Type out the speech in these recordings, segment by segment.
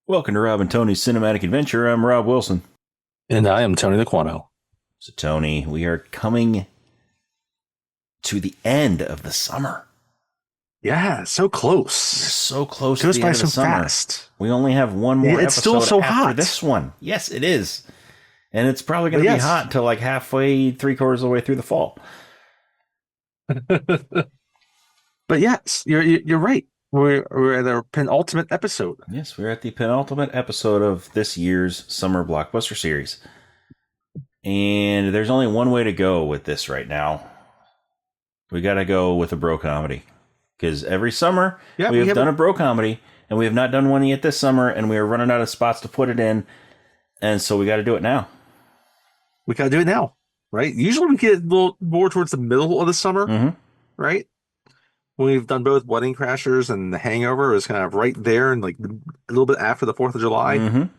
Welcome to Rob and Tony's Cinematic Adventure. I'm Rob Wilson. And I am Tony Laquano. So, Tony, we are coming to the end of the summer. Yeah, so close. We're so close It goes to the by end so of the summer. fast. We only have one more It's episode still so after hot. this one. Yes, it is. And it's probably going to be hot until like halfway, 3/4 of the way through the fall. But yes, you're right. We're at our penultimate episode. Yes, we're at the penultimate episode of this year's Summer Blockbuster Series. And there's only one way to go with this right now. We got to go with a bro comedy. Because every summer, we have done a bro comedy, and we have not done one yet this summer, and we are running out of spots to put it in. And so we got to do it now. We got to do it now, right? Usually we get a little more towards the middle of the summer, right? When we've done both Wedding Crashers and The Hangover, is kind of right there and like a little bit after the 4th of July,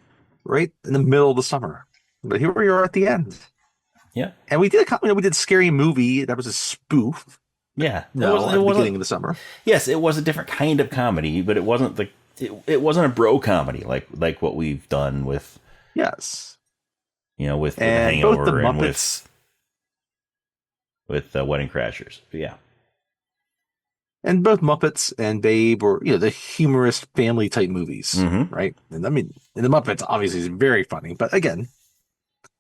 right in the middle of the summer. But here we are at the end. Yeah. And we did we did Scary Movie. That was a spoof. Yeah. At the beginning of the summer. Yes, it was a different kind of comedy, but it wasn't it wasn't a bro comedy like what we've done with with The Hangover both the and Muppets, with Wedding Crashers. But yeah. And both Muppets and Babe were, the humorous family type movies, right? And I mean, the Muppets obviously is very funny, but again,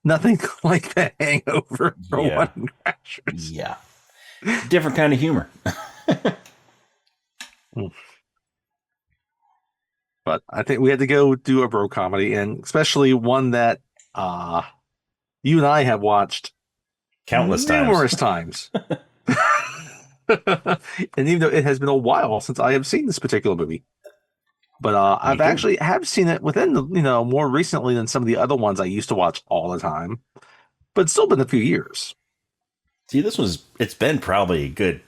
nothing like The Hangover or Wedding Crashers. Yeah. Different kind of humor. But I think we had to go do a bro comedy, and especially one that you and I have watched numerous times. And even though it has been a while since I have seen this particular movie, but I've actually seen it within more recently than some of the other ones I used to watch all the time, but it's still been a few years. See, it's been probably a good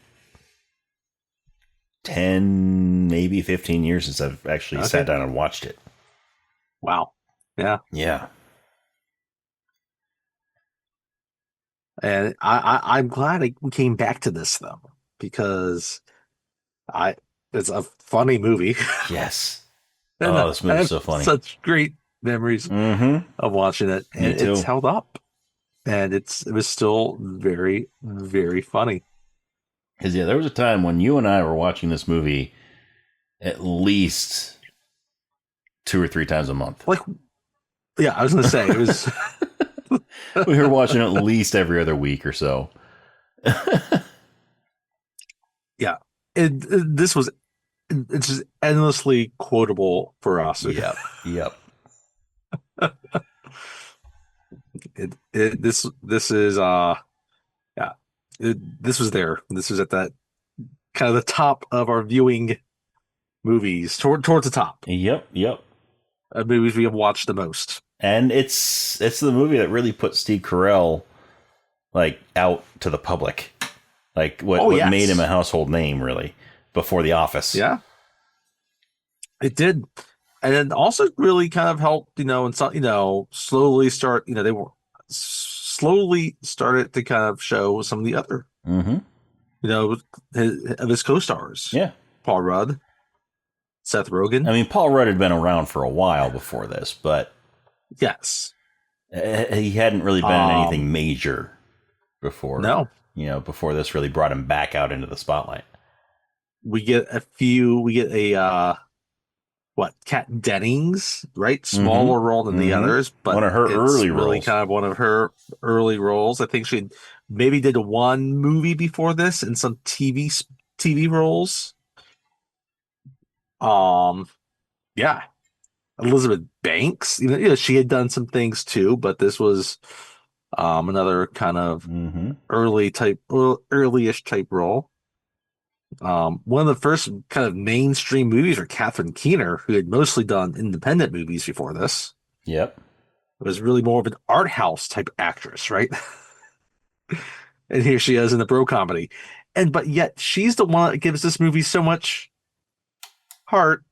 10, maybe 15 years since I've actually sat down and watched it. Wow. Yeah. Yeah. And I'm glad we came back to this though, because it's a funny movie. Yes. And this movie's so funny. Such great memories of watching it. And it's held up. And it was still very, very funny. Because there was a time when you and I were watching this movie at least 2 or 3 times a month. I was going to say it was. We were watching at least every other week or so. Yeah, it's just endlessly quotable for us. Yep. This is this was there. This was at that kind of the top of our viewing movies, towards the top. Yep. Movies we have watched the most. And it's the movie that really put Steve Carell out to the public. What made him a household name, really, before The Office. Yeah. It did. And it also really kind of helped, and slowly start, they were slowly started to kind of show some of the other, of his co-stars. Yeah. Paul Rudd, Seth Rogen. I mean, Paul Rudd had been around for a while before this, but yes, he hadn't really been in anything major before. No. Before this really brought him back out into the spotlight. We get a Kat Dennings, right? Smaller role than the others, but one of her early really roles. kind of one of her early roles. I think she maybe did one movie before this and some TV roles. Yeah. Elizabeth Banks, she had done some things too, but this was another kind of early-ish type role. One of the first kind of mainstream movies were Catherine Keener, who had mostly done independent movies before this. Yep. It was really more of an art house type actress, right? And here she is in the bro comedy. But yet she's the one that gives this movie so much heart.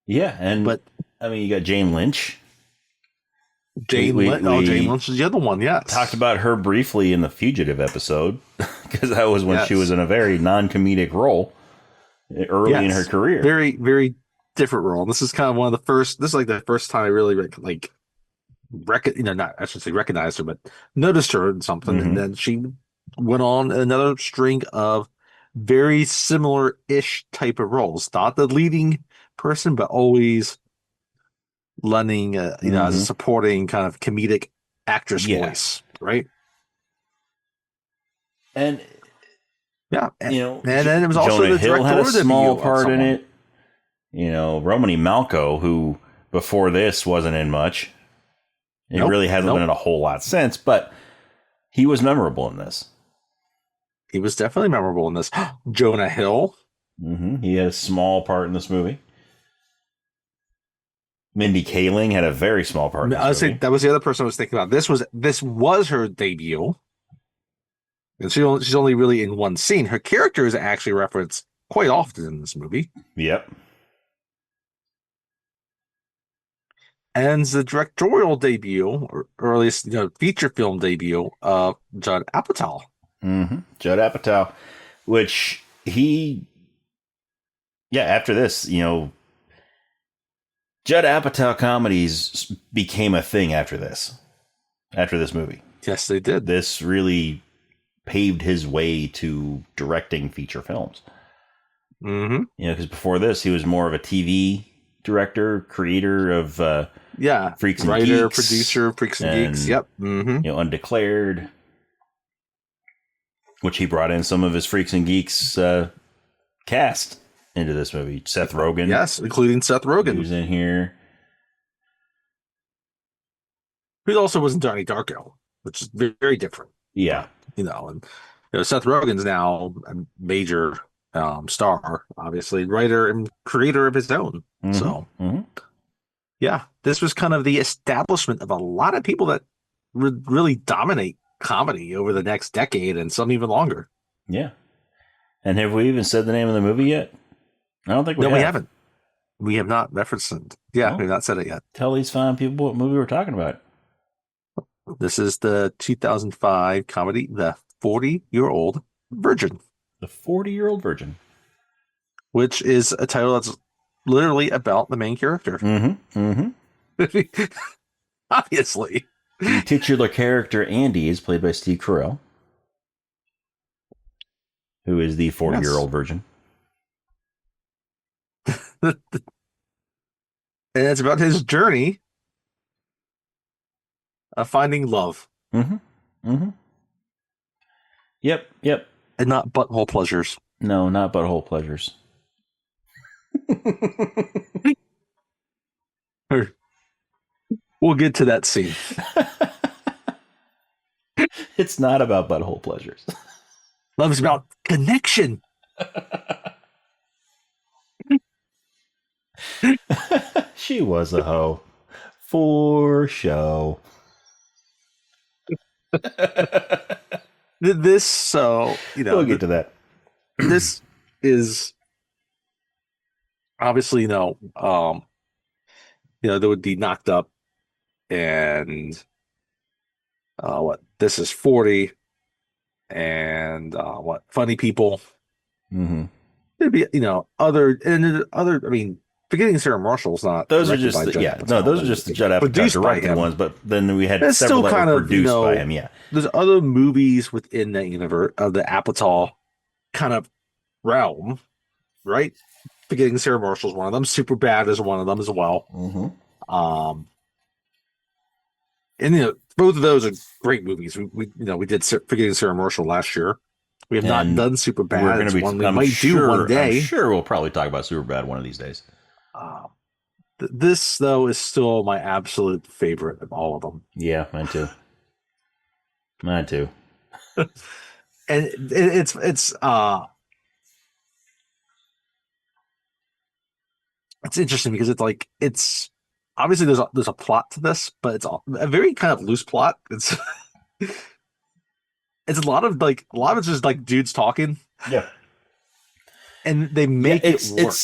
Yeah, but I mean, you got Jane Lynch. Jane Lynch is the other one, yes. Talked about her briefly in the Fugitive episode, because that was when she was in a very non-comedic role. early in her career. Very, very different role. This is kind of one of the first. This is like the first time I really not I should say recognized her, but noticed her in something, and then she went on another string of very similar-ish type of roles. Not the leading person, but always lending, as a supporting kind of comedic actress voice, right? And and then it was also Jonah the Hill had a small part in someone. it. Romany Malco, who before this wasn't in much. It really hasn't been in a whole lot since, but he was memorable in this. He was definitely memorable in this. Jonah Hill. He had a small part in this movie. Mindy Kaling had a very small part in this movie. Say that was the other person I was thinking about. This was her debut. And she's only really in one scene. Her character is actually referenced quite often in this movie. Yep. And the directorial debut, or at least feature film debut of Judd Apatow. Judd Apatow, which after this, Judd Apatow comedies became a thing after this movie. Yes, they did. This really paved his way to directing feature films. Because before this, he was more of a TV director, creator of Freaks and writer, Geeks, producer, Freaks and Geeks. Yep. Undeclared, which he brought in some of his Freaks and Geeks cast into this movie. Seth Rogen, yes, including Seth Rogen, who's in here. Who also was in Donnie Darko, which is very, very different. Yeah, and Seth Rogen's now a major star, obviously, writer and creator of his own. So, this was kind of the establishment of a lot of people that would really dominate comedy over the next decade and some even longer. Yeah. And have we even said the name of the movie yet? I don't think we have. No, we haven't. We have not referenced it. Yeah, we've not said it yet. Tell these fine people what movie we're talking about. This is the 2005 comedy, The 40-Year-Old Virgin. The 40-Year-Old Virgin. Which is a title that's literally about the main character. Obviously. The titular character, Andy, is played by Steve Carell, who is the 40-year-old virgin. And it's about his journey of finding love. Yep. And not butthole pleasures. No, not butthole pleasures. We'll get to that scene. It's not about butthole pleasures. Love is about connection. She was a hoe. For show. We'll get to that. This is obviously, there would be Knocked Up and This is 40 and Funny People. There'd be other, I mean, Forgetting Sarah Marshall's not. Those are just those are just the Judd Apatow directed ones, but then we had several that were produced by him. Yeah, there's other movies within that universe of the Apatow kind of realm, right? Forgetting Sarah Marshall's one of them. Superbad is one of them as well. And both of those are great movies. We did Forgetting Sarah Marshall last year. We have not done Superbad. We're going to be. One we might do one day. I'm sure we'll probably talk about Superbad one of these days. This though is still my absolute favorite of all of them. Yeah, mine too. Mine too. And it's interesting because it's obviously there's a plot to this, but it's a very kind of loose plot. It's a lot of it's just like dudes talking. Yeah. And they make it work.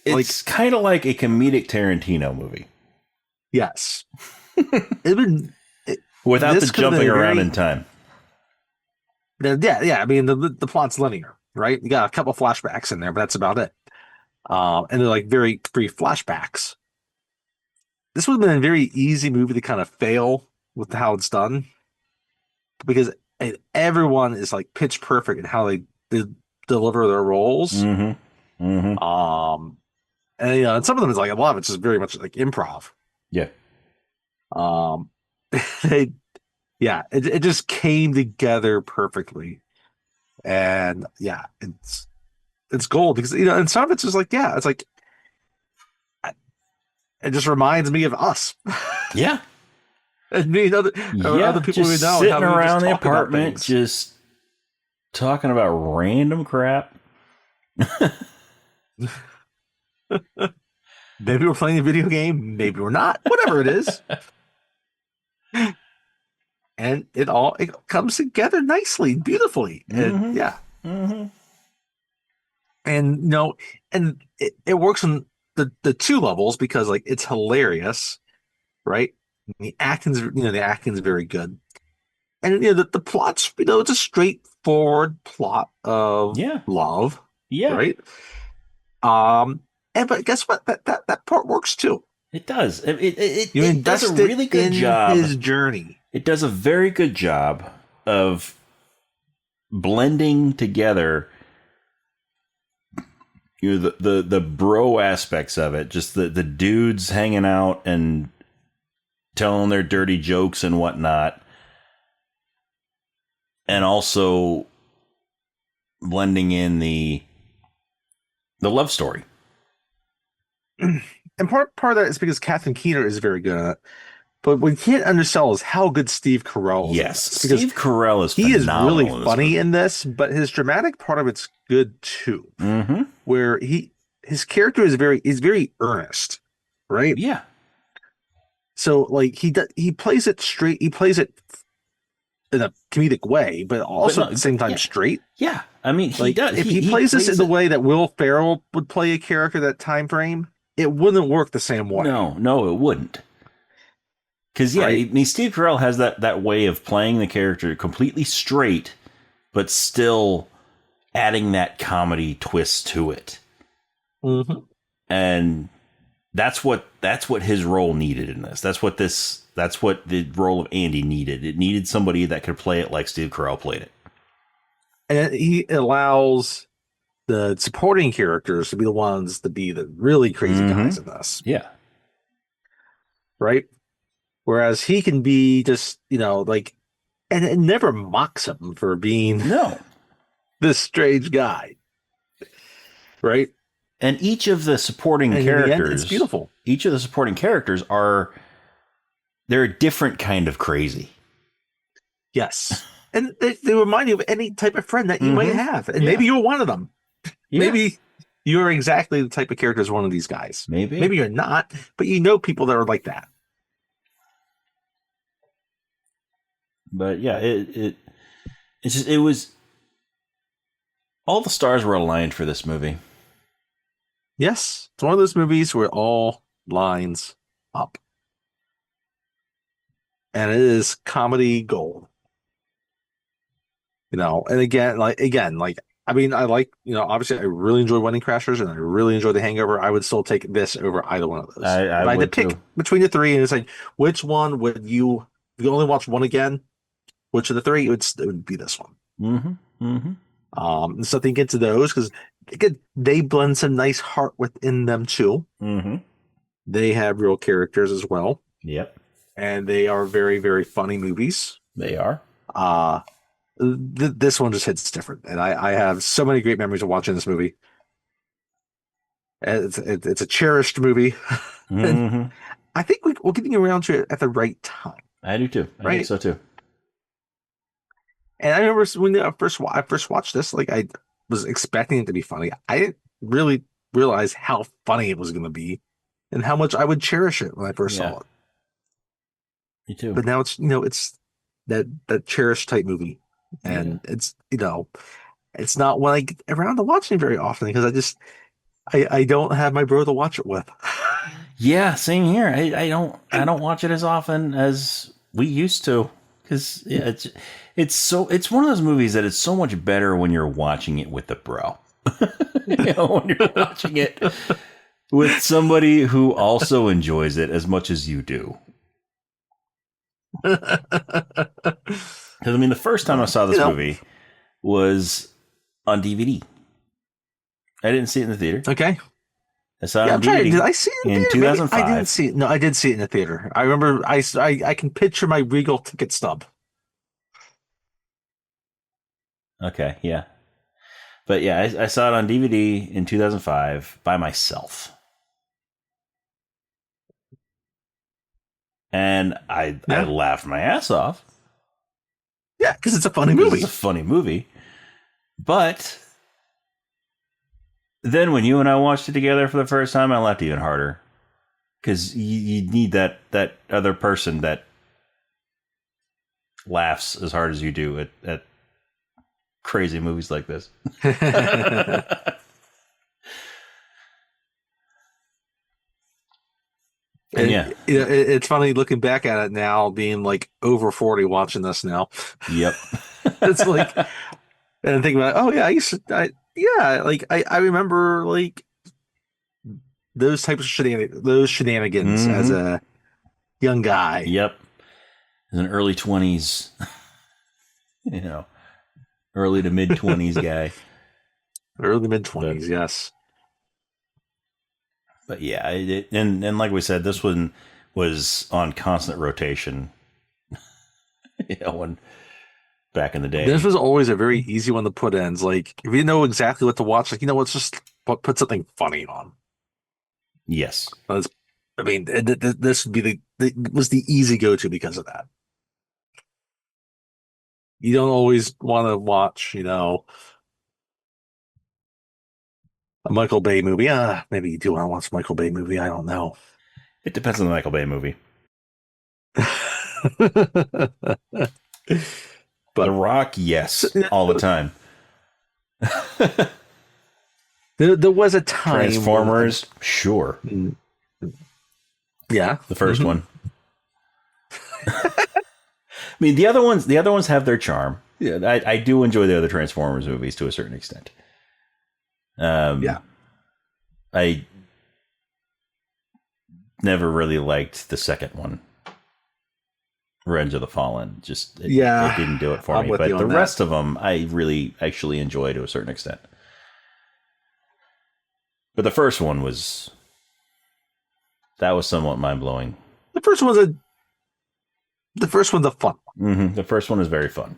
It's kind of like a comedic Tarantino movie. Yes. Without the jumping around in time. Yeah. I mean, the plot's linear, right? You got a couple flashbacks in there, but that's about it. And they're like very brief flashbacks. This would have been a very easy movie to kind of fail with how it's done because everyone is like pitch perfect in how they deliver their roles. Mm-hmm. Mm-hmm. And and some of them is like a lot of it's just very much like improv. Yeah. Um, they, yeah, it just came together perfectly, and yeah, it's gold because and some of it's just like it's like it just reminds me of us. Yeah. And me and other people we just know and sitting how we around just the talk about apartment, things. just talking about random crap. Maybe we're playing a video game, maybe we're not, whatever it is. And it comes together nicely, beautifully. And Mm-hmm. yeah. Mm-hmm. And and it works on the two levels because like it's hilarious, right? The acting's very good. And the plot's, it's a straightforward plot of Yeah. love, Yeah. right? And but guess what? That part works too. It does. You It does a invest it really good in job. his journey. It does a very good job of blending together the bro aspects of it, just the dudes hanging out and telling their dirty jokes and whatnot, and also blending in the love story. And part of that is because Catherine Keener is very good at it. But what you can't undersell is how good Steve Carell is in Yes, this. Because Steve Carell is he is really phenomenal funny in this, but his dramatic part of it's good too. Mm-hmm. Where his character is very earnest, right? Yeah. So like he plays it straight. He plays it in a comedic way, but also at the same time straight. Yeah, I mean he Like does. if he plays this in the way that Will Ferrell would play a character that time frame, it wouldn't work the same way. No, it wouldn't. Because right? I mean, Steve Carell has that way of playing the character completely straight, but still adding that comedy twist to it. Mm-hmm. And that's what his role needed in this. That's what the role of Andy needed. It needed somebody that could play it like Steve Carell played it. And he allows the supporting characters to be the ones to be the really crazy guys in this. Yeah. Right? Whereas he can be just, like, and it never mocks him for being this strange guy. Right? And each of the supporting characters, in the end, it's beautiful. Each of the supporting characters they're a different kind of crazy. Yes. And they remind you of any type of friend that you might have. And maybe you're one of them. Yeah. Maybe you're exactly the type of character as one of these guys. Maybe you're not, but you know people that are like that. But yeah, it was all the stars were aligned for this movie. Yes, it's one of those movies where all lines up, and it is comedy gold. And again, I mean, I like, obviously, I really enjoy Wedding Crashers, and I really enjoy The Hangover. I would still take this over either one of those. I had to pick between the three, and it's like, which one would you? If you only watch one again, which of the three? It would be this one. Mm-hmm. Mm-hmm. So think into those because they blend some nice heart within them too. Mm-hmm. They have real characters as well. Yep. And they are very, very funny movies. They are. This one just hits different, and I have so many great memories of watching this movie. It's a cherished movie. Mm-hmm. I think we're getting around to it at the right time. I do too. I think so too. And I remember when I first watched this, like I was expecting it to be funny. I didn't really realize how funny it was going to be, and how much I would cherish it when I first saw it. Me too. But now it's it's that cherished type movie, and it's it's not one I get around to watching very often because I don't have my bro to watch it with. Yeah, same here. I don't watch it as often as we used to because it's one of those movies that it's so much better when you're watching it with the bro. When you're watching it with somebody who also enjoys it as much as you do. Because I mean, the first time I saw this movie was on DVD. I didn't see it in the theater. Okay. I saw it on DVD. Did I see it in 2005? I didn't see it. No, I did see it in the theater. I remember. I can picture my Regal ticket stub. Okay, yeah. But yeah, I saw it on DVD in 2005 by myself. And I laughed my ass off. Yeah, because it's a funny movie. It's a funny movie. But then when you and I watched it together for the first time, I laughed even harder. Because you need that other person that laughs as hard as you do at crazy movies like this. And yeah, it's funny looking back at it now, being like over 40, watching this now. Yep. It's like, and thinking about, oh yeah, I remember like those types of shenanigans as a young guy. Yep. As an early 20s, early to mid 20s guy. Early mid 20s, yes. But yeah, and like we said, this one was on constant rotation. When back in the day, this was always a very easy one to put in. It's like if you know exactly what to watch, like let's just put something funny on. Yes, I mean, this would be was the easy go to because of that. You don't always want to watch, a Michael Bay movie. Maybe you do want to watch a Michael Bay movie. I don't know. It depends on the Michael Bay movie. But The Rock, yes, all the time. There was a time. Transformers, sure. Yeah, the first one. I mean, the other ones have their charm. Yeah, I do enjoy the other Transformers movies to a certain extent. Yeah. I never really liked the second one, Revenge of the Fallen. It didn't do it for me. But the rest of them, I really actually enjoy to a certain extent. But the first one was somewhat mind blowing. The first one's a fun one. Mm-hmm. The first one is very fun.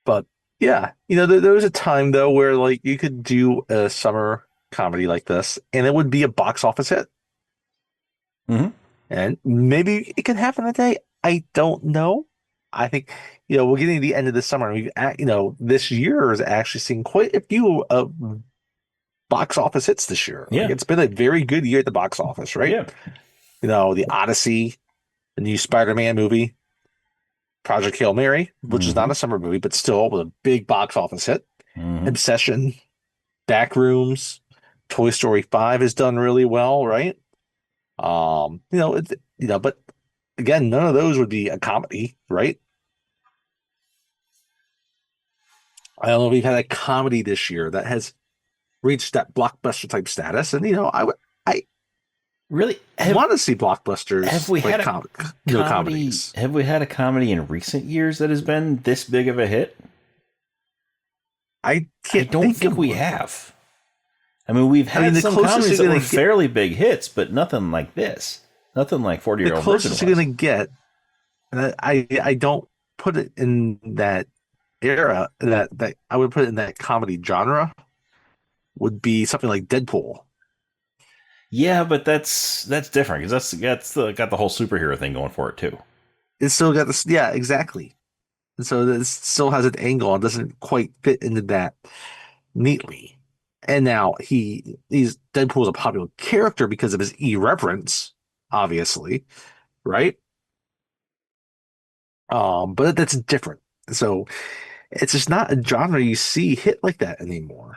But yeah, there was a time though where like you could do a summer comedy like this, and it would be a box office hit. Mm-hmm. And maybe it could happen today. I don't know. I think we're getting to the end of the summer, and we've this year is actually seeing quite a few box office hits this year. Yeah, it's been a very good year at the box office, right? Yeah. The Odyssey, the new Spider-Man movie, Project Hail Mary, which is not a summer movie, but still was a big box office hit. Obsession, Backrooms, Toy Story 5 has done really well, right? But again, none of those would be a comedy, right? I don't know if we've had a comedy this year that has reached that blockbuster type status, and I really want to see blockbusters. Have we had comedies? Have we had a comedy in recent years that has been this big of a hit? I don't think we have. I mean, we've had some comedies that were fairly big hits, but nothing like this. Nothing like 40-Year-Old Virgin. The closest you're going to get, and I don't put it in that era, that I would put it in that comedy genre, would be something like Deadpool. Yeah, but that's different because that's got the whole superhero thing going for it too. It's still got this, yeah, exactly. And so it still has an angle and doesn't quite fit into that neatly. And now Deadpool is a popular character because of his irreverence, obviously, right? But that's different. So it's just not a genre you see hit like that anymore.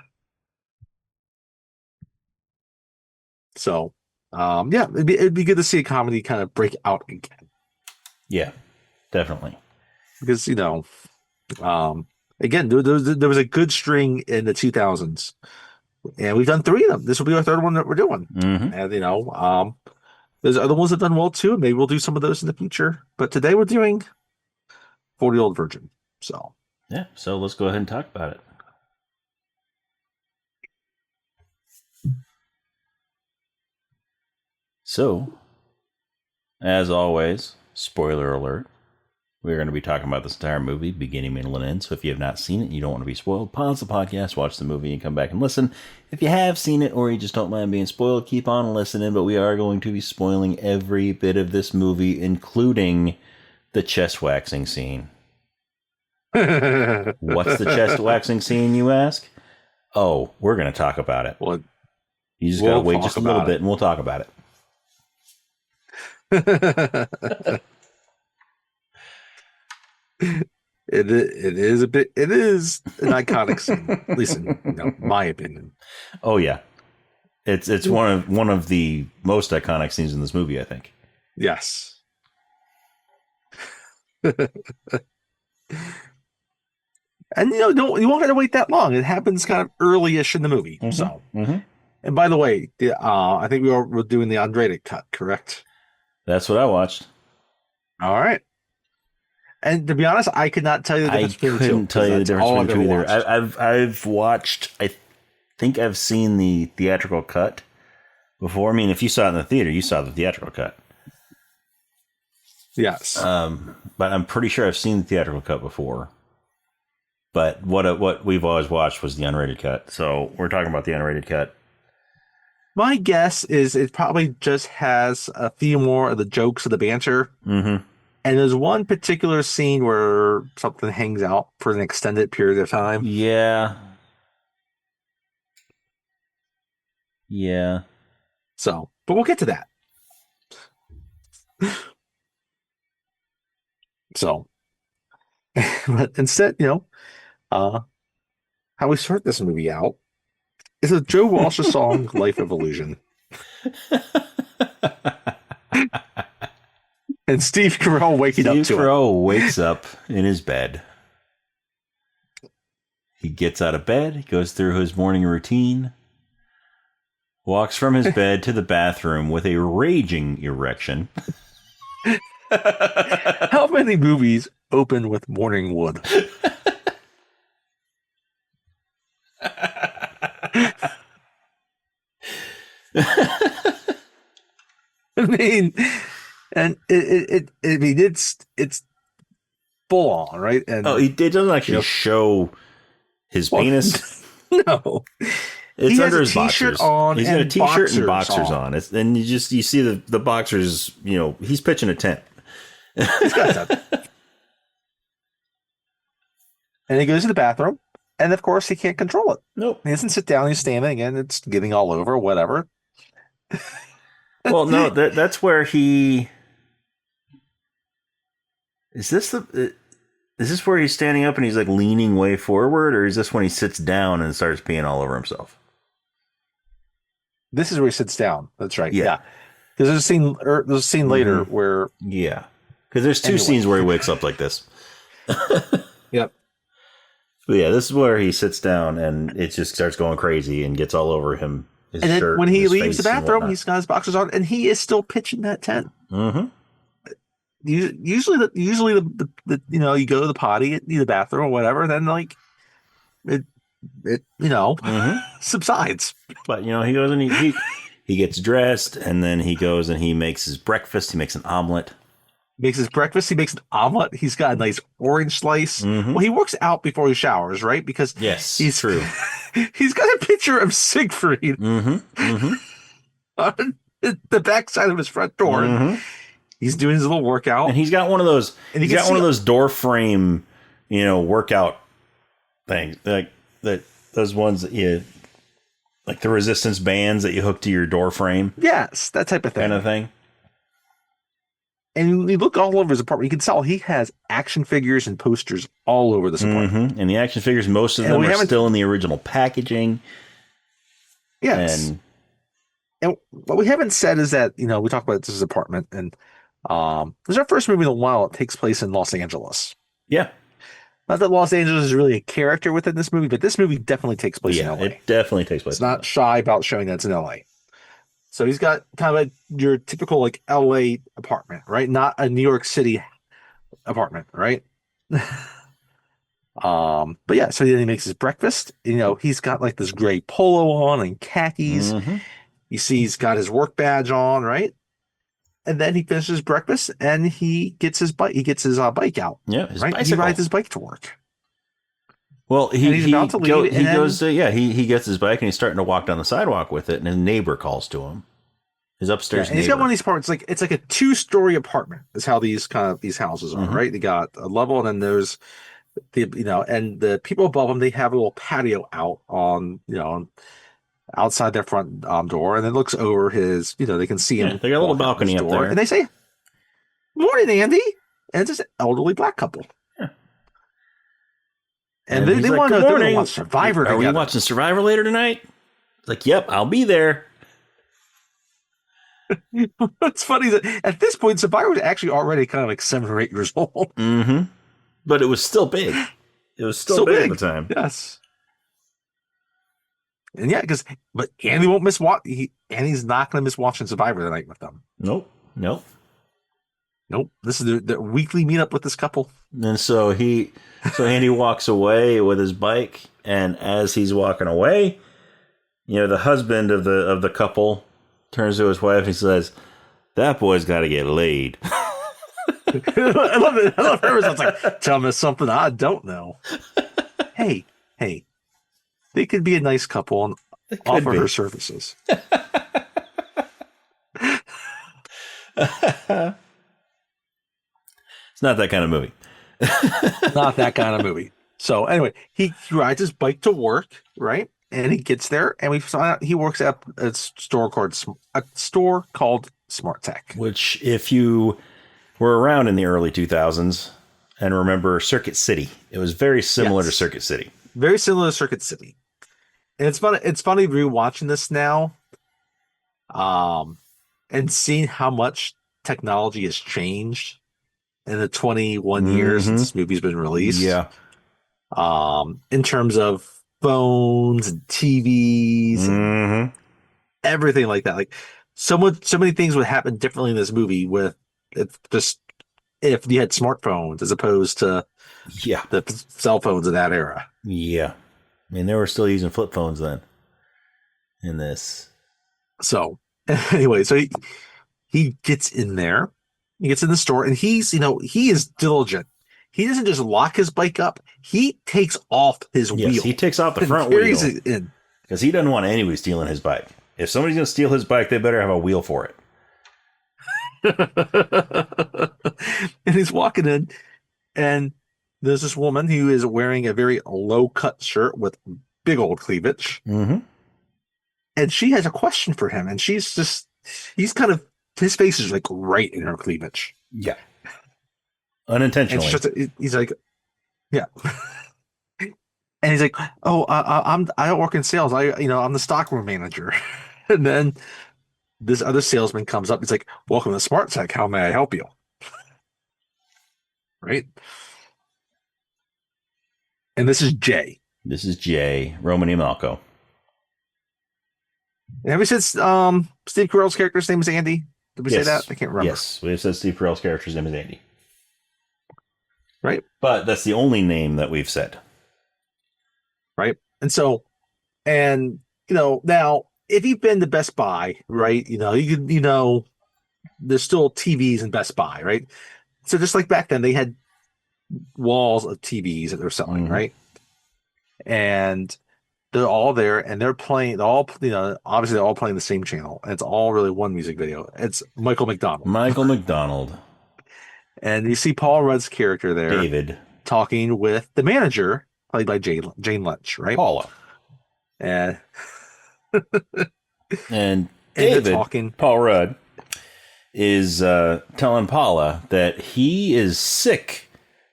So, yeah, it'd be good to see a comedy kind of break out again. Yeah, definitely. Because Again, there was a good string in the 2000s, and we've done three of them. This will be our third one that we're doing. Mm-hmm. And there's other ones that have done well too. Maybe we'll do some of those in the future. But today we're doing 40-Year-Old Virgin. So Yeah, so let's go ahead and talk about it. So, as always, spoiler alert, we're going to be talking about this entire movie, beginning, middle, and end. So if you have not seen it and you don't want to be spoiled, pause the podcast, watch the movie, and come back and listen. If you have seen it or you just don't mind being spoiled, keep on listening. But we are going to be spoiling every bit of this movie, including the chest waxing scene. What's the chest waxing scene, you ask? Oh, we're going to talk about it. well, You just got to wait just a little bit and we'll talk about it. It is an iconic scene, at least in my opinion. Oh yeah, it's one of the most iconic scenes in this movie, I think. Yes. And you won't have to wait that long. It happens kind of early-ish in the movie. Mm-hmm. So, mm-hmm. And by the way, I think we're doing the unrated cut, correct? That's what I watched. All right. And to be honest, I could not tell you the difference between the two. I couldn't tell you the difference between the two either. I've watched. I think I've seen the theatrical cut before. I mean, if you saw it in the theater, you saw the theatrical cut. Yes. But I'm pretty sure I've seen the theatrical cut before. But what we've always watched was the unrated cut. So we're talking about the unrated cut. My guess is it probably just has a few more of the jokes of the banter. Mm-hmm. And there's one particular scene where something hangs out for an extended period of time. Yeah. Yeah. So, but we'll get to that. So, but instead, how we start this movie out is a Joe Walsh song, Life of Illusion. And Steve Carell waking up to it. Steve Carell wakes up in his bed. He gets out of bed, he goes through his morning routine, walks from his bed to the bathroom with a raging erection. How many movies open with morning wood? I mean, and it's full on, right? And it doesn't actually show his penis. No, it's under his t-shirt boxers. On he's got a t-shirt and boxers on. And you see the boxers. He's pitching a tent. He's got that. And he goes to the bathroom, and of course he can't control it. Nope. He doesn't sit down. He's standing, and it's getting all over. Whatever. Well, no, that's where he. Is this where he's standing up and he's like leaning way forward, or is this when he sits down and starts peeing all over himself? This is where he sits down. That's right. Yeah. Because there's a scene later where. Yeah. Because there's two scenes where he wakes up like this. Yep. But yeah, this is where he sits down and it just starts going crazy and gets all over him. And then when he leaves the bathroom, he's got his boxers on, and he is still pitching that tent. Mm-hmm. Usually the you go to the potty, the bathroom or whatever, and then like it subsides. But he goes and he gets dressed, and then he goes and he makes his breakfast. He makes an omelet. Makes his breakfast. He makes an omelet. He's got a nice orange slice. Mm-hmm. Well, he works out before he showers, right? Because he's true. He's got a picture of Siegfried on the backside of his front door. Mm-hmm. He's doing his little workout, and he's got one of those. He's got one of those door frame, workout things, like those ones that you like the resistance bands that you hook to your door frame. Yes, that type of thing. Kind of thing. And you look all over his apartment, you can tell he has action figures and posters all over this apartment. Mm-hmm. And the action figures, most of them are still in the original packaging. Yes. And what we haven't said is that, we talk about this apartment, and this is our first movie in a while. It takes place in Los Angeles. Yeah. Not that Los Angeles is really a character within this movie, but this movie definitely takes But place in yeah, LA. it definitely takes place It's in not shy about showing that it's in LA. So he's got kind of your typical like LA apartment, right? Not a New York City apartment, right? But yeah, so then he makes his breakfast. He's got like this gray polo on and khakis. Mm-hmm. You see he's got his work badge on, right? And then he finishes breakfast and he gets his bike. He gets his bike out, Yeah, his right? He rides bicycle. his bike to work. Well, And he's about to leave, and he then goes to, yeah, he gets his bike and he's starting to walk down the sidewalk with it, and his neighbor calls to him. His upstairs and he's got one neighbor. of these apartments. Like it's like a two-story apartment. Is how these houses are, Mm-hmm. right? They got a level, and then there's and the people above them. They have a little patio out on outside their front door, and it looks over his. They can see Yeah, him they got a little walk out his balcony up door, there. and they say, "Morning, Andy." And it's this elderly black couple. Yeah. And And he's they like, want to "Good know if they're going to morning. watch Survivor Are we together. watching Survivor later tonight?" It's like, "Yep, I'll be there." It's funny that at this point, Survivor was actually already kind of like 7 or 8 years old. Mm-hmm. But it was still big. It was still So big at big. the time. Yes. And yeah, but Andy won't miss Andy's not going to miss watching Survivor tonight with them. Nope. Nope. Nope. This is the weekly meetup with this couple. And so Andy walks away with his bike, and as he's walking away, the husband of the couple turns to his wife and he says, "That boy's got to get laid." I love it. I love her. It's like, tell me something I don't know. Hey, they could be a nice couple and offer her services. It's not that kind of movie. Not that kind of movie. So anyway, he rides his bike to work, right? And he gets there, and we find out he works at a store called Smart Tech. Which, if you were around in the early 2000s and remember Circuit City, it was very similar to Circuit City. Very similar to Circuit City. And it's funny. It's funny rewatching this now, and seeing how much technology has changed in the 21 years since this movie's been released. Yeah. In terms of phones and TVs and everything like that. Like so many things would happen differently in this movie if you had smartphones as opposed to the cell phones of that era. Yeah. I mean, they were still using flip phones then in this. So anyway, so he gets in there, he gets in the store, and he is diligent. He doesn't just lock his bike up. He takes off his wheel. He takes off the front wheel because he doesn't want anybody stealing his bike. If somebody's going to steal his bike, they better have a wheel for it. And he's walking in, and there's this woman who is wearing a very low-cut shirt with big old cleavage. Mm-hmm. And she has a question for him, and his face is like right in her cleavage. Yeah. Unintentionally. He's like, yeah. And he's like, "Oh, I don't work in sales. I'm the stockroom manager." And then this other salesman comes up. He's like, "Welcome to Smart Tech. How may I help you?" Right. And this is Jay. This is Jay, Romany Malco. Have we said Steve Carell's character's name is Andy? Did we say that? I can't remember. Yes, we have said Steve Carell's character's name is Andy. Right. But that's the only name that we've said. Right. And so, now if you've been to Best Buy, right, there's still TVs in Best Buy, right? So just like back then, they had walls of TVs that they're selling, right? And they're all there, and they're playing. Obviously, they're all playing the same channel, and it's all really one music video. It's Michael McDonald. And you see Paul Rudd's character there, David, talking with the manager, played by Jane Lynch, right? Paula. And David, talking. Paul Rudd, is telling Paula that he is sick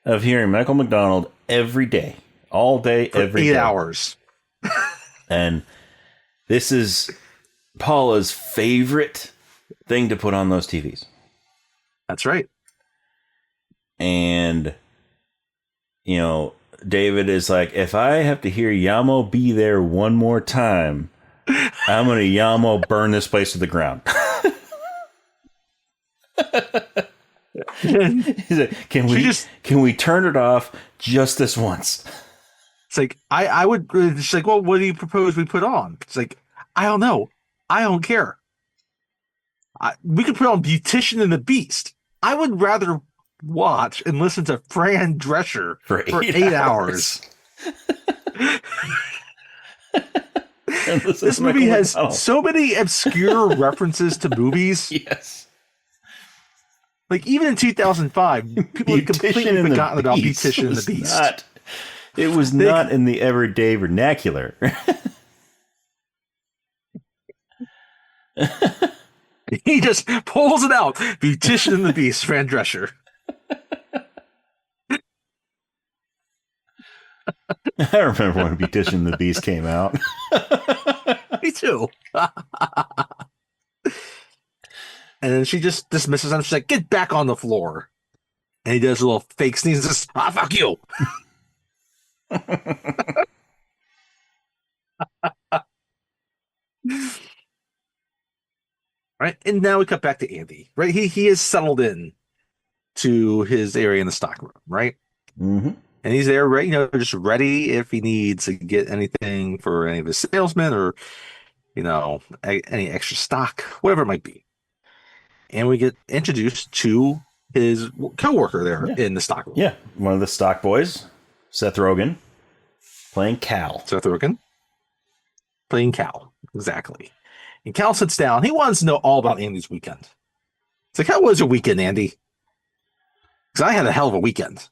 of hearing Michael McDonald every day, all day, every 8 hours. And this is Paula's favorite thing to put on those TVs. That's right. And, David is like, if I have to hear Yamo be there one more time, I'm going to Yamo burn this place to the ground. He's like, can we turn it off just this once? It's like, I would, she's like, well, what do you propose we put on? It's like, I don't know. I don't care. We could put on Beautician and the Beast. I would rather watch and listen to Fran Drescher for 8 hours. This movie has so many obscure references to movies. Yes. Like, even in 2005, people had completely forgotten about Beautician and the Beast. It was not in the everyday vernacular. He just pulls it out. Beautician and the Beast, Fran Drescher. I remember when Beautician and the Beast came out. Me too. And then she just dismisses him. She's like, get back on the floor. And he does a little fake sneeze and says, fuck you. Right. And now we cut back to Andy. Right. He is settled in to his area in the stock room. Right. Mm-hmm. And he's there, right? Just ready if he needs to get anything for any of his salesmen or, any extra stock, whatever it might be. And we get introduced to his coworker there in the stock room. Yeah. One of the stock boys, Seth Rogen, playing Cal. Playing Cal. Exactly. And Cal sits down. He wants to know all about Andy's weekend. It's like, how was your weekend, Andy? Because I had a hell of a weekend.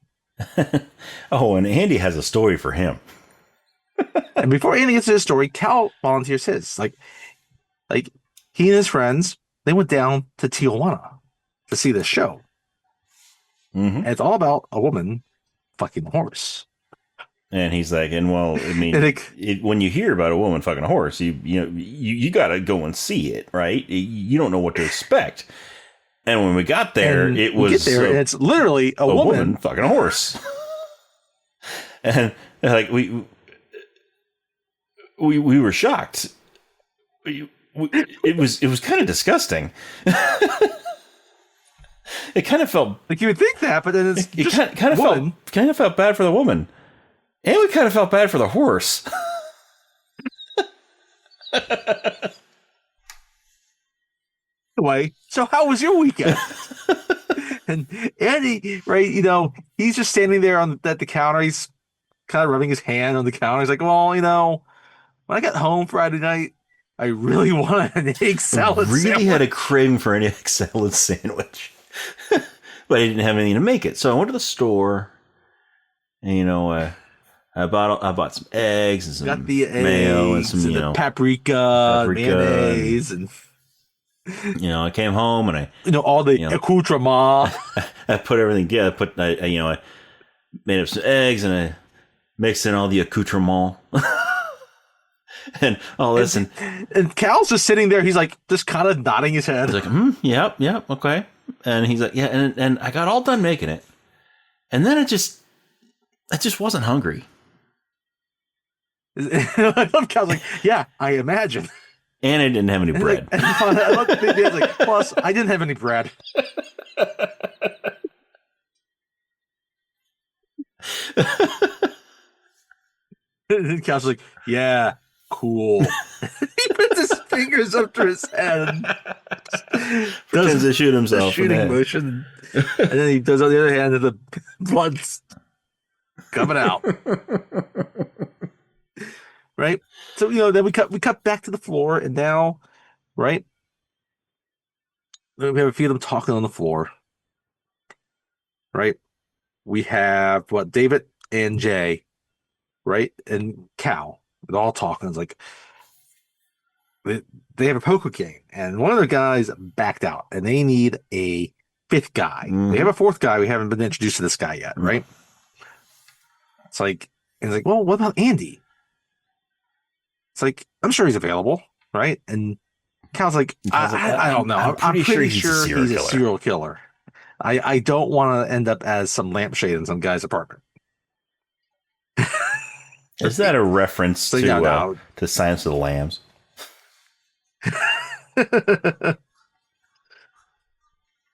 Oh, and Andy has a story for him. And before Andy gets to his story, Cal volunteers his. Like he and his friends, they went down to Tijuana to see this show. Mm-hmm. And it's all about a woman fucking a horse. And he's like, when you hear about a woman fucking a horse, you got to go and see it, right? You don't know what to expect. And when we got there, and it's literally a woman fucking a horse. And like we were shocked. It was kind of disgusting. It kind of felt like you would think that, but then it kind of felt bad for the woman, and we kind of felt bad for the horse. Anyway, so how was your weekend? And Andy, right, he's just standing there at the counter. He's kind of rubbing his hand on the counter. He's like, well, when I got home Friday night, I really wanted an egg salad sandwich. Had a craving for an egg salad sandwich. But I didn't have anything to make it. So I went to the store and, I bought some eggs and some mayo and some, and paprika, mayonnaise and I came home and all the accoutrement. I put everything together. I made up some eggs and I mixed in all the accoutrement. And all this and Cal's just sitting there. He's like just kind of nodding his head. He's like, yep, okay. And he's like, yeah, and I got all done making it, and then I just wasn't hungry. Cal's like, yeah, I imagine. And I didn't have any bread. Plus, I didn't have any bread. And Cal's like, yeah, cool. He puts his fingers up to his head. Does to shoot himself. Shooting motion. And then he does on the other hand, and the blood's coming out. Right? So, then we cut back to the floor, and now, right? We have a few of them talking on the floor. Right? We have, David and Jay, right? And Cal. They're all talking. It's like, they have a poker game, and one of the guys backed out, and they need a fifth guy. Mm-hmm. They have a fourth guy. We haven't been introduced to this guy yet, right? It's like, well, what about Andy? It's like, I'm sure he's available, right? And Cal's like, I don't know. I'm pretty sure he's a serial killer. I don't want to end up as some lampshade in some guy's apartment. Is that a reference So, to Silence of the Lambs?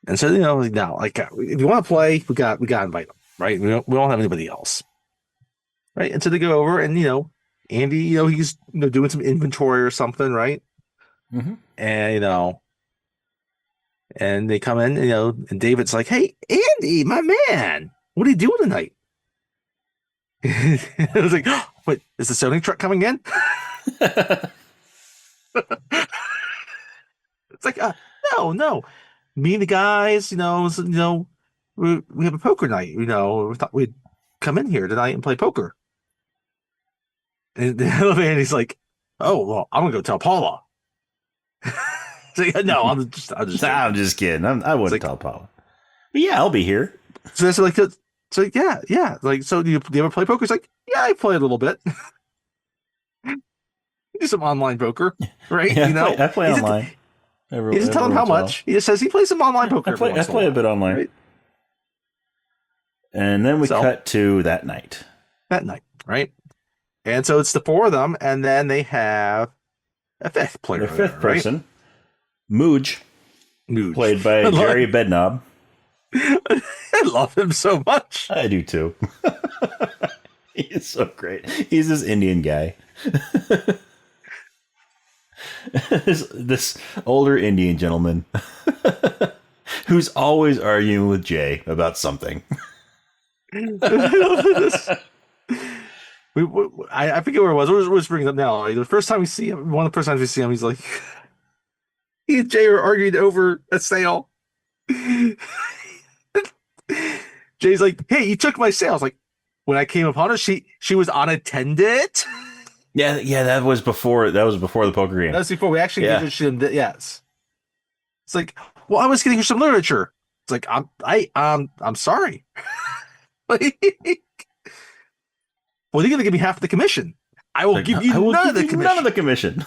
And so, now, like, if you want to play, we got to invite them, right? We don't have anybody else, right? And so they go over, and Andy, he's doing some inventory or something, right? Mm-hmm. And and they come in, and David's like, "Hey, Andy, my man, what are you doing tonight?" I was like, oh, "Wait, is the sewing truck coming in?" It's like, no. Me and the guys, we have a poker night. We thought we'd come in here tonight and play poker. And Andy's like, "Oh, well, I'm gonna go tell Paula." So, no, I'm just kidding. I wouldn't tell Paula. But yeah, I'll be here. So that's like, yeah. Like, so do you ever play poker? It's like, yeah, I play a little bit. Do some online poker, right? Yeah, I play online. He doesn't tell him how much. He just says he plays some online poker. I play a bit online. Right? And then we cut to that night. That night, right? And so it's the four of them, and then they have a fifth player. The fifth person, Mooj, played by Jerry Bednob. I love him so much. I do too. He is so great. He's this Indian guy. this older Indian gentleman who's always arguing with Jay about something. I forget where it was. We're bringing up now. Like, the first time we see him, one of the first times we see him, he's like, he and Jay are arguing over a sale. Jay's like, "Hey, you took my sale." I was like, when I came upon her, she was unattended. Yeah, that was before the poker game. That was before we actually gave her shit. Yes. It's like, well, I was getting her some literature. It's like, I'm sorry. Like, well, you're gonna give me half the commission. I will give you none of the commission. None of the commission.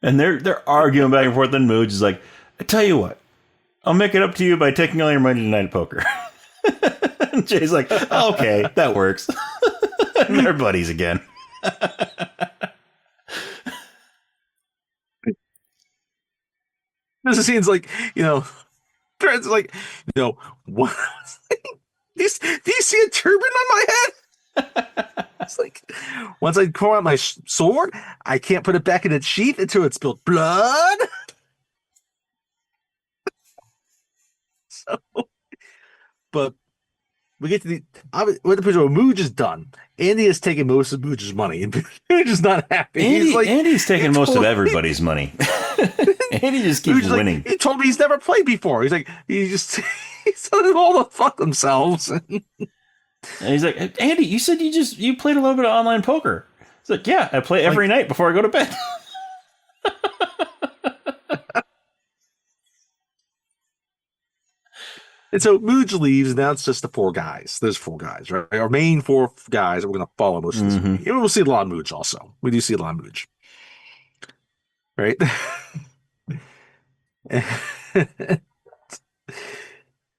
And they're arguing back and forth, and Mooj is like, "I tell you what, I'll make it up to you by taking all your money tonight at poker." And Jay's like, "Okay, that works." And they're buddies again. This scene's like, Trent's like, what? Do you see a turban on my head? It's like, once I pull out my sword, I can't put it back in its sheath until it spilled blood. So, but we get to the Mooj is done. Andy has taken most of Mooj's money, and Mooj is not happy. Andy's taking most of everybody's money. Andy just keeps winning. He told me he's never played before. He's like, he's telling them all to fuck themselves. And he's like, "Andy, you said you played a little bit of online poker." He's like, "Yeah, I play every night before I go to bed." And so Mooj leaves, and now it's just the four guys. There's four guys, right? Our main four guys that we're going to follow most of this movie. And we'll see a lot of Mooj also. We do see a lot of Mooj. Right?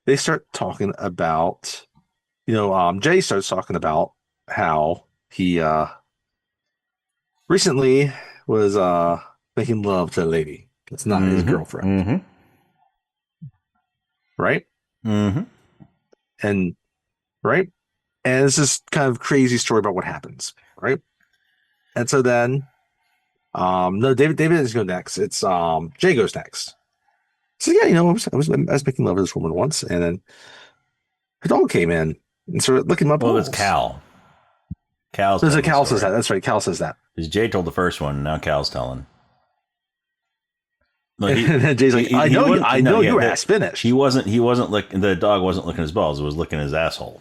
They start talking about, Jay starts talking about how he recently was making love to a lady. It's not his girlfriend. Mm-hmm. Right? Mm-hmm. And it's this kind of crazy story about what happens, right? And so then no, David is going next. It's Jay goes next. So yeah, I was making love with this woman once, and then her dog came in and started licking my balls. Well, it's Cal. Cal says that. That's right. Cal says that. Because Jay told the first one, now Cal's telling. Look, and Jay's like, I know your ass finished. He wasn't licking, the dog wasn't licking his balls, it was licking his asshole.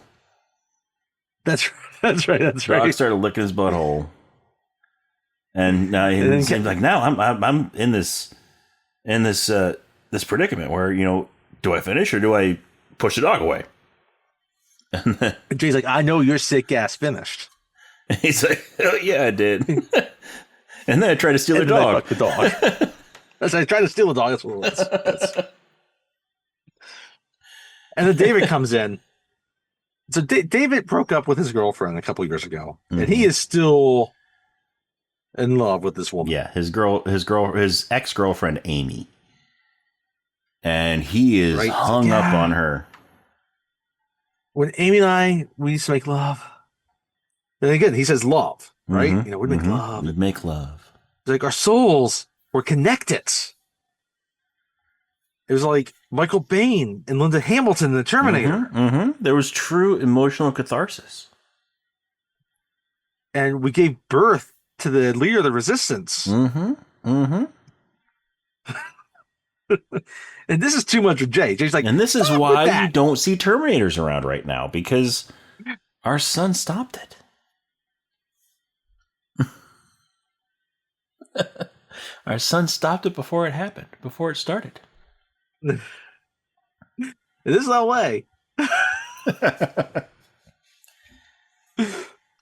That's right. The dog started licking his butthole. And now it seems like now I'm in this predicament where, do I finish or do I push the dog away? And Jay's like, I know your sick ass finished. And he's like, oh yeah, I did. And then I tried to steal the dog. The dog. That's I tried to steal the dog. That's what it was. And then David comes in, So David broke up with his girlfriend a couple years ago, and Mm-hmm. he is still in love with this woman. Yeah, his ex-girlfriend Amy, and he is Right? hung up on her. When Amy and we used to make love. And again, he says love, right? Mm-hmm. You know, we'd make love. We'd make love. It's like our souls were connected. It was like Michael Biehn and Linda Hamilton in The Terminator. There was true emotional catharsis. And we gave birth to the leader of the resistance. And this is too much for Jay. Jay's like, and this is why you don't see Terminators around right now, because our son stopped it. Our son stopped it before it happened, before it started. This is no way.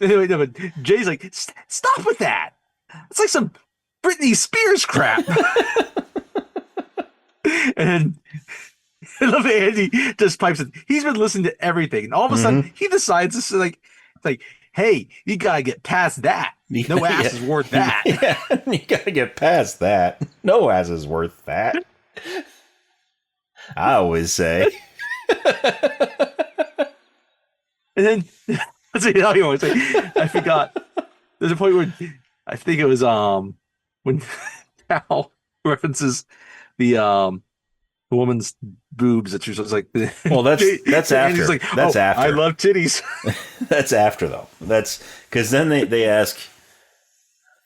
Anyway, no, but Jay's like, stop with that. It's like some Britney Spears crap. And I love that Andy just pipes in. He's been listening to everything, and all of a sudden he decides to like, hey, you gotta get past that. No ass is worth that. Yeah, you gotta get past that. No ass is worth that. I always say. And then let's see how you always say. I forgot. There's a point where I think it was when Cal references the woman's boobs that she was like. Well, that's after. He's like, that's after. I love titties. That's after though. That's because then they ask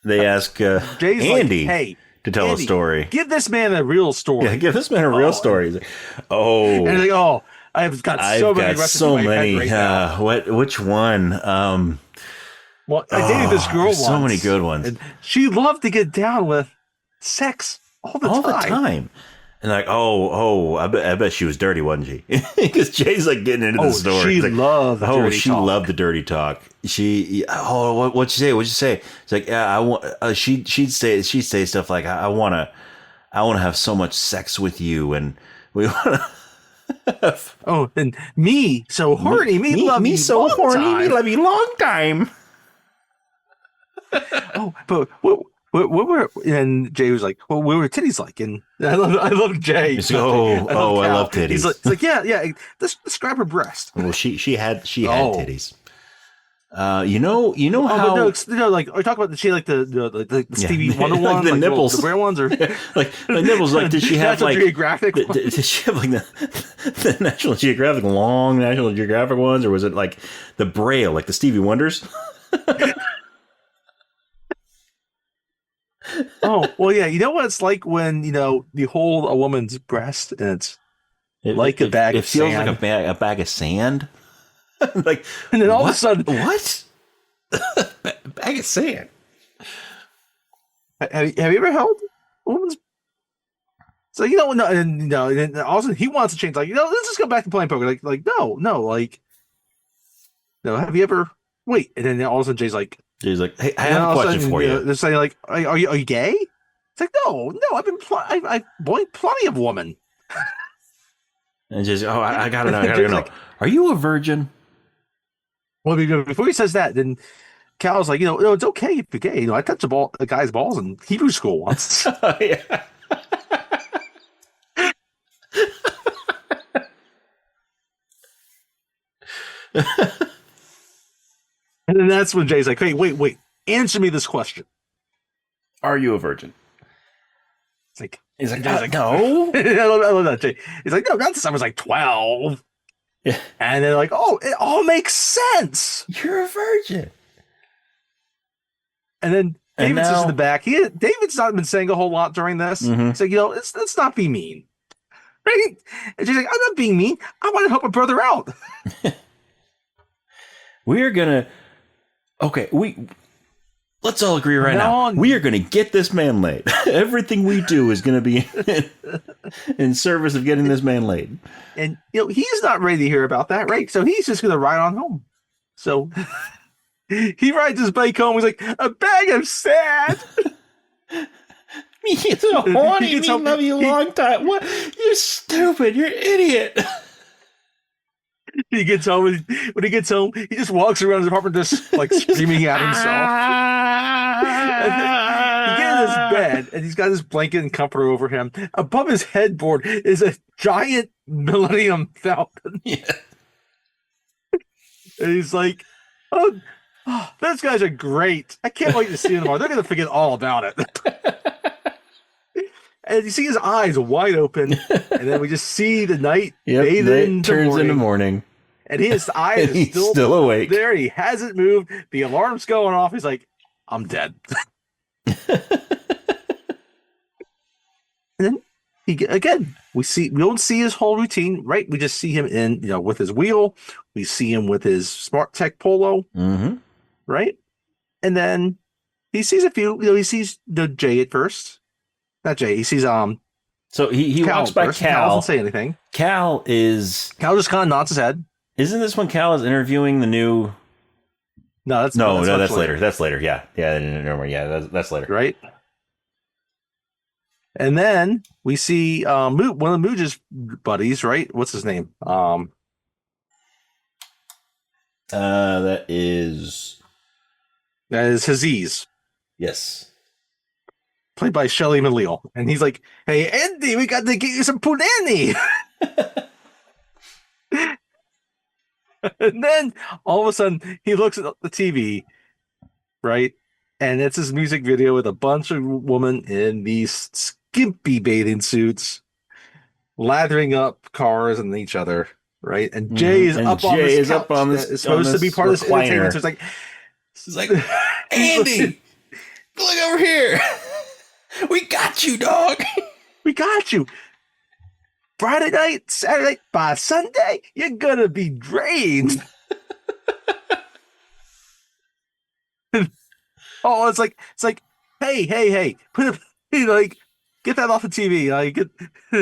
Jay's Andy, like, hey, to tell Andy, a story. Give this man a real story. Yeah, give this man a real story. He's like, and he's like, oh, I've got so many. Which one? Well, I dated this girl once. So many good ones. And she loved to get down with sex all the time. And like, I bet she was dirty, wasn't she? Because Jay's like getting into the story. She loved the dirty talk. Loved the dirty talk. What'd you say? It's like, yeah, I want. She'd say stuff like, I want to have so much sex with you, and we want to. And me so horny, me love you so horny, me love you long time. But what were, and Jay was like, well, what were titties like? And I love Jay. Like, I love titties. He's like, yeah. Describe her breast. Well, she had titties. You know how? No, like are you talking about she like the Stevie Wonder like one, the like nipples, the rare ones, or like the nipples? Like did she have like Geographic? Did she have like the National Geographic long National Geographic ones, or was it like the Braille, like the Stevie Wonders? Oh, well, yeah. You know what it's like when, you hold a woman's breast and it's like a bag of sand. It feels like a bag of sand. Like, and then all of a sudden, what? Bag of sand. Have you ever held a woman's? So and all of a sudden he wants to change. Like, let's just go back to playing poker. Like, no. Have you ever? Wait, and then all of a sudden Jay's like, hey, I have a question for you. They're saying like, are you gay? It's like, no, I've been I've boinked plenty of women. And just, I gotta know. Like, are you a virgin? Well, before he says that, then Cal's like, it's okay if you're gay. I touched a guy's balls in Hebrew school once. Yeah. And then that's when Jay's like, hey, wait, answer me this question. Are you a virgin? He's like, no. I love that, Jay. He's like, no, not since I was like 12. Yeah. And they're like, oh, it all makes sense. You're a virgin. And then David's just in the back. David's not been saying a whole lot during this. Mm-hmm. He's like, let's not be mean. Right? And she's like, I'm not being mean. I want to help a brother out. We're going to... Okay, let's all agree right now. We are going to get this man laid. Everything we do is going to be in service of getting this man laid. And he's not ready to hear about that, right? So he's just going to ride on home. So he rides his bike home. He's like, a bag of sand. Me so horny. Me love you a long time. What? You're stupid. You're an idiot. He gets home. When he gets home, he just walks around his apartment, just like screaming at himself. And then he gets in his bed, and he's got his blanket and comforter over him. Above his headboard is a giant Millennium Falcon, Yeah. and he's like, "Oh, those guys are great! I can't wait to see them tomorrow. They're gonna forget all about it." And you see his eyes wide open, and then we just see the night Yep, night turns into morning. And his eyes And are he's still awake. there. He hasn't moved. The alarm's going off. He's like, I'm dead. And then we don't see his whole routine, right? We just see him with his wheel. We see him with his Smart Tech Polo, right? And then he sees a few. He sees Jay at first. Not Jay. He sees So he walks by first. Cal. Cal doesn't say anything. Cal just kind of nods his head. Isn't this when Cal is interviewing the new? No, that's later. That's later. Yeah, no more. Yeah, that's later. Right. And then we see one of the Mooge's buddies, right? What's his name? That is Aziz. Yes. Played by Shelley Malil. And he's like, "Hey, Andy, we got to get you some punani." And then all of a sudden he looks at the TV, right? And it's his music video with a bunch of women in these skimpy bathing suits, lathering up cars and each other, right? And Jay is up on this couch. It's supposed to be part of this entertainment. So it's like, Andy, look over here. We got you, dog. We got you. Friday night, Saturday night, by Sunday, you're gonna be drained. Oh, it's like, hey, put it, get that off the TV.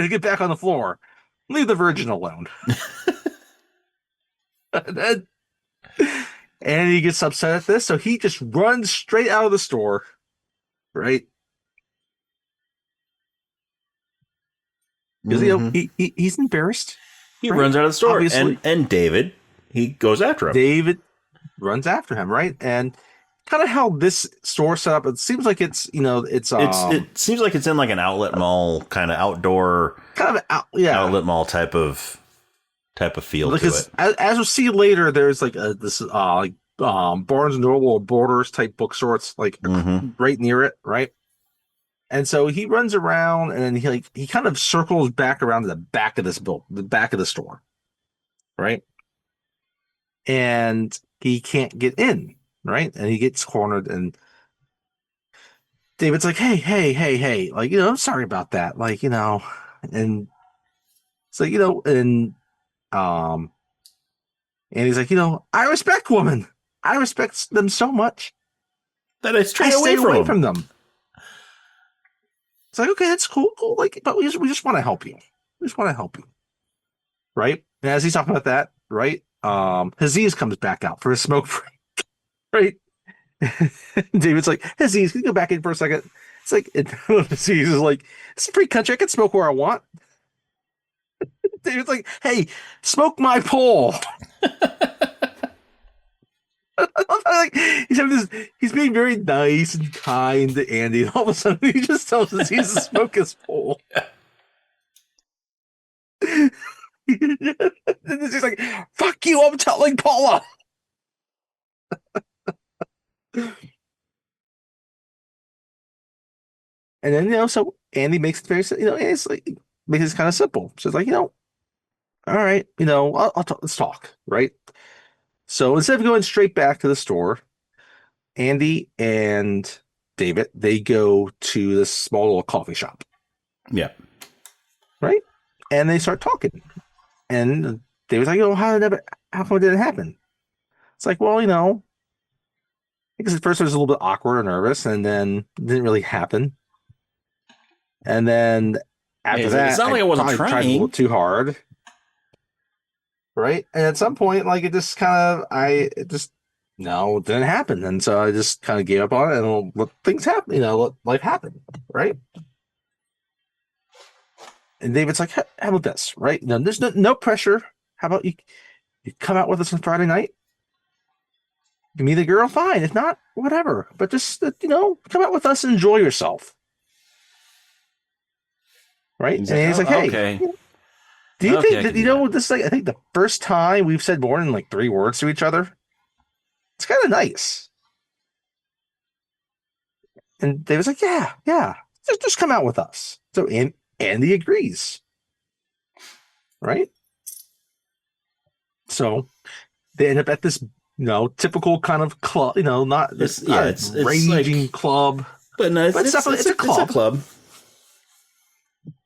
Get back on the floor. Leave the virgin alone. And he gets upset at this, so he just runs straight out of the store, right? Because he's embarrassed. He runs out of the store, and David, he goes after him. David runs after him, right? And kind of how this store set up, it seems like it seems like it's in like an outlet mall, kind of outdoor, outlet mall type of feel because to it. As we'll see later, there's like this Barnes and Noble or Borders type bookstore. It's like right near it, right? And so he runs around, and then he kind of circles back around to the back of the back of the store, right? And he can't get in, right? And he gets cornered, and David's like, hey, like, I'm sorry about that, and it's like, and he's like, I respect women. I respect them so much that I stay away from them. It's like, okay, that's cool, like, but we just want to help you. We just want to help you, right? And as he's talking about that, right, Aziz comes back out for a smoke break, right? David's like, Aziz, can you go back in for a second? It's like, Aziz is like, it's a free country. I can smoke where I want. David's like, hey, smoke my pole. Like, he's being very nice and kind to Andy, and all of a sudden he just tells us he's to smoke his pole. And he's like, fuck you, I'm telling Paula. And then, so Andy makes it very, it's like, makes it kind of simple. So it's like, all right, let's talk, right? So instead of going straight back to the store, Andy and David, they go to this small little coffee shop. Yeah. Right? And they start talking. And David's like, how come did it happen? It's like, well, because at first it was a little bit awkward or nervous, and then it didn't really happen. And then after that, it's not like I wasn't trying a little too hard. Right? And at some point, like, it just no, it didn't happen. And so I just kind of gave up on it and let things happen, let life happen. Right? And David's like, how about this? Right? No, there's no pressure. How about you You come out with us on Friday night. You meet a girl, fine. If not, whatever. But just come out with us and enjoy yourself, right? He's And he's like, hey, okay. do you think that that. this is like I think the first time we've said more than like 3 words to each other? It's kind of nice. And David's like, yeah, just come out with us. So Andy agrees, right? So they end up at this, typical kind of club, not It's raging like, club, but no, but it's a club. It's a club,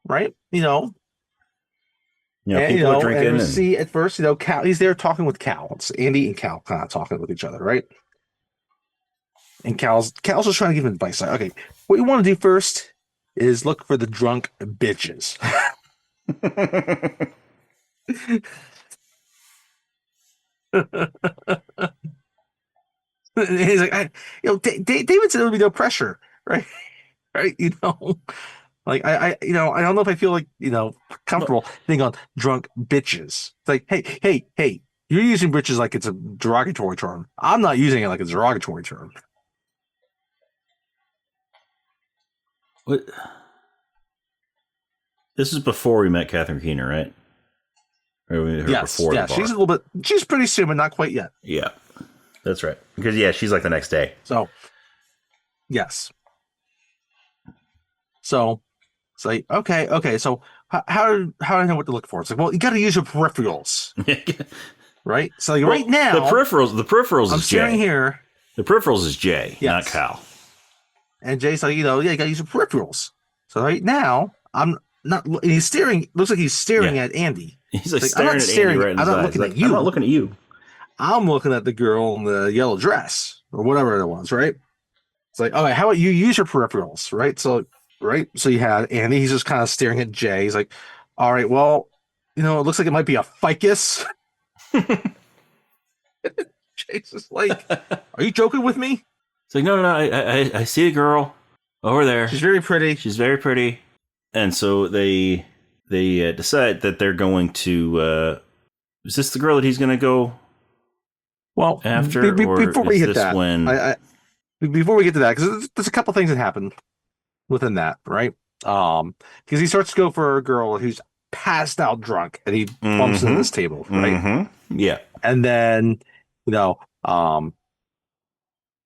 right? people are drinking. And we see at first, Cal, he's there talking with Cal. It's Andy and Cal kind of talking with each other, right? And Cal's just trying to give him advice. Like, okay, what you want to do first is look for the drunk bitches. And he's like, David said there would be no pressure, right? Right? Like I don't know if I feel like comfortable being on drunk bitches. It's like, hey, you're using bitches like it's a derogatory term. I'm not using it like it's a derogatory term. What? This is before we met Catherine Keener, right? Yes, she's pretty soon, but not quite yet. Yeah, that's right. Because she's like the next day. So, yes. So it's like, okay. So how do I know what to look for? It's like, well, you got to use your peripherals, right? So like, right now, the peripherals. I'm is staring Jay. here. The peripherals is Jay, not Cal. And Jay's like, you got to use your peripherals. So right now, I'm not. He's staring. Looks like he's staring at Andy. He's like staring at Andy right in his eyes. Looking at you. I'm not looking at you. I'm looking at the girl in the yellow dress or whatever it was, right? It's like, all right, how about you use your peripherals, right? So you had Andy. He's just kind of staring at Jay. He's like, all right, well, it looks like it might be a ficus. Jay's just like, are you joking with me? It's like, no. I see a girl over there. She's very pretty. And so they decide that they're going to. Is this the girl that he's going to go? Well, after before we hit that, when... before we get to that, because there's a couple things that happen within that, right? Because he starts to go for a girl who's passed out drunk, and he bumps into this table, right? Mm-hmm. Yeah, and then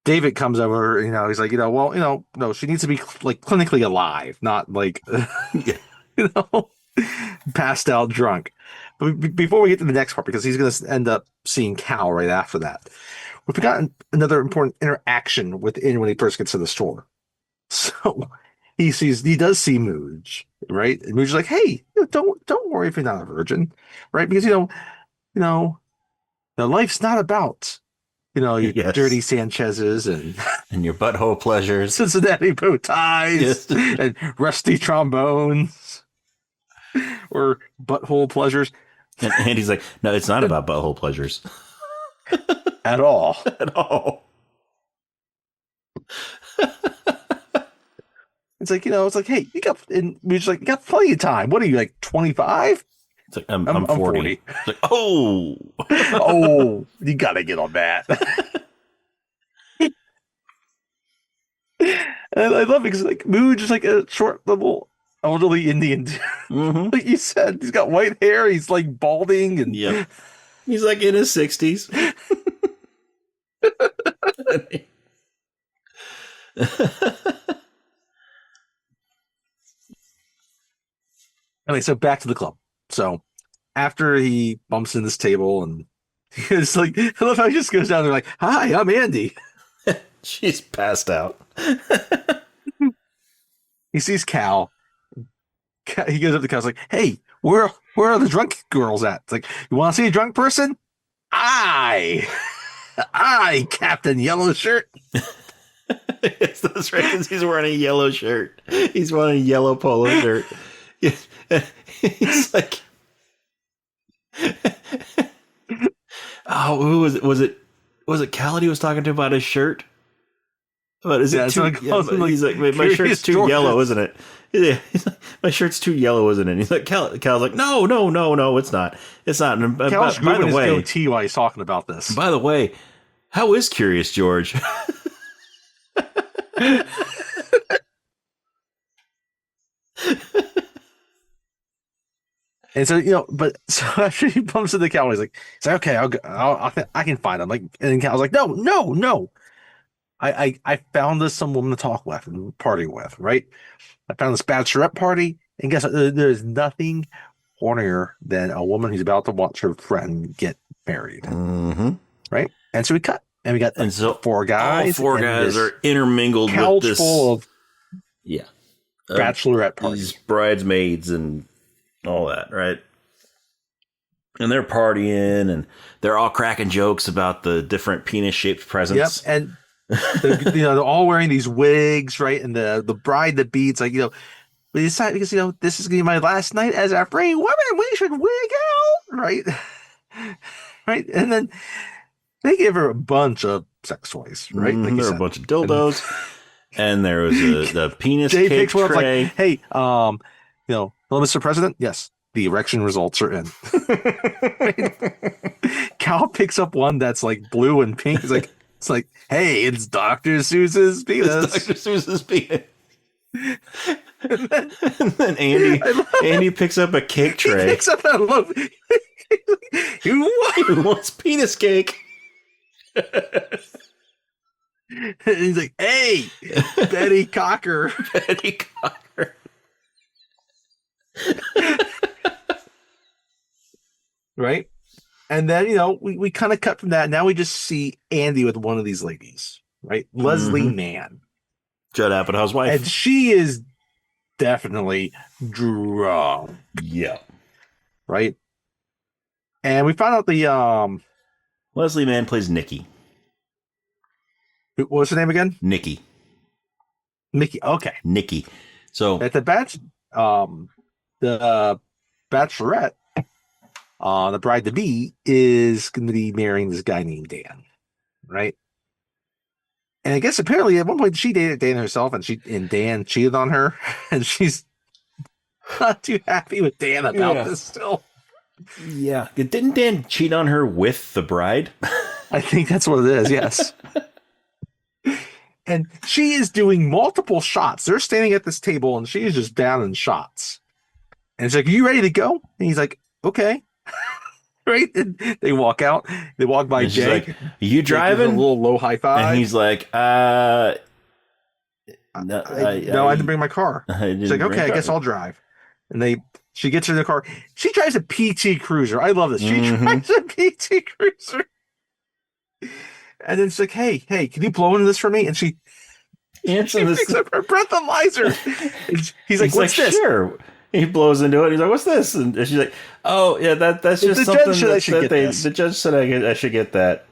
David comes over. He's like, well, no, she needs to be like clinically alive, not like passed out drunk. But before we get to the next part, because he's going to end up seeing Cal right after that, we've got another important interaction within when he first gets to the store. So he does see Mooj, right? And Mooj is like, hey, don't worry if you're not a virgin, right? Because life's not about your dirty Sanchez's and your butthole pleasures, Cincinnati bow ties, and rusty trombones, or butthole pleasures. And Andy's like, no, it's not about butthole pleasures at all. At all. It's like, hey, you got plenty of time. What are you, like 25? It's like, I'm 40. It's like, oh, you gotta get on that. And I love it because like Mooj is like a short little elderly Indian dude. Mm-hmm. Like you said, he's got white hair, he's like balding, and he's like in his 60s. Anyway, so back to the club. So after he bumps in this table, and it's like, I love how he just goes down there like, hi, I'm Andy. She's passed out. He sees Cal. He goes up to Cal's like, hey, where are the drunk girls at? It's like, you want to see a drunk person? I, Captain Yellow Shirt. Yes, that's right, because he's wearing a yellow shirt. He's wearing a yellow polo shirt. He's like, oh, who was it? Was it Cal he was talking to about his shirt? But is it too? Yeah, he's like, my shirt's too George. yellow, isn't it? Yeah, he's like, my shirt's too yellow, isn't it? And he's like, Cal's like, no, it's not. It's not. And, Cal's by the his way, goatee while he's talking about this. By the way, how is Curious George? And so, but so after he bumps into Cal, he's like, okay, I can find him. Like, and then Cal's like, no. I found some woman to talk with and party with, right? I found this bachelorette party, and guess what? There's nothing hornier than a woman who's about to watch her friend get married, right? And so we cut, and we got four guys. All four guys are intermingled with this full of bachelorette parties, these bridesmaids, and all that, right? And they're partying, and they're all cracking jokes about the different penis-shaped presents. Yep, and they're all wearing these wigs, right? And the bride, the beads, like, we decided because this is gonna be my last night as a free woman. We should wig out, right? Right, and then they give her a bunch of sex toys, right? Like there were a bunch of dildos, and there was the penis Jay cake tray. Like, hey, hello, Mr. President. Yes, the erection results are in. Cal picks up one that's like blue and pink. It's like, hey, it's Dr. Seuss's penis. It's Dr. Seuss's penis. and then Andy picks up a cake tray. He picks up a loaf. Who wants penis cake? And he's like, hey, Betty Cocker. Betty Cocker. Right? And then, we kind of cut from that. Now we just see Andy with one of these ladies, right? Leslie Mann. Judd Apatow's wife. And she is definitely drunk. Yeah. Right? And we found out the Leslie Mann plays Nikki. What was her name again? Nikki. Okay. Nikki. So at the bachelorette, the bride-to-be is going to be marrying this guy named Dan, right? And I guess apparently at one point she dated Dan herself, and Dan cheated on her, and she's not too happy with Dan about this still. Yeah. Didn't Dan cheat on her with the bride? I think that's what it is, yes. And she is doing multiple shots. They're standing at this table, and she is just down in shots. And it's like, are you ready to go? And he's like, okay. Right? And they walk out. They walk by Jay. Like, are you driving? A little low high five. And he's like, no, I didn't bring my car. She's like, okay, I guess I'll drive. And she gets in the car. She drives a PT Cruiser. I love this. She drives a PT Cruiser. And then she's like, hey, can you blow into this for me? And she picks up her breathalyzer. He's like, what's this? Sure. He blows into it. And he's like, what's this? And she's like, oh, yeah, that's just something the judge said I should get that.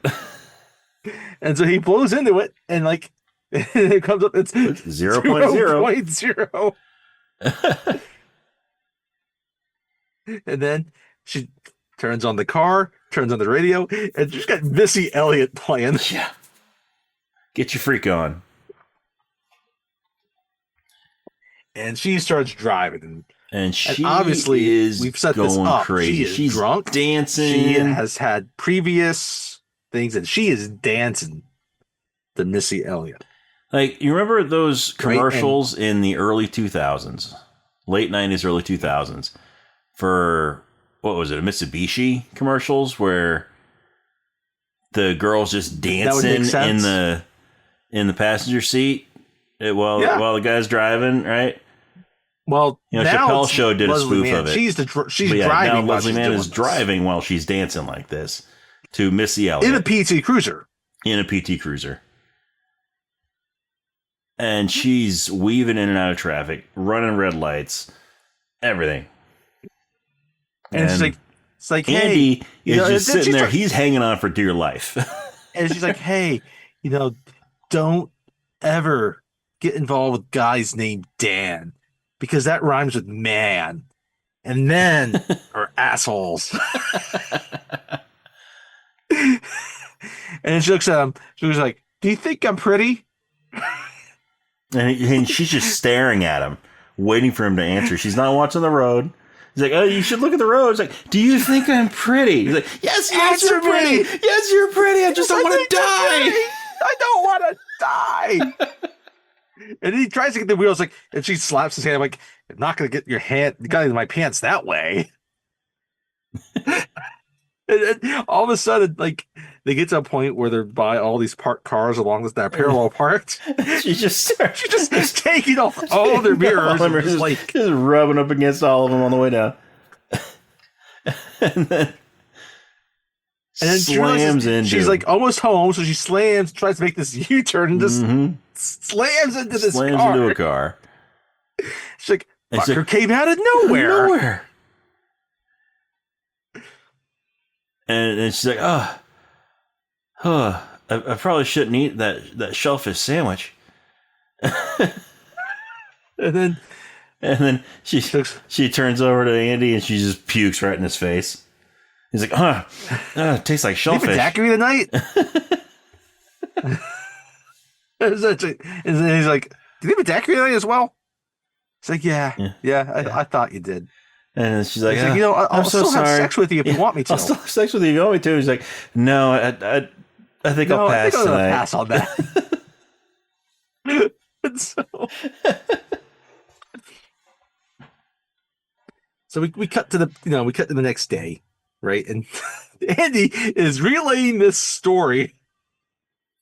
And so he blows into it, and like it comes up, it's 0.0. And then she turns on the car, turns on the radio, and she's got Missy Elliott playing. Yeah. Get your freak on. And she starts driving. And she obviously we've set this up. Crazy. She's drunk, dancing. She has had previous things, and she is dancing to Missy Elliott. Like, you remember those commercials in the early 2000s, late 90s, early 2000s, for, what was it, a Mitsubishi commercials where the girl's just dancing in the passenger seat while the guy's driving, right? Well, Chappelle Show did a spoof of it. She's driving. Now Leslie Mann is driving while she's dancing like this to Missy Elliott in a PT Cruiser. And she's weaving in and out of traffic, running red lights, everything. And it's like, Andy hey, is just sitting there. He's hanging on for dear life. And she's like, hey, don't ever get involved with guys named Dan, because that rhymes with man, and men are assholes. And she looks at him. She was like, do you think I'm pretty? And she's just staring at him, waiting for him to answer. She's not watching the road. He's like, oh, you should look at the road. He's like, do you think I'm pretty? He's like, yes, you're pretty. Yes, you're pretty. I just don't want to die. I don't want to die. And he tries to get the wheels, like, and she slaps his hand. I'm like, I'm not going to get your hand, you got into my pants that way. And all of a sudden, like, they get to a point where they're by all these parked cars along that parallel parked. She's just taking off all their mirrors, and just rubbing up against all of them on the way down. and then slams into. She's like almost home, so she tries to make this U-turn, and just slams into this car. Slams into a car. She's like, fucker came out of nowhere. And she's like, I probably shouldn't eat that shellfish sandwich. and then she turns over to Andy and she just pukes right in his face. He's like, it tastes like shellfish. Did you daiquiri tonight? And he's like, did you have a daiquiri tonight as well? It's like, yeah, I thought you did. And she's like, I'll still have sex with you if you want me to. I'll still have sex with you if you want me to. He's like, no, I think I'll pass tonight. Pass on that. So we cut to the next day, right? And Andy is relaying this story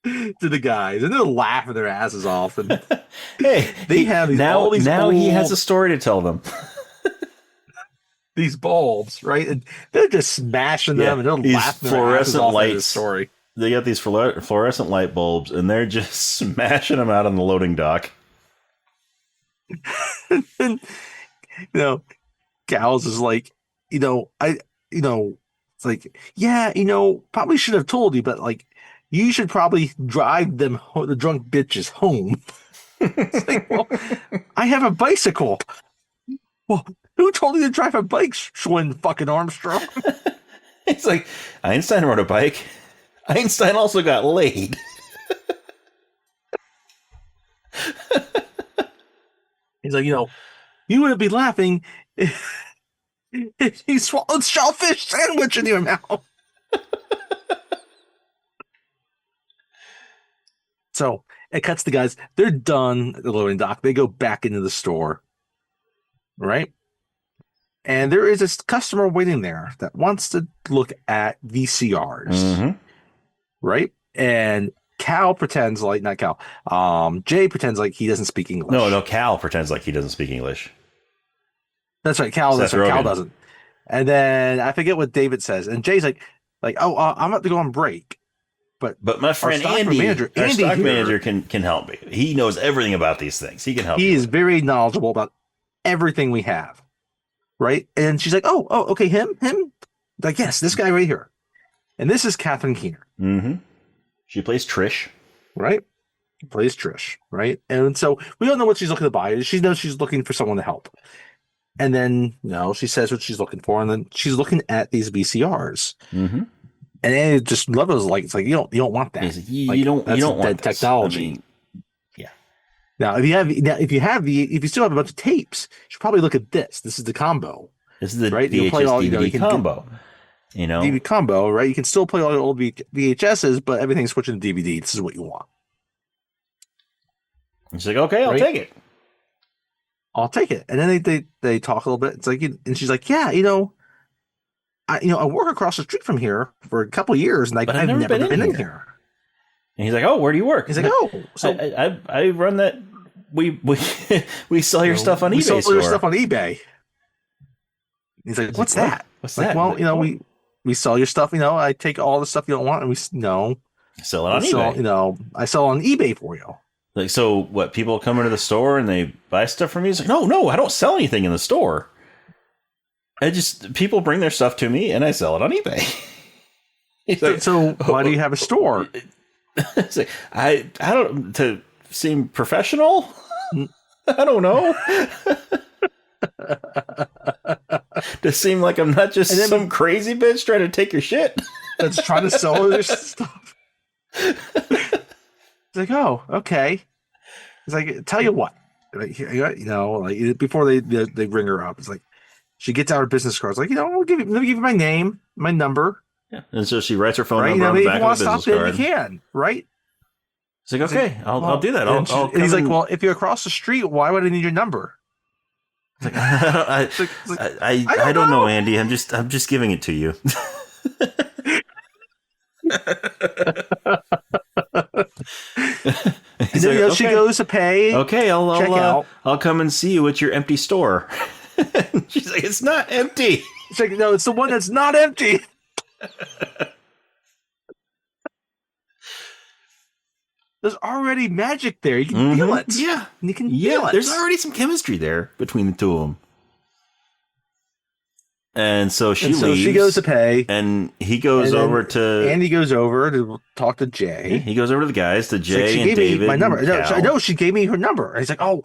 to the guys, and they're laughing their asses off. And hey, they have these he has a story to tell them. These bulbs, right? And they're just smashing them, and they're laughing their asses off at this story. They got these fluorescent light bulbs, and they're just smashing them out on the loading dock. And, Gals is like, it's like, probably should have told you, but like, you should probably drive the drunk bitches home. It's like, well, I have a bicycle. Well, who told you to drive a bike, Schwinn fucking Armstrong? It's like, Einstein rode a bike. Einstein also got laid. He's like, you wouldn't be laughing if you swallowed shellfish sandwich in your mouth. So it cuts the guys. They're done at the loading dock. They go back into the store. Right? And there is a customer waiting there that wants to look at VCRs. Mm-hmm. Right? And Cal pretends like, not Cal, Jay pretends like he doesn't speak English. No, Cal pretends like he doesn't speak English. That's right, Cal. That's right, Cal doesn't. And then I forget what David says. And Jay's like, I'm about to go on break. But my friend Andy, our stock manager can help me. He knows everything about these things. He can help me. He is very knowledgeable about everything we have. Right? And she's like, oh, okay, him? Like, yes, this guy right here. And this is Catherine Keener. Mm-hmm. She plays Trish. Right? Plays Trish. Right? And so we don't know what she's looking to buy. She knows she's looking for someone to help. And then, she says what she's looking for. And then she's looking at these VCRs. Mm-hmm. And Andy just loves like, it's like, you don't want that. You don't want that technology. I mean, yeah. Now, if you still have a bunch of tapes, you should probably look at this. This is the combo. This is the right? VHS DVD combo. DVD combo, right? You can still play all the old VHSs, but everything's switching to DVD. This is what you want. She's like, okay, I'll take it. I'll take it. And then they talk a little bit. It's like, and she's like, yeah, I work across the street from here for a couple of years, and I've never been in here. And he's like, oh, where do you work? He's like, oh, so I run that. We sell your stuff on eBay. We sell your stuff on eBay. He's like, what's that? What's that? Well, we sell your stuff. I take all the stuff you don't want, and we sell it on eBay. I sell on eBay for you. Like, so what? People come into the store and they buy stuff from you. He's like, no, I don't sell anything in the store. People bring their stuff to me and I sell it on eBay. So why do you have a store? It's like, I don't, to seem professional. I don't know. To seem like I'm not just some crazy bitch trying to take your shit. That's trying to sell this stuff. It's like, oh, okay. He's like, tell you what, like, like before they ring her up, it's like she gets out her business card. It's like, let me give you my name, my number. Yeah. And so she writes her phone Right? number on the If back you of want the to business stop in, you card. can. Right? It's like, okay, I'll do that. I'll come he's like, well, if you're across the street, why would I need your number? It's like, I don't know, Andy. I'm just giving it to you. And then, like, she goes to pay. Okay, check out. I'll come and see you at your empty store. She's like, it's not empty. It's like, no, it's the one that's not empty. There's already magic there. You can feel it. Yeah. You can feel it. There's already some chemistry there between the two of them. And so she leaves. She goes to pay. And he goes over to... Andy goes over to talk to Jay. He goes over to the guys, to Jay and David. She gave me my number. I know she gave me her number. And he's like, oh,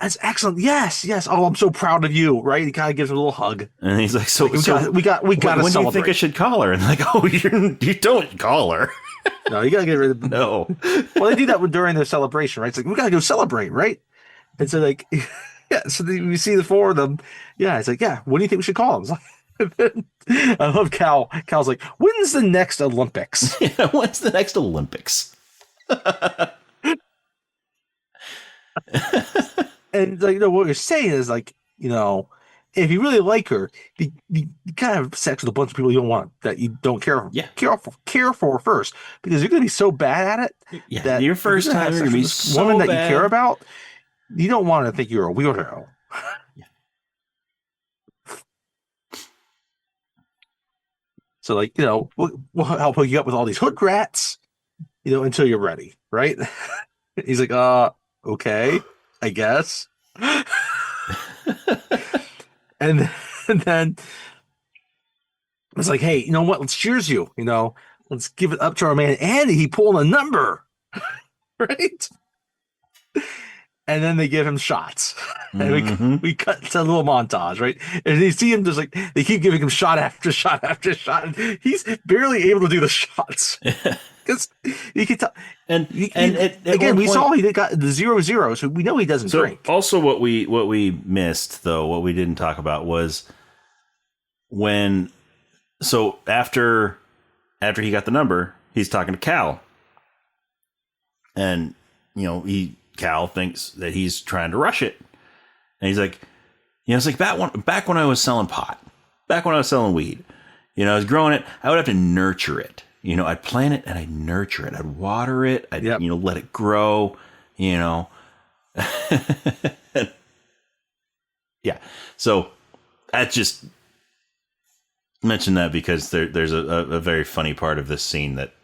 that's excellent. Yes. Oh, I'm so proud of you. Right? He kind of gives her a little hug. And he's like, so we got to celebrate. When do you think I should call her? And like, oh, you don't call her. No, you got to get rid of... No. Well, they do that during their celebration, right? It's like, we got to go celebrate, right? And so, like, yeah, so we see the four of them. Yeah, it's like, yeah, what do you think we should call them? I love Cal. Cal's like, when's the next Olympics? Yeah, when's the next Olympics? And like, what you're saying is like, if you really like her, you kind of have sex with a bunch of people you don't want, that you don't care for. Yeah. Care for first, because you're going to be so bad at it. Yeah. That your first time you're going to be so woman bad. That you care about. You don't want to think you're a weirdo. Yeah. So, like, we'll help hook you up with all these hood rats, until you're ready, right? He's like, okay, I guess. and then it's like, hey, you know what? Let's cheers you. Let's give it up to our man Andy. He pulled a number, right? And then they give him shots. And we cut to a little montage, right? And you see him just like, they keep giving him shot after shot after shot. And he's barely able to do the shots. Because you can tell. And again, we saw he got the 0-0, so we know he doesn't drink. Also, what we missed, though, what we didn't talk about was after he got the number, he's talking to Cal. And, Cal thinks that he's trying to rush it. And he's like, it's like back when I was selling pot, back when I was selling weed, I was growing it, I would have to nurture it. I'd plant it and I'd nurture it. I'd water it. I'd, let it grow, Yeah. So I just mentioned that because there's a very funny part of this scene that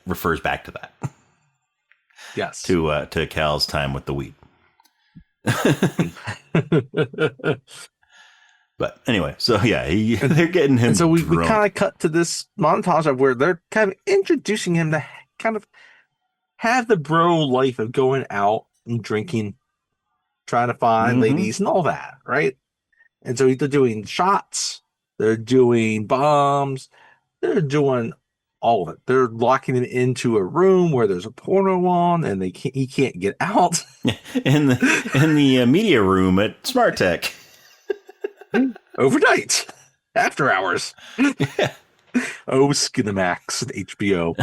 refers back to that. Yes. To Cal's time with the weed. But anyway, so yeah, they're getting him. And so we drunk. kind of cut to this montage of where they're kind of introducing him to kind of have the bro life of going out and drinking, trying to find ladies and all that, right? And so they're doing shots, they're doing bombs, they're doing all of it. They're locking him into a room where there's a porno on, and he can't get out. in the media room at Smart Tech. Overnight, after hours. Yeah. Oh, Skinamax and HBO.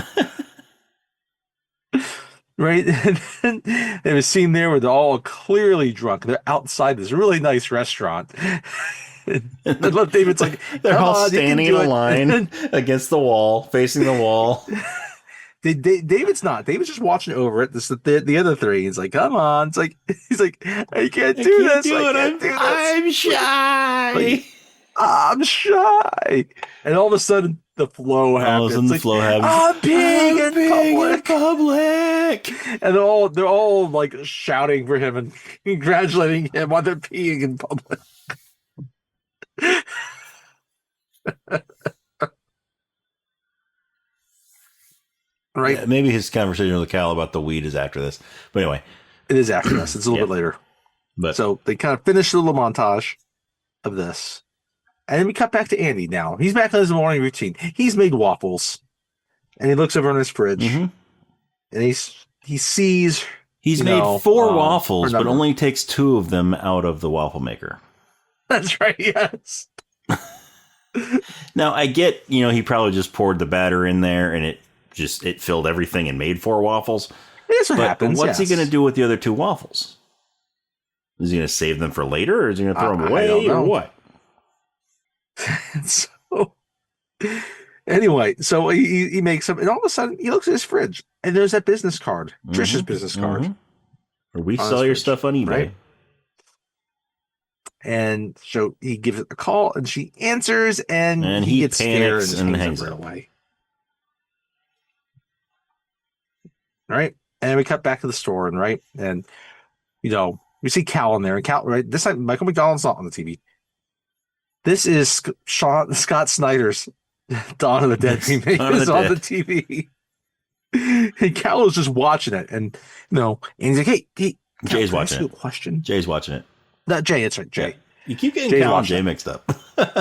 Right? And then they have a scene there where they're all clearly drunk. They're outside this really nice restaurant. And I love David's like, they're all standing in a line against the wall, facing the wall. David's not. David's just watching over it. This the other three. He's like, come on. It's like he's like, I can't do this. I'm shy. I'm shy. And all of a sudden, the flow happens. I'm peeing in public. And they're all like shouting for him and congratulating him while they're peeing in public. Right. Yeah, maybe his conversation with Cal about the weed is after this. But anyway. It is after this. It's a little bit later. But so they kind of finish the little montage of this. And then we cut back to Andy now. He's back on his morning routine. He's made waffles. And he looks over on his fridge. And he sees He's made 4 waffles, but only takes 2 of them out of the waffle maker. That's right, yes. Now, I get, he probably just poured the batter in there and it filled everything and made 4 waffles. That's what happens. But what's he going to do with the other 2 waffles? Is he going to save them for later, or is he going to throw them away, or what? So, anyway, so he makes them, and all of a sudden he looks at his fridge, and there's that business card, Trish's business card. Or we sell your stuff on eBay. Right? And so he gives it a call, and she answers, and he gets scared and hangs right away. Right? And we cut back to the store, and we see Cal in there, and Cal, right? This time Michael McDonald's not on the TV. This is Scott Snyder's Dawn of the Dead remake is on the TV. And Cal is just watching it, and and he's like, "Hey, Jay's watching it. Question. Jay's watching it. Not Jay. It's right, Jay. Yeah. You keep getting Cal and Jay mixed up.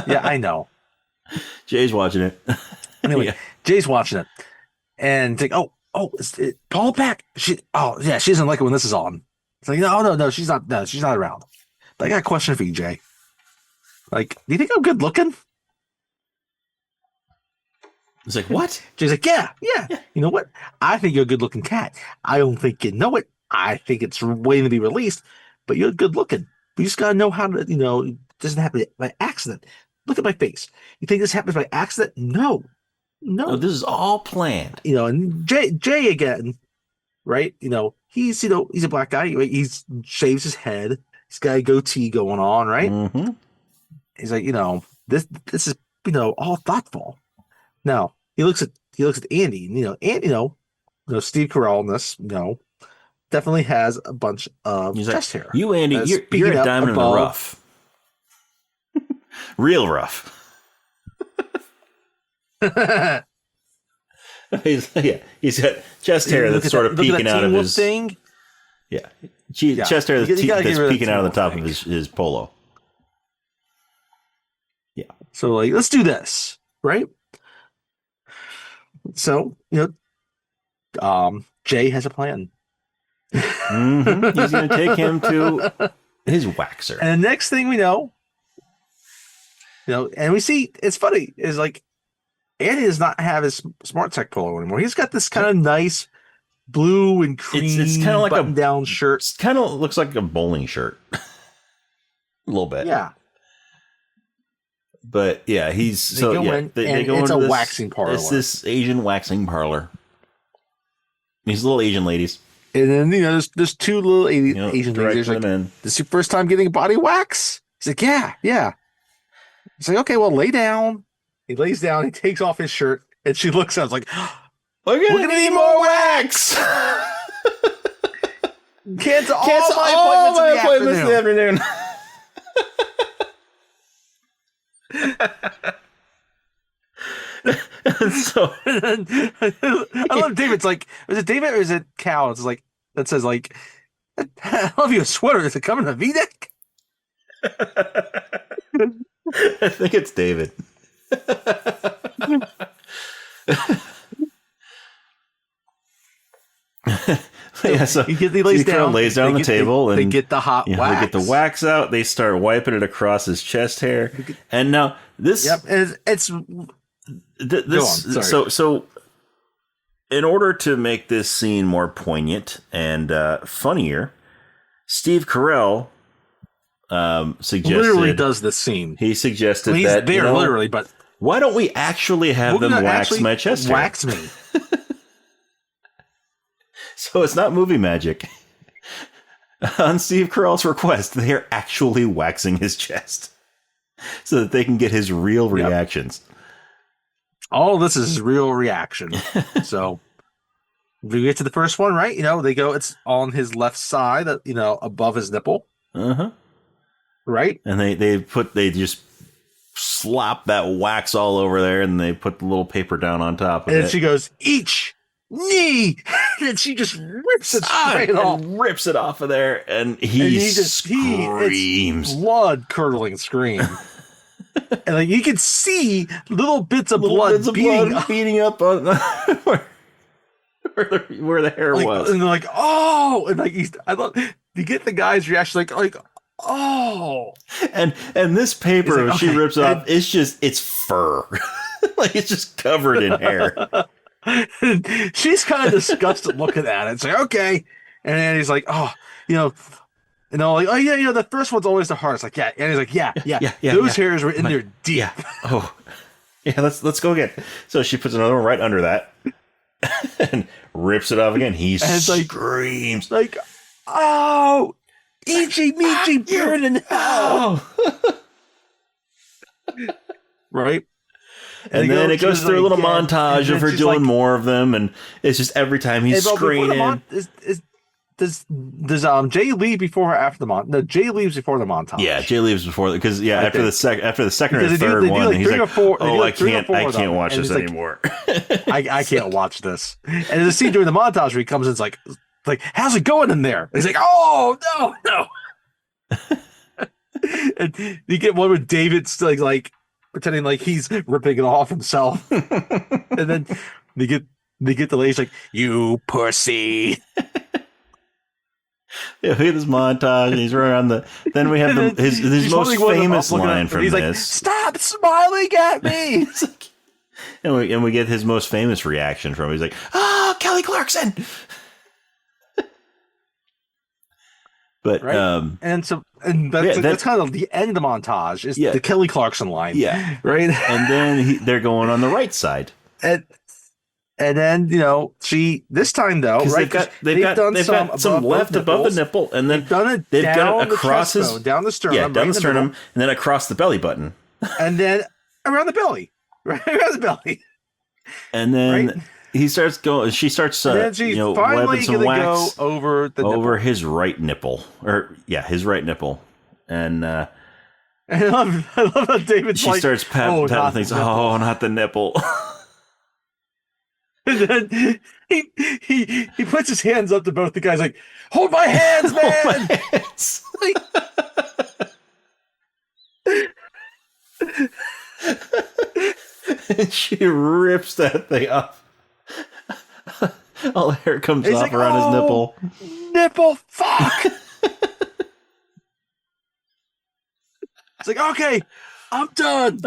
Yeah, I know. Jay's watching it. Anyway, Jay's watching it, and it's like, is it Paul back? She doesn't like it when this is on. It's like, no, she's not around. But I got a question for you, Jay. Like, do you think I'm good looking? It's like, what? Jay's like, yeah. You know what? I think you're a good looking cat. I don't think you know it. I think it's waiting to be released, but you're good looking. But you just got to know how to, it doesn't happen by accident. Look at my face. You think this happens by accident? No. This is all planned. And Jay again, right? He's a black guy. Right? He shaves his head. He's got a goatee going on, right? Mm-hmm. He's like, this is all thoughtful. Now he looks at Andy, and Steve Carell in this, definitely has a bunch of chest hair. You, Andy, you're a diamond in the rough. Real rough. He's got chest hair that's sort of peeking out of his thing. Yeah, chest hair that's peeking out of the top of his polo. Yeah. So let's do this, right? So Jay has a plan. Mm-hmm. He's going to take him to his waxer, and the next thing we know, and we see it's funny is like Andy does not have his Smart Tech polo anymore. He's got this kind of nice blue and cream, it's kind of like button-down shirt. It kind of looks like a bowling shirt, a little bit. Yeah. But yeah, they go it's a waxing parlor. It's this Asian waxing parlor. These little Asian ladies. And then there's 2 little Asian ladies. Like, this is your first time getting body wax? He's like, yeah. He's like, okay, well, lay down. He lays down. He takes off his shirt, and she looks at him like, we're gonna need more wax. Cancel all my appointments in the afternoon. So I love David's like, is it David or is it Cal? It's like that says like, I love you a sweater. Is it coming in a V-neck? I think it's David. Yeah, so he lays down on the table, and they get the hot wax. They get the wax out. They start wiping it across his chest hair, and now this. Yep, it's this. So, in order to make this scene more poignant and funnier, Steve Carell suggested literally does this scene. He suggested he's that there literally, but why don't we actually have them wax my chest hair? Wax me. So it's not movie magic. On Steve Carell's request, they are actually waxing his chest so that they can get his real reactions. All this is his real reaction. So we get to the first one, right? They go, it's on his left side, above his nipple. Uh-huh. Right? And they just slop that wax all over there, and they put the little paper down on top of it. And she goes, each knee, and she just rips it straight off. Rips it off of there, and he screams. Blood curdling scream. And you can see little bits of blood beating up on where the hair was. And they're like, oh, and like I thought you get the guy's reaction like oh, and this paper like, she rips off, it's fur. Like it's just covered in hair. She's kind of disgusted looking at it. It's like, okay. And then he's like, oh, like, oh yeah, the first one's always the hardest. Like, yeah. And he's like, yeah. Those hairs were in there deep. Yeah. Oh. Yeah, let's go again. So she puts another one right under that and rips it off again. He screams. Like, oh, Ichi Michi burn in hell. Right? And then it goes through a little montage of her doing more of them, and it's just every time he's screaming. Does Jay leave before or after the montage? No, Jay leaves before the montage. Yeah, Jay leaves before because after the second or third one, he's like, I can't watch this anymore. I can't watch this. And there's a scene during the montage where he comes in, it's like how's it going in there? And he's like, oh no. And you get one with David's like pretending like he's ripping it off himself, and then they get the lady's like, you pussy. Yeah, we get this montage, and he's running around the. Then we have his most famous line from this. Like, stop smiling at me. Like, and we get his most famous reaction from him. He's like, "Oh, Kelly Clarkson." But right? That's kind of the end of the montage is the Kelly Clarkson line. Yeah, right. And then they're going on the right side. And then this time though, right? They've got some left above the nipple, and then they've done it across down the sternum, down the sternum, and then across the belly button, and then around the belly, right around the belly, and then he starts going. She starts, wiping some wax over his right nipple, his right nipple, and. I love how David's she starts patting things. Oh, not the nipple. And then he puts his hands up to both the guys, like, hold my hands, man. Hold my hands. And she rips that thing off. All the hair comes off around his nipple. Nipple, fuck. It's like, okay, I'm done.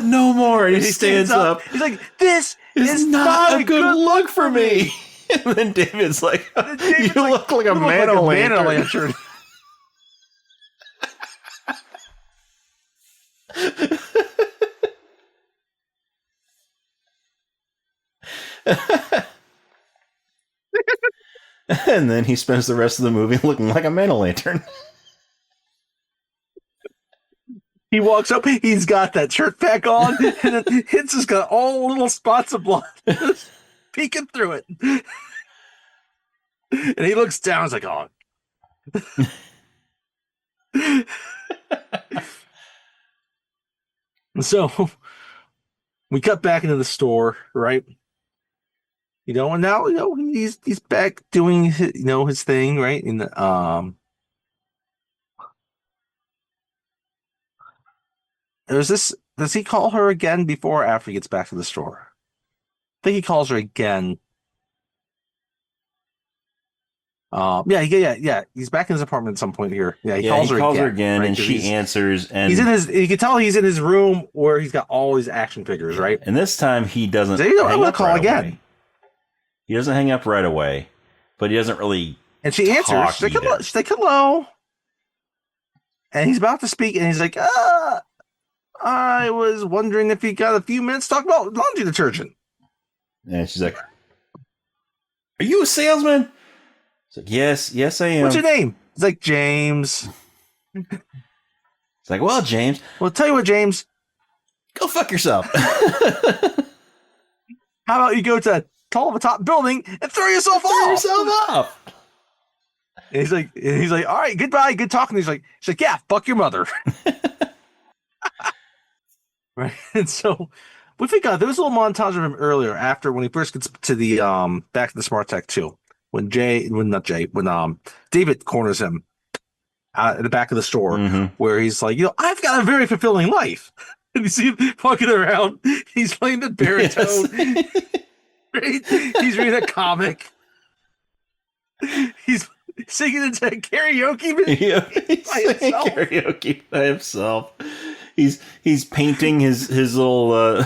No more. And he stands up. He's like, this is not a good look for me. And then David's like, you look like a man-o'-lantern. And then he spends the rest of the movie looking like a man-o'-lantern. He walks up, he's got that shirt back on, and it's just got all little spots of blood peeking through it. And he looks down, he's like, oh. So we cut back into the store, right? And now he's back doing his thing, right? In the does he call her again before or after he gets back to the store? I think he calls her again. Yeah. He's back in his apartment at some point here. Yeah, he calls her again, right? And she answers, and you can tell he's in his room where he's got all these action figures, right? And this time he doesn't. I'm gonna call again. Away. He doesn't hang up right away, but he doesn't really. And she answers. She's like, hello. And he's about to speak, and he's like, I was wondering if you got a few minutes to talk about laundry detergent. And she's like, are you a salesman? It's like, yes, I am. What's your name? It's like, James. It's like, well, James. Well, tell you what, James. Go fuck yourself. How about you go to a tall of a top building and throw yourself off? And he's like, all right, goodbye, good talking. She's like, yeah, fuck your mother. Right. And so we forgot there was a little montage of him earlier after when he first gets to the back to the Smart Tech 2. When David corners him at the back of the store, where he's like, I've got a very fulfilling life. And you see him walking around, he's playing the baritone. Yes. Right? He's reading a comic. He's singing into karaoke He's by himself. karaoke by himself. He's painting his little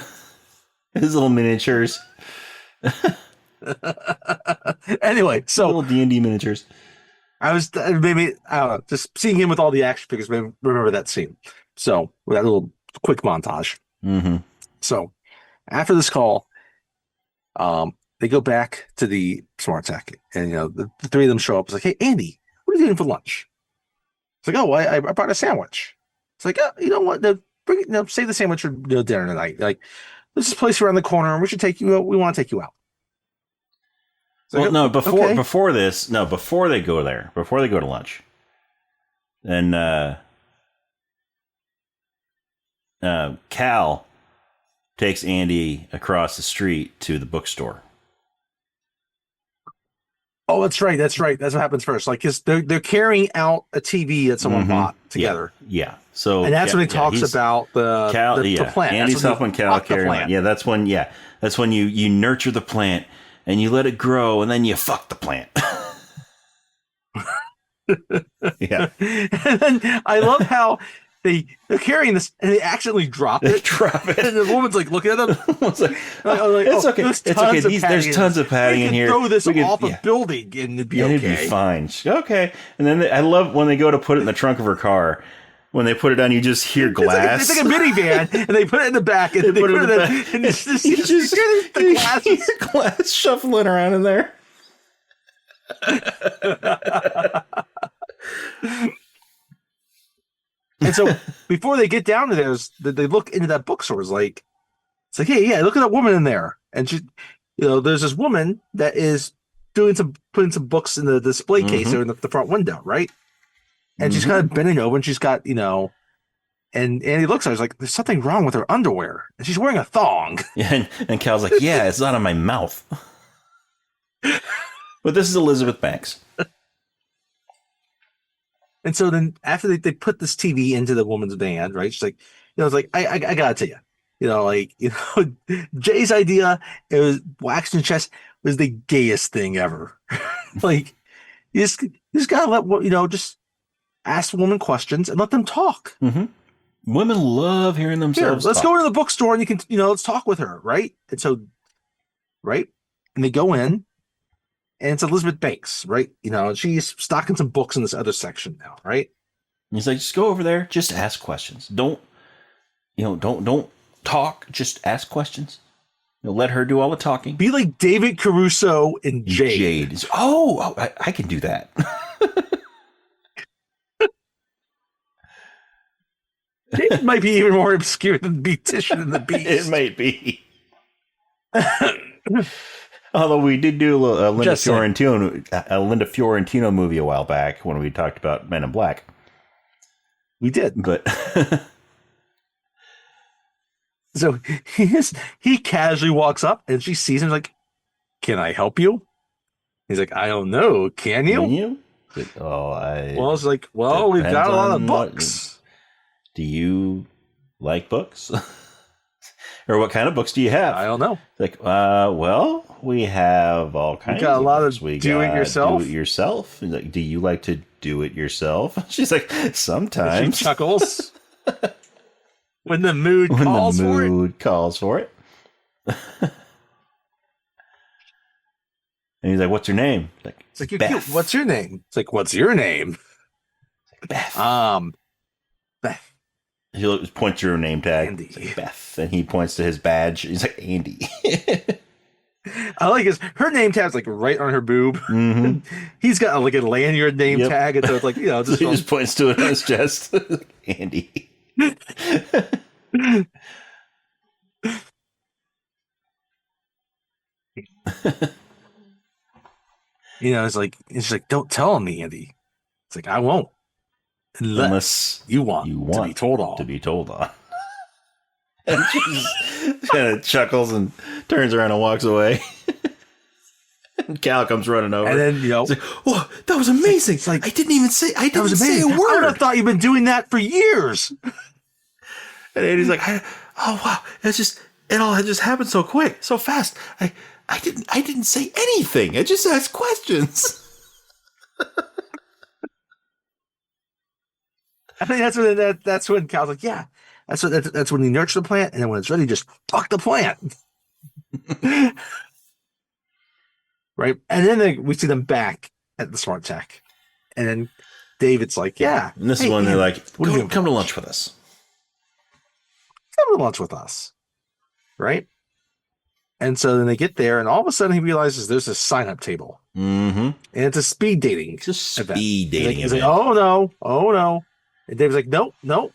miniatures. Anyway, so little D&D miniatures. I don't know, just seeing him with all the action figures made me remember that scene. So with that little quick montage. Mm-hmm. So after this call, they go back to the Smart Tech, and the three of them show up. It's like, hey, Andy, what are you doing for lunch? It's like, oh, I brought a sandwich. It's like, oh, you know what? Bring it. Save the sandwich for dinner tonight. Like, there's this place around the corner, and we should take you out. We want to take you out. Well, like, no, before they go there, before they go to lunch, then Cal takes Andy across the street to the bookstore. Oh, that's right. That's what happens first. Like, they're carrying out a TV that someone bought together. Yeah. So, and that's when he talks about the plant. Andy's helping Cal carry it. Yeah, that's when you nurture the plant and you let it grow, and then you fuck the plant. Yeah. And then I love how they're carrying this and they accidentally drop it. And the woman's like looking at them. It's okay. There's tons of padding in here. Throw this off a building and it'd be okay. It'd be fine. Okay. And then I love when they go to put it in the trunk of her car. When they put it on, you just hear glass. It's like a minivan, and they put it in the back, and they put it in the back, and you just hear the glass shuffling around in there. And so before they get down to there, they look into that bookstore. It's like, hey, yeah, look at that woman in there. And she, there's this woman that is putting some books in the display case or in the front window, right? And she's kind of bending over, and she's got, and Andy looks at her, he's like, there's something wrong with her underwear. And she's wearing a thong. Yeah, and Cal's like, yeah, it's not on my mouth. But this is Elizabeth Banks. And so then after they put this TV into the woman's van, right? She's like, it's like, I gotta tell you, Jay's idea, it was waxing chest was the gayest thing ever. Like, you just gotta let, just ask women questions and let them talk. Mm-hmm. Women love hearing themselves let's talk. go to the bookstore and you can, let's talk with her, right? And so, right? And they go in, and it's Elizabeth Banks, right? She's stocking some books in this other section now, right? And he's like, just go over there, just ask questions. Don't talk, just ask questions. Let her do all the talking. Be like David Caruso and Jade. Oh, I can do that. It might be even more obscure than Beautician and the Beast. It might be. Although we did do a Linda Fiorentino movie a while back when we talked about Men in Black. We did. But so he casually walks up and she sees him like, can I help you? He's like, I don't know. Can you? Can you? Like, well, it's like, we've got a lot of books. Do you like books? Or what kind of books do you have? I don't know. Like, we have all kinds. We got a lot of do it yourself. Do it yourself. Like, do you like to do it yourself? She's like, sometimes. She chuckles. When the mood calls for it. And he's like, what's your name? It's like, you're cute. What's your name? It's like, what's your name? It's like, Beth. Beth. He points to her name tag. Andy. It's like Beth. And he points to his badge. He's like, Andy. I like her name tag's like right on her boob. Mm-hmm. He's got like a lanyard name tag. And so it's like, just, so he just points to it on his chest. Andy. It's like, don't tell me, Andy. It's like, I won't. Unless you want to be told on. To be told on. And she just kind of chuckles and turns around and walks away. And Cal comes running over. And then, it's like, oh, that was amazing. It's like, I didn't say a word. I would have thought you've been doing that for years. And Andy's like, oh, wow. It all just happened so quick, so fast. I didn't say anything. I just asked questions. I think that's when Cal's like, yeah, that's when you nurture the plant, and then when it's ready, just fuck the plant. Right. And then we see them back at the Smart Tech. And then David's like, yeah. And this is when they're like, come to lunch with us. Come to lunch with us. Right. And so then they get there, and all of a sudden he realizes there's a sign-up table. Mm-hmm. And it's a speed dating event. It's a speed dating event. He's like, oh, no. And David's like, nope.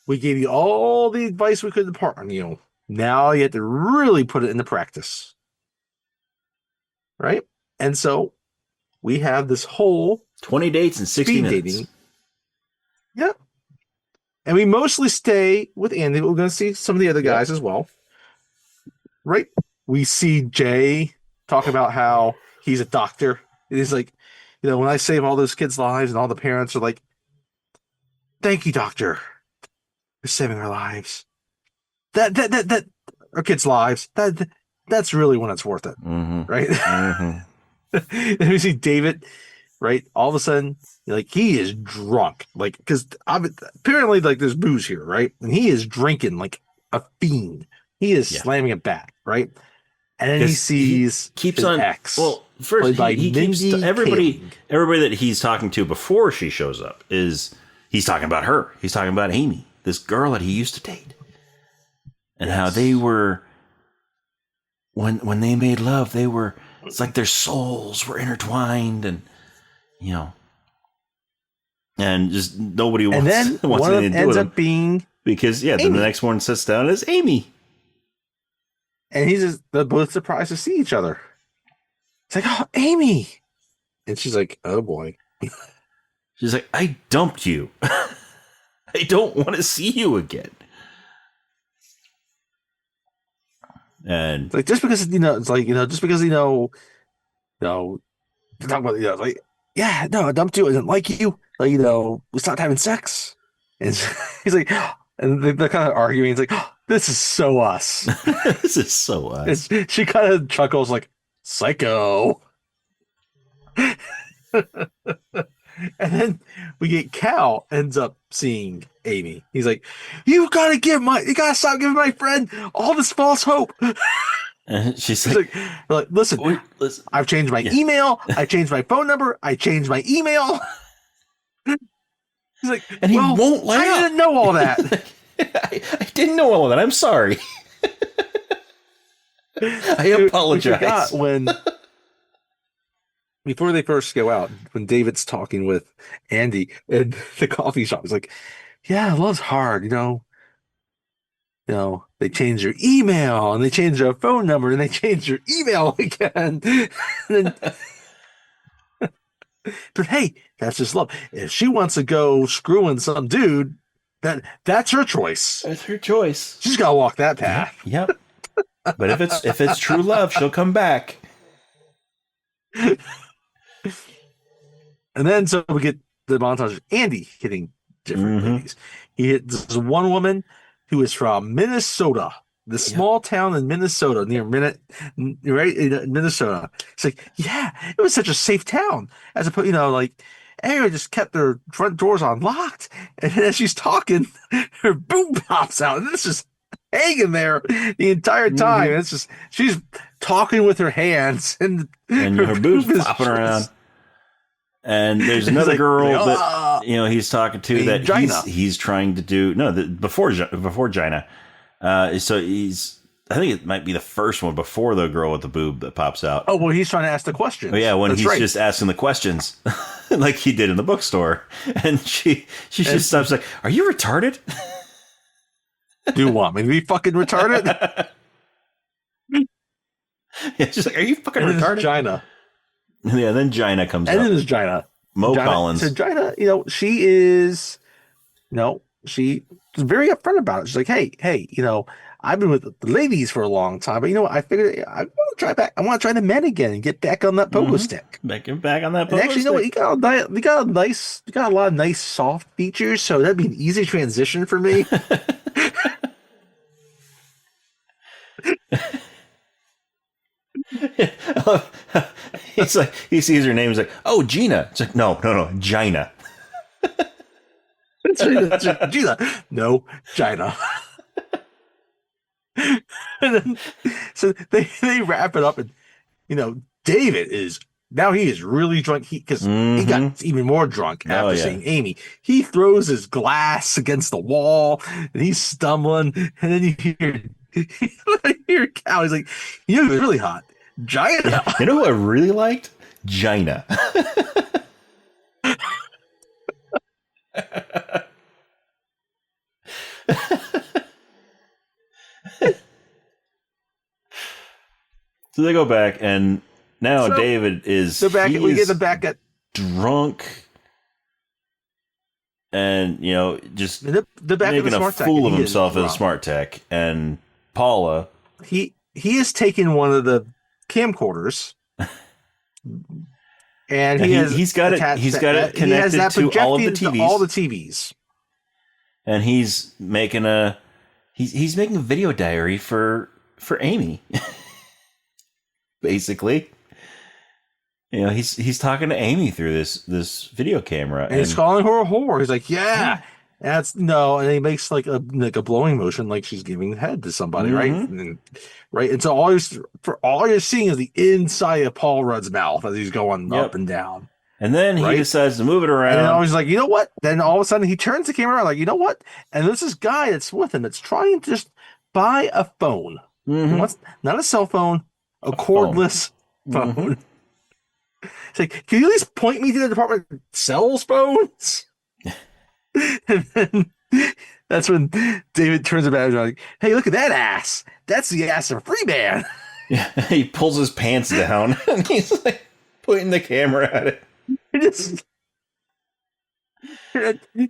We gave you all the advice we could impart on you. Now you have to really put it into practice. Right? And so we have this whole 20 dates in 60 minutes. Dating. Yep. And we mostly stay with Andy. We're going to see some of the other guys as well. Right? We see Jay talk about how he's a doctor. He's like, when I save all those kids' lives, and all the parents are like, thank you, doctor, for saving our lives. That our kids' lives. That's really when it's worth it. Mm-hmm. Right? Mm-hmm. And we see David, right? All of a sudden, he is drunk. Because apparently, there's booze here, right? And he is drinking like a fiend. He is slamming it back, right? And then he sees his ex. Well, first he keeps everybody that he's talking to before she shows up he's talking about her. He's talking about Amy, this girl that he used to date, and how they were when they made love. It's like their souls were intertwined, and and just nobody wants. And then one of them ends up being because then the next one sits down as Amy. And they're both surprised to see each other. It's like, oh, Amy. And she's like, oh boy. She's like, I dumped you. I don't want to see you again. And it's like, just because, it's like, just because, talk about, like, yeah, no, I dumped you. I didn't like you. Like, we stopped having sex. And he's like, and they're kind of arguing. It's like, oh, this is so us. This is so us. She kind of chuckles like, psycho. And then we get Cal ends up seeing Amy. He's like, you gotta stop giving my friend all this false hope. And she's like, listen, I've changed my email. I changed my phone number. I changed my email. He's like, and he won't let I didn't know all that. I didn't know all of that. I'm sorry. I apologize. Before they first go out, when David's talking with Andy in the coffee shop, he's like, yeah, love's hard, they change your email, and they change your phone number, and they change your email again. But hey, that's just love. If she wants to go screwing some dude, that's her choice. That's her choice. She's got to walk that path. Yep. But if it's true love, she'll come back. And then so we get the montage of Andy hitting different ladies. He hits one woman who is from Minnesota, the small town in Minnesota, near Minnesota. It's like, yeah, it was such a safe town. As opposed, everyone just kept their front doors unlocked. And as she's talking, her boob pops out, and it's just hanging there the entire time. It's just she's talking with her hands, and her boob's flopping around. And there's another girl that he's talking to that he's trying to do before Gina. So I think it might be the first one before the girl with the boob that pops out. Oh, well, he's trying to ask the questions. Oh, yeah, when he's just asking the questions like he did in the bookstore. And she just stops like, are you retarded? Do you want me to be fucking retarded? Yeah, she's like, are you fucking retarded? Gina. Yeah, then Gina comes up. And then there's Gina. Collins. So Gina, she is, she's very upfront about it. She's like, hey, I've been with the ladies for a long time, but I figured I want to try back. I want to try the men again and get back on that pogo stick. Back on that pogo stick. Actually, what? You got a lot of nice soft features, so that'd be an easy transition for me. It's like he sees her name. He's like, "Oh, Gina." It's like, no, Gina. Gina. No, China. And then, so they wrap it up, and David is now he is really drunk. Because he got even more drunk after seeing Amy. He throws his glass against the wall, and he's stumbling. And then you hear Cal. He's like, it was really hot. Gina. Yeah. You know who I really liked? Gina. So they go back, and now David is we get them back at drunk, and just the back making of the a fool of himself as a drunk. smart tech. And Paula, he has taken one of the camcorders, and he's got it connected to all of the TVs. All the TVs, and he's making a video diary for Amy. Basically, he's talking to Amy through this video camera, and he's calling her a whore. He's like, "Yeah, that's no," and he makes like a blowing motion, like she's giving head to somebody, right? And so all you're seeing is the inside of Paul Rudd's mouth as he's going up and down. And then he decides to move it around. And then I was like, you know what? Then all of a sudden he turns the camera around, like, you know what? And there's this guy that's with him that's trying to just buy a phone. Not a cell phone. A cordless phone. It's like, can you at least point me to the department that sells phones? And then that's when David turns about and like, hey, look at that ass. That's the ass of a free man. Yeah, he pulls his pants down and he's like pointing the camera at it.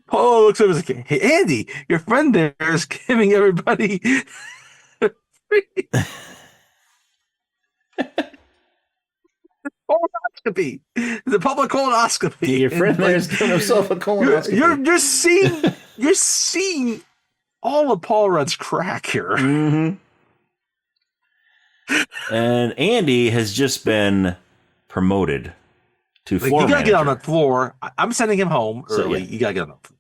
Paul looks over and is like, hey, Andy, your friend there is giving everybody free. Colonoscopy. The public colonoscopy. Yeah, your friend there's giving himself a colonoscopy. You're seeing all of Paul Rudd's crack here. And Andy has just been promoted to floor You gotta manager. get on that floor. I'm sending him home early. You gotta get on that floor.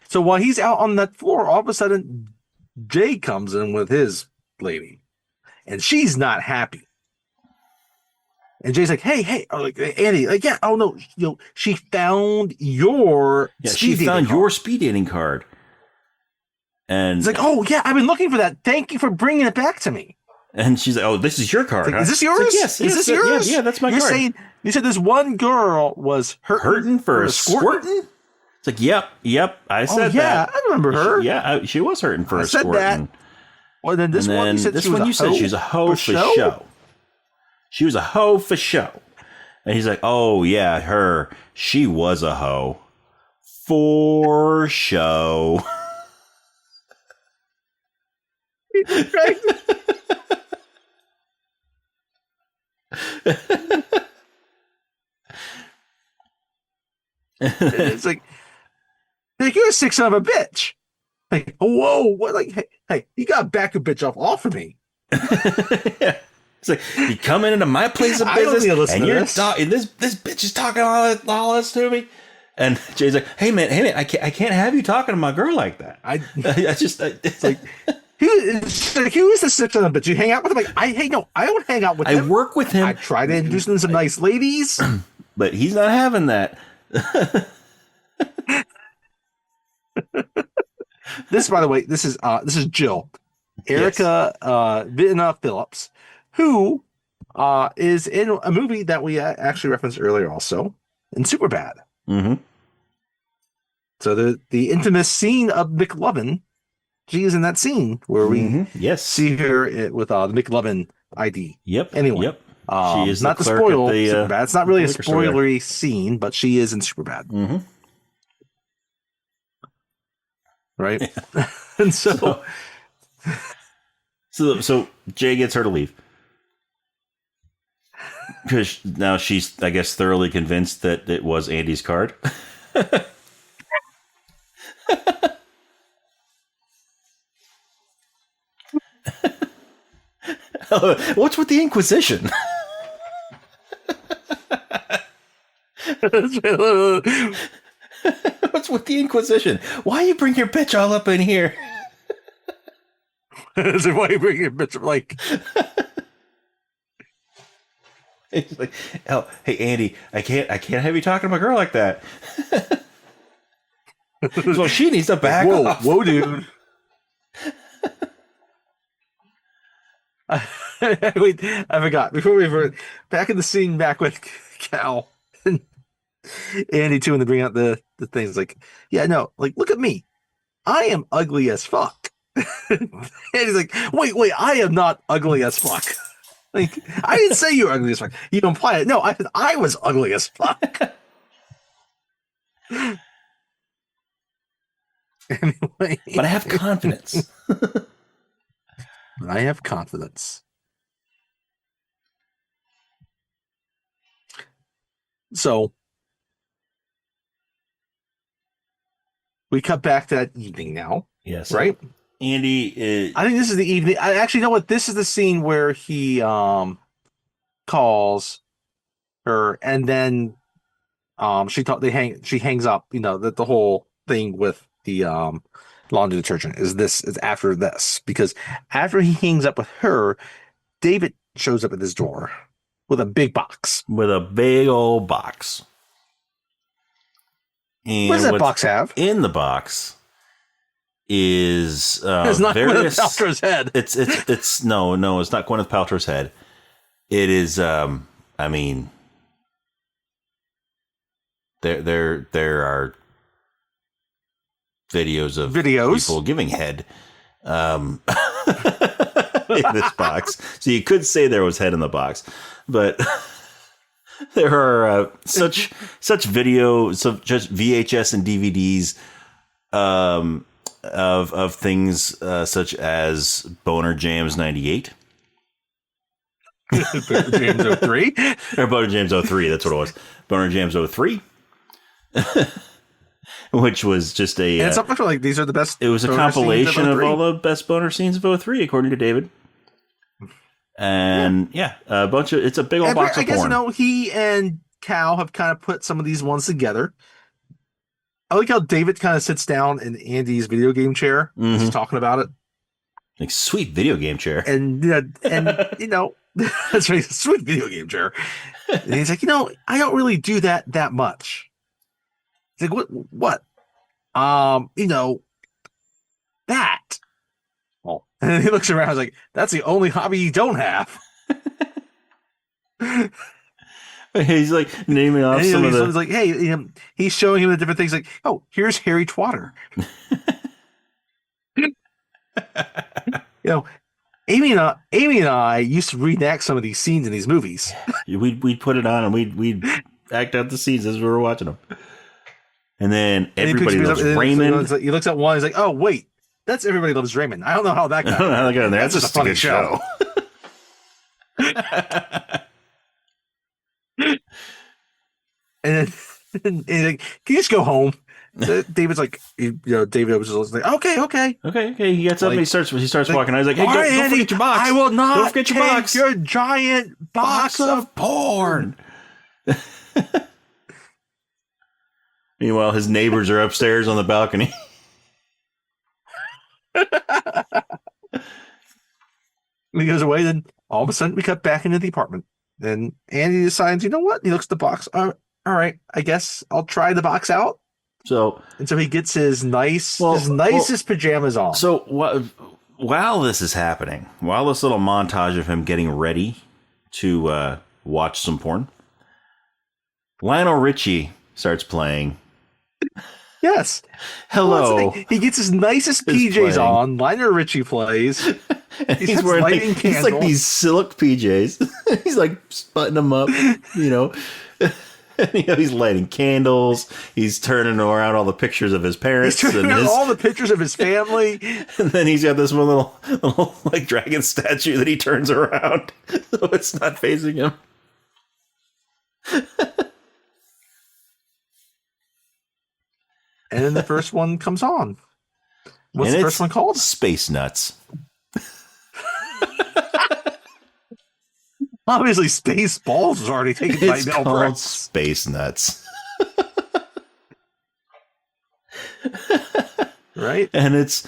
So while he's out on that floor, all of a sudden Jay comes in with his lady, and she's not happy. And Jay's like, hey, like Andy, like, yeah, oh no, she found your speed dating card. And it's like, oh yeah, I've been looking for that. Thank you for bringing it back to me. And she's like, oh, this is your card. Like, is this yours? Like, yes, is this yours? Yeah, that's my card. You said this one girl was hurting for a squirting? It's like, yep, I said that. Yeah, I remember her. She was hurting for a squirting. That. Well, then this one, you said she was a hoe for show. She was a hoe for show. And he's like, oh, yeah, her. She was a hoe. For show. It's like you're a sick son of a bitch. Like, whoa, what? Like, hey, you got to back a bitch off of me. Yeah. It's like, you come into my place of business and you're this bitch is talking all this to me. And Jay's like, hey man, I can't have you talking to my girl like that. It's like, who is the sick son of a bitch? You hang out with him? Like, I don't hang out with him. I work with him. I try to introduce him to some nice ladies. But he's not having that. This, by the way, this is Jill, Erica Vitna Phillips, who is in a movie that we actually referenced earlier, also in Superbad. So the infamous scene of McLovin, she is in that scene where we see her with the McLovin ID. Yep. Anyway, she is not to spoil Superbad. It's not really a spoilery scene, but she is in Superbad. Right? Yeah. And so Jay gets her to leave. Because now she's, I guess, thoroughly convinced that it was Andy's card. What's with the Inquisition? What's with the Inquisition? Why you bring your bitch all up in here? So why you bring your bitch like? He's like, oh, hey Andy, I can't have you talking to my girl like that. So she needs to back off. Whoa, dude. Wait, I forgot. Before we were back in the scene, back with Cal and Andy too, and they bring out the things like, yeah, no, like, look at me, I am ugly as fuck. And he's like, wait, I am not ugly as fuck. Like, I didn't say you were ugly as fuck. You imply it. No, I was ugly as fuck. Anyway, but I have confidence. I have confidence. So we cut back to that evening now. Yes, right. Andy. I think this is the evening. I actually know what this is the scene where he calls her, and then she hangs up. You know that the whole thing with the laundry detergent is after this, because after he hangs up with her, David shows up at his door with a big box. With a big old box. And what does that box have? In the box is it's not various, Gwyneth Paltrow's head. It's no, it's not Gwyneth Paltrow's head. It is I mean there are videos of people giving head in this box. So you could say there was head in the box, but there are such videos of just VHS and DVDs of things such as Boner Jams 98. Boner Jams 03? Or Boner Jams 03, that's what it was. Boner Jams 03. Which was just a... and it's up like, these are the best... It was a compilation of all the best boner scenes of 03, according to David. And a bunch of... It's a big old box of porn. I guess, you know, he and Cal have kind of put some of these ones together. I like how David kind of sits down in Andy's video game chair. Mm-hmm. He's talking about it. Like, sweet video game chair. And you know, that's right, sweet video game chair. And he's like, you know, I don't really do that much. He's like, what? You know, that. Oh, and he looks around. He's like, that's the only hobby you don't have. He's like naming off some of the. He's like, hey, he's showing him the different things. Like, oh, here's Harry Twatter. You know, Amy and I used to reenact some of these scenes in these movies. We'd put it on and we'd act out the scenes as we were watching them. And then Everybody Loves Raymond. He looks at one. He's like, "Oh wait, that's Everybody Loves Raymond." I don't know how that got. there. That's just a funny show. And then he's like, "Can you just go home?" David's like, David was just like, "Okay." He gets up and he starts walking. I was like, "Hey, don't forget your box. I will not. Don't forget your box. Your giant box of porn." Meanwhile, his neighbors are upstairs on the balcony. He goes away. Then all of a sudden, we cut back into the apartment. Then Andy decides, you know what? He looks at the box. All right, I guess I'll try the box out. So he gets his nicest pajamas on. So while this is happening, while this little montage of him getting ready to watch some porn, Lionel Richie starts playing. Yes. Hello. He gets his nicest PJs on. Lionel Richie plays. He's wearing he's like these silk PJs. He's like buttoning them up, you know. He's lighting candles. He's turning around all the pictures of his parents. He's turning around all the pictures of his family. And then he's got this one little like dragon statue that he turns around so it's not facing him. And then the first one comes on. What's the first one called? Space Nuts. Obviously, Space Balls was already taken by It's male called breasts. Space Nuts. Right? And it's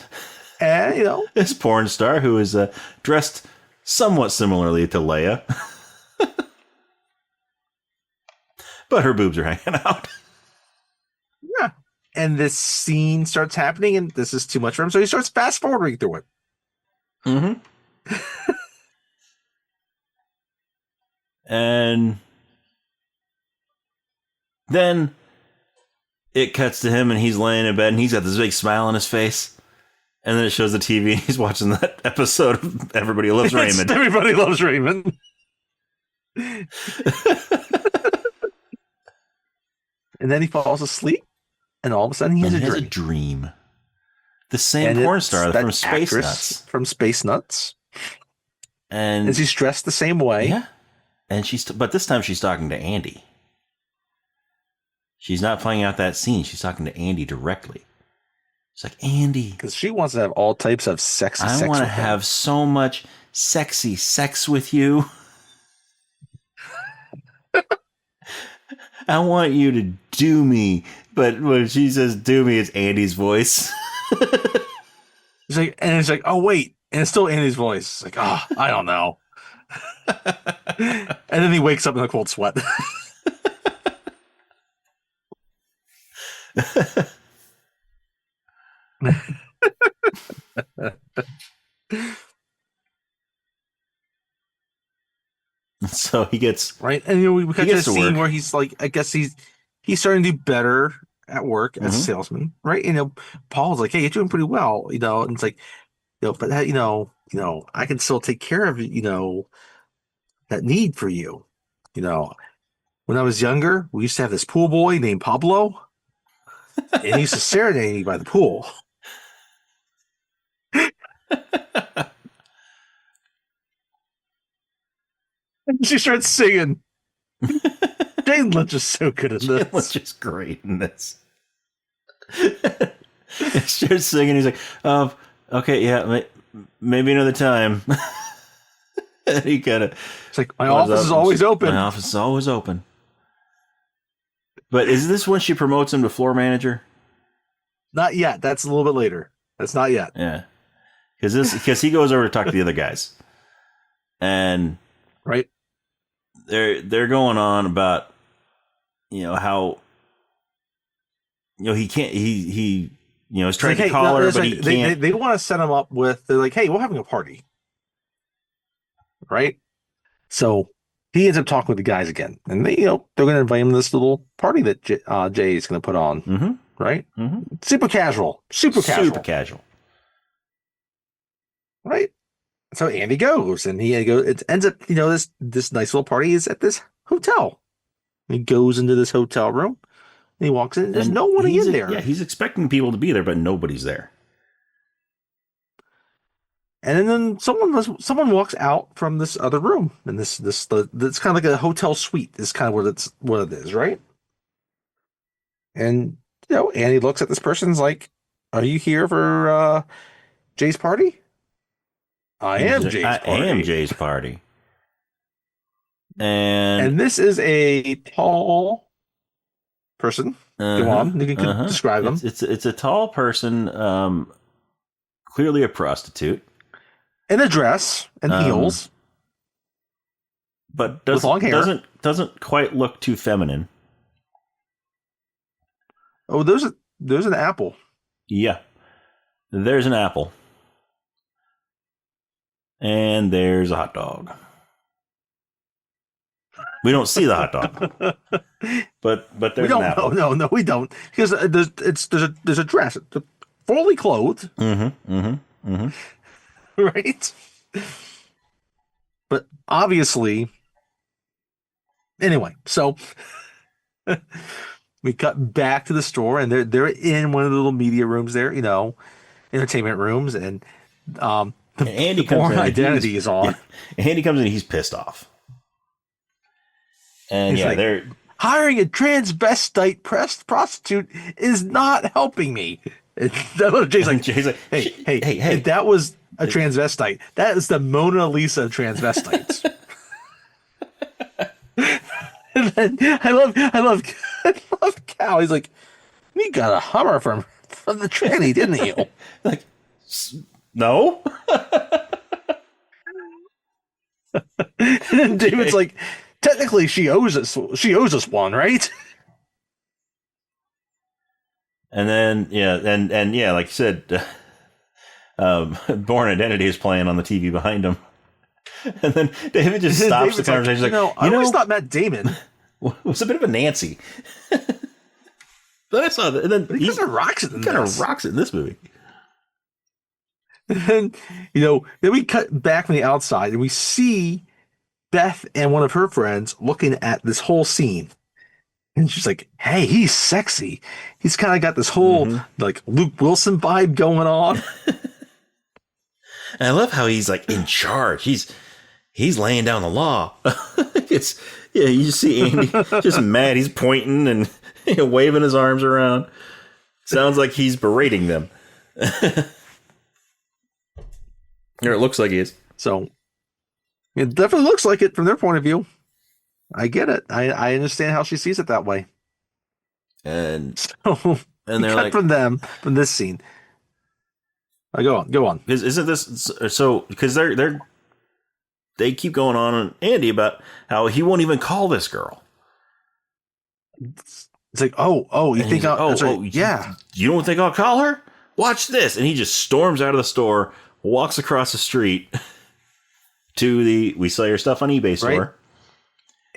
this porn star who is dressed somewhat similarly to Leia. But her boobs are hanging out. Yeah. And this scene starts happening, and this is too much for him, so he starts fast forwarding through it. Mm-hmm. And then it cuts to him, and he's laying in bed, and he's got this big smile on his face. And then it shows the TV, and he's watching that episode of Everybody Loves Raymond. Everybody Loves Raymond. And then he falls asleep, and all of a sudden he has a dream. The same porn star from Space Nuts. From Space Nuts. And she's dressed the same way. Yeah. And but this time she's talking to Andy. She's not playing out that scene. She's talking to Andy directly. She's like, Andy. Because she wants to have all types of sexy sex. I want to have so much sexy sex with you. I want you to do me. But when she says do me, it's Andy's voice. It's like, oh, wait. And it's still Andy's voice. It's like, oh, I don't know. And then he wakes up in a cold sweat. So he gets right, and we got this scene where he's like, I guess he's starting to do better at work as a salesman, right? Paul's like, hey, you're doing pretty well, and it's like, but that, I can still take care of that need for you. When I was younger, we used to have this pool boy named Pablo, and he used to serenade me by the pool. And she starts singing. Jane Lynch is so good in this. Jane Lynch is great in this. She starts singing. He's like, okay, yeah, maybe another time. And he kind of... It's like, my office is always open. My office is always open. But is this when she promotes him to floor manager? Not yet. That's a little bit later. That's not yet. Yeah. Because he goes over to talk to the other guys. And... Right. They're going on about how he can't he's trying to call her, but he can't. They want to set him up with, they're like, hey, we're having a party, right? So he ends up talking with the guys again, and they're going to invite him to this little party that Jay is going to put on, right? Mm-hmm. Super casual, right? So Andy goes, and it ends up, this nice little party is at this hotel. He goes into this hotel room, and he walks in, and there's no one in there. Yeah, he's expecting people to be there, but nobody's there. And then someone walks out from this other room, and this it's kind of like a hotel suite. Is kind of what it is, right? And Andy looks at this person, is like, "Are you here for Jay's party?" I am Jay's party. And this is a tall person. Go on. You can describe them. It's a tall person, clearly a prostitute. In a dress and heels. But with long hair. Doesn't quite look too feminine. Oh, there's an apple. Yeah. There's an apple. And there's a hot dog. We don't see the hot dog, but there's an apple. No, we don't, because there's a dress, it's fully clothed. Right. But obviously, anyway, so we cut back to the store, and they're in one of the little media rooms there, entertainment rooms, and Andy the porn identity is on. Yeah. Andy comes in, he's pissed off. And he's they're hiring a transvestite prostitute is not helping me. Jay's like, hey, if that was a transvestite, that is the Mona Lisa of transvestites. And then I love Cal. He's like, "We got a Hummer from the tranny, didn't you?" Like, no. And then David's Okay. like, "Technically, she owes us one, right?" And then yeah, and yeah, like you said, Born Identity is playing on the TV behind him, and then David just stops the David's like, conversation. He's like, I always thought Matt Damon, was a bit of a Nancy. But I saw that, and then but he kind of rocks it in kind of this. rocks it in this movie. And then we cut back from the outside and we see Beth and one of her friends looking at this whole scene. And she's like, "Hey, he's sexy. He's kind of got this whole Mm-hmm. like Luke Wilson vibe going on." And I love how he's like in charge. He's laying down the law. It's yeah, you see Andy just mad. He's pointing and waving his arms around. Sounds like he's berating them. Or it looks like he is. So it definitely looks like it from their point of view. I get it. I understand how she sees it that way. And So and they're cut like, from this scene. Go on. isn't this so? Because they keep going on Andy about how he won't even call this girl. It's like, you And think he's like, that's right. yeah, you don't think I'll call her? Watch this. And he just storms out of the store, walks across the street to the We Sell Your Stuff on eBay store. Right?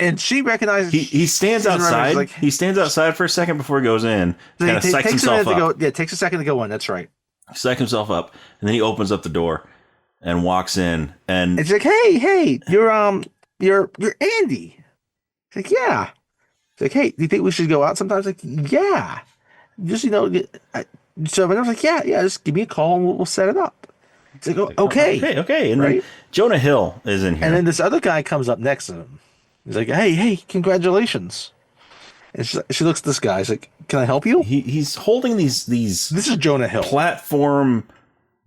And she recognizes he stands outside. like, he stands outside for a second before he goes in. Kind of psychs himself up. It takes a second to go in. That's right. Psych himself up, and then he opens up the door and walks in. And It's like, hey, you're Andy. It's like, yeah. It's like, hey, do you think we should go out sometimes? Like, yeah. Just so I was like, yeah, just give me a call and we'll set it up. It's like, okay. And right? then Jonah Hill is in here. And then this other guy comes up next to him. He's like, hey, congratulations. And she looks at this guy. She's like, can I help you? He's holding these This is Jonah Hill. platform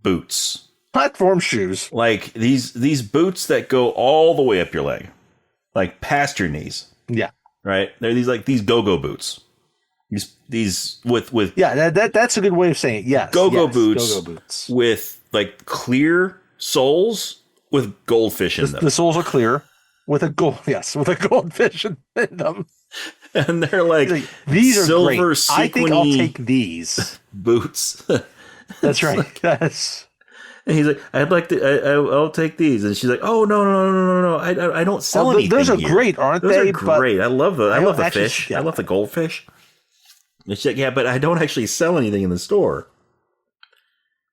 boots. Platform shoes. Like these boots that go all the way up your leg. Like past your knees. Yeah. Right? They're these go-go boots. These with Yeah, that's a good way of saying it. Yes. go-go yes, boots, go-go boots with like clear soles with goldfish in them. The soles are clear with a goldfish in them. And they're like these are silver great. I think I'll take these boots. That's right. Like, yes. and he's like, I'd like to. I'll take these. And she's like, oh no. I don't sell anything. Those are here. Great, aren't those they? Are great. I love the actually, fish. Yeah. I love the goldfish. And she's like, yeah, but I don't actually sell anything in the store.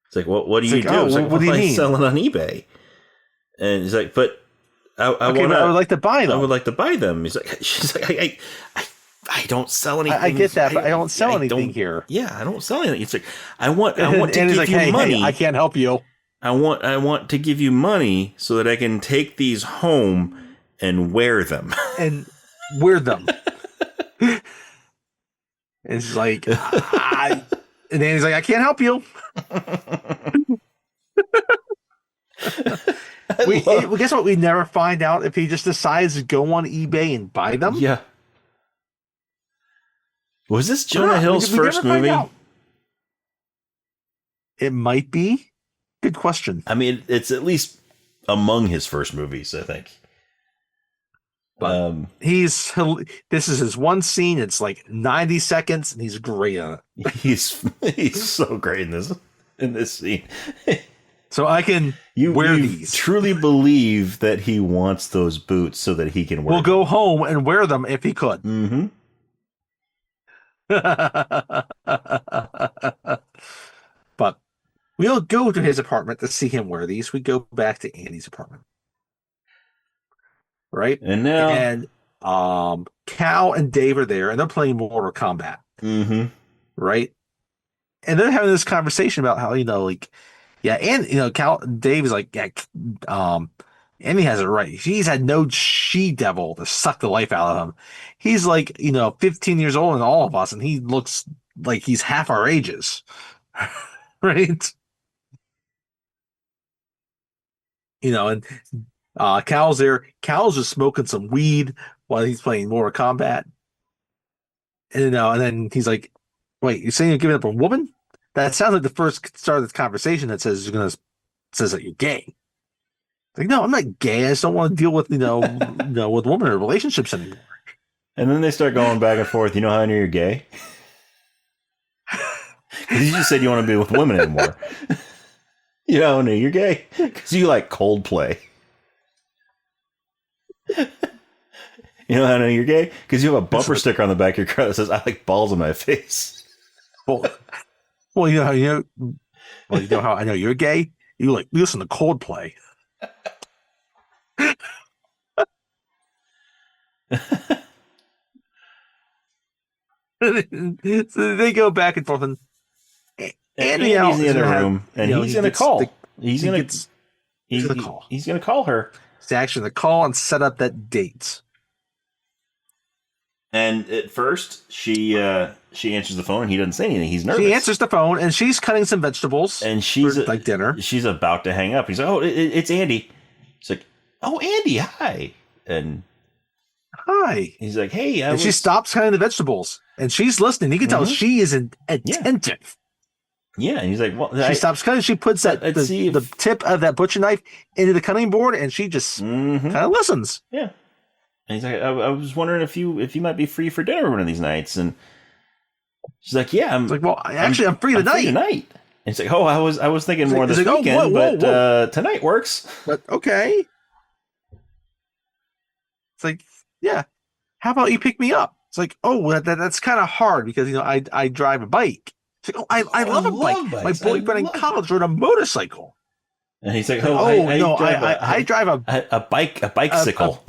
It's like, what do you do? It's like, what do you mean? I sell it on eBay. And he's like, but I would like to buy them. I would like to buy them. She's like, I don't sell anything. I get that, but I don't sell anything here. Yeah, I don't sell anything. It's like I want to give like, you money. Hey, I can't help you. I want to give you money so that I can take these home and wear them. And wear them. It's like and then he's like, I can't help you. Guess what? We never find out if he just decides to go on eBay and buy them. Yeah. Was this Jonah Hill's first movie? It might be. Good question. I mean, it's at least among his first movies, I think. But this is his one scene. It's like 90 seconds, and he's great on it. He's so great in this scene. So I can wear these. Truly believe that he wants those boots so that he can wear them. Go home and wear them if he could. Mm-hmm. But we'll go to his apartment to see him wear these. We go back to Andy's apartment. Right? And now Cal and Dave are there and they're playing Mortal Kombat. Mm-hmm. Right? And they're having this conversation about how, Dave is like, Andy has it right. He's had no she-devil to suck the life out of him. He's like, 15 years older than all of us, and he looks like he's half our ages. Right? And Cal's there. Cal's just smoking some weed, while he's playing Mortal Kombat. And and then he's like, "Wait, you're saying you're giving up a woman? That sounds like the first start of this conversation that says that you're gay." Like, no, I'm not gay. I just don't want to deal with with women or relationships anymore. And then they start going back and forth. You know how I know you're gay? Because you just said you want to be with women anymore. You know how I know you're gay? Because you like Coldplay. You know how I know you're gay? Because you have a bumper sticker on the back of your car that says, "I like balls in my face." Well, you know how how I know you're gay? You listen to Coldplay. So they go back and forth, and Andy's in the other room, and he's going to call. He's going to call. He's going to call her. He's actually going to call and set up that date. And at first, she answers the phone, and he doesn't say anything. He's nervous. She answers the phone, and she's cutting some vegetables, and she's for, like dinner. She's about to hang up. He's like, "Oh, it's Andy." She's like, "Oh, Andy, hi." And hi. He's like, "Hey," and she stops cutting the vegetables, and she's listening. You can tell she is attentive. Yeah, and he's like, "Well," she stops cutting. She puts the tip of that butcher knife into the cutting board, and she just kind of listens. Yeah. And he's like, I was wondering if you might be free for dinner one of these nights. And she's like, "Yeah, I'm." It's like, "Well, actually, I'm free tonight." Free tonight. And it's like, "Oh, I was thinking more this weekend, but tonight works." But okay. It's like, yeah. How about you pick me up? It's like, oh, that's kind of hard because I drive a bike. It's like, I love a bike. Bikes. My boyfriend in college rode a motorcycle. And he's like, I drive a bicycle. A bicycle.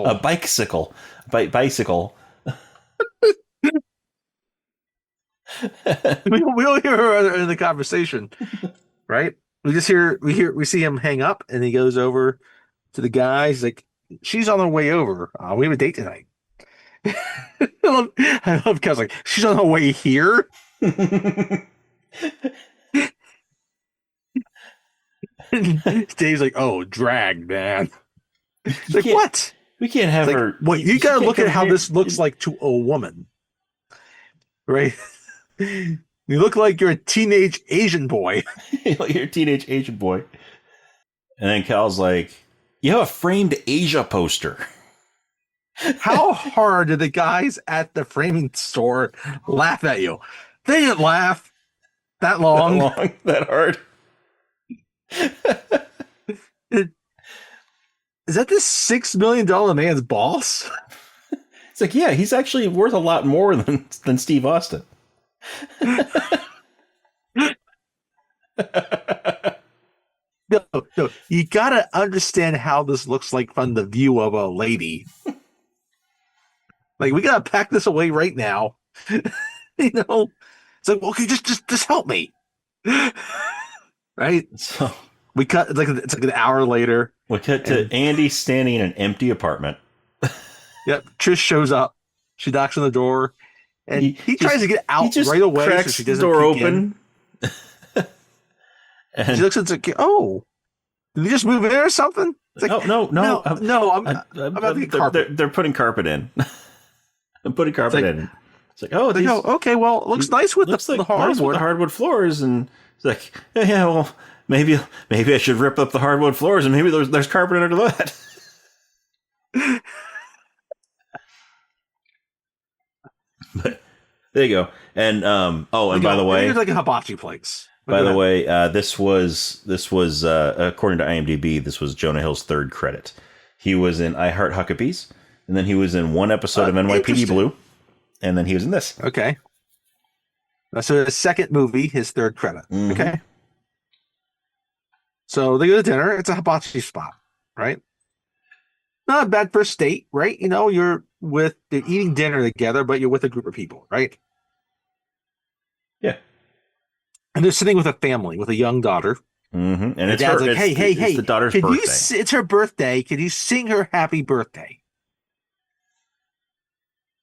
A bicycle. Bicycle. we don't hear her in the conversation, right? We see him hang up, and he goes over to the guy. He's like, "She's on her way over. We have a date tonight." I love Kev's like, "She's on her way here." Dave's like, "Oh, drag, man." Like, what? We can't have her. Well, you gotta look at how this looks like to a woman, right? You look like you're a teenage Asian boy. You're a teenage Asian boy. And then Cal's like, "You have a framed Asia poster." How hard did the guys at the framing store laugh at you? They didn't laugh that long. That hard. Is that this $6 million man's boss? It's like, yeah, he's actually worth a lot more than Steve Austin. No, you gotta understand how this looks like from the view of a lady. Like, we gotta pack this away right now. It's like, okay, just help me. Right? So we cut. It's like an hour later. We cut to Andy standing in an empty apartment. Yep. Trish shows up. She knocks on the door, and he tries to get out right away. Cracks so she doesn't the door open. And she looks at it like, "Oh, did he just move in or something?" It's like, no. I'm about to get carpet. They're putting carpet in. I'm putting carpet in. It's like, oh, okay. Well, it looks nice with the hardwood. Nice with the hardwood floors, and it's like, yeah, well, maybe I should rip up the hardwood floors, and maybe there's carpet under that. But there you go. And by the way, it's like a hibachi place. By the way, this was according to IMDb, this was Jonah Hill's third credit. He was in I Heart Huckabees, and then he was in one episode of NYPD Blue, and then he was in this. Okay. So the second movie, his third credit. Mm-hmm. Okay. So they go to dinner. It's a hibachi spot, right? Not a bad first date, right? They're eating dinner together, but you're with a group of people, right? Yeah. And they're sitting with a family, with a young daughter. Mm-hmm. And it's dad's like, hey, it's the daughter's birthday. It's her birthday. Can you sing her happy birthday?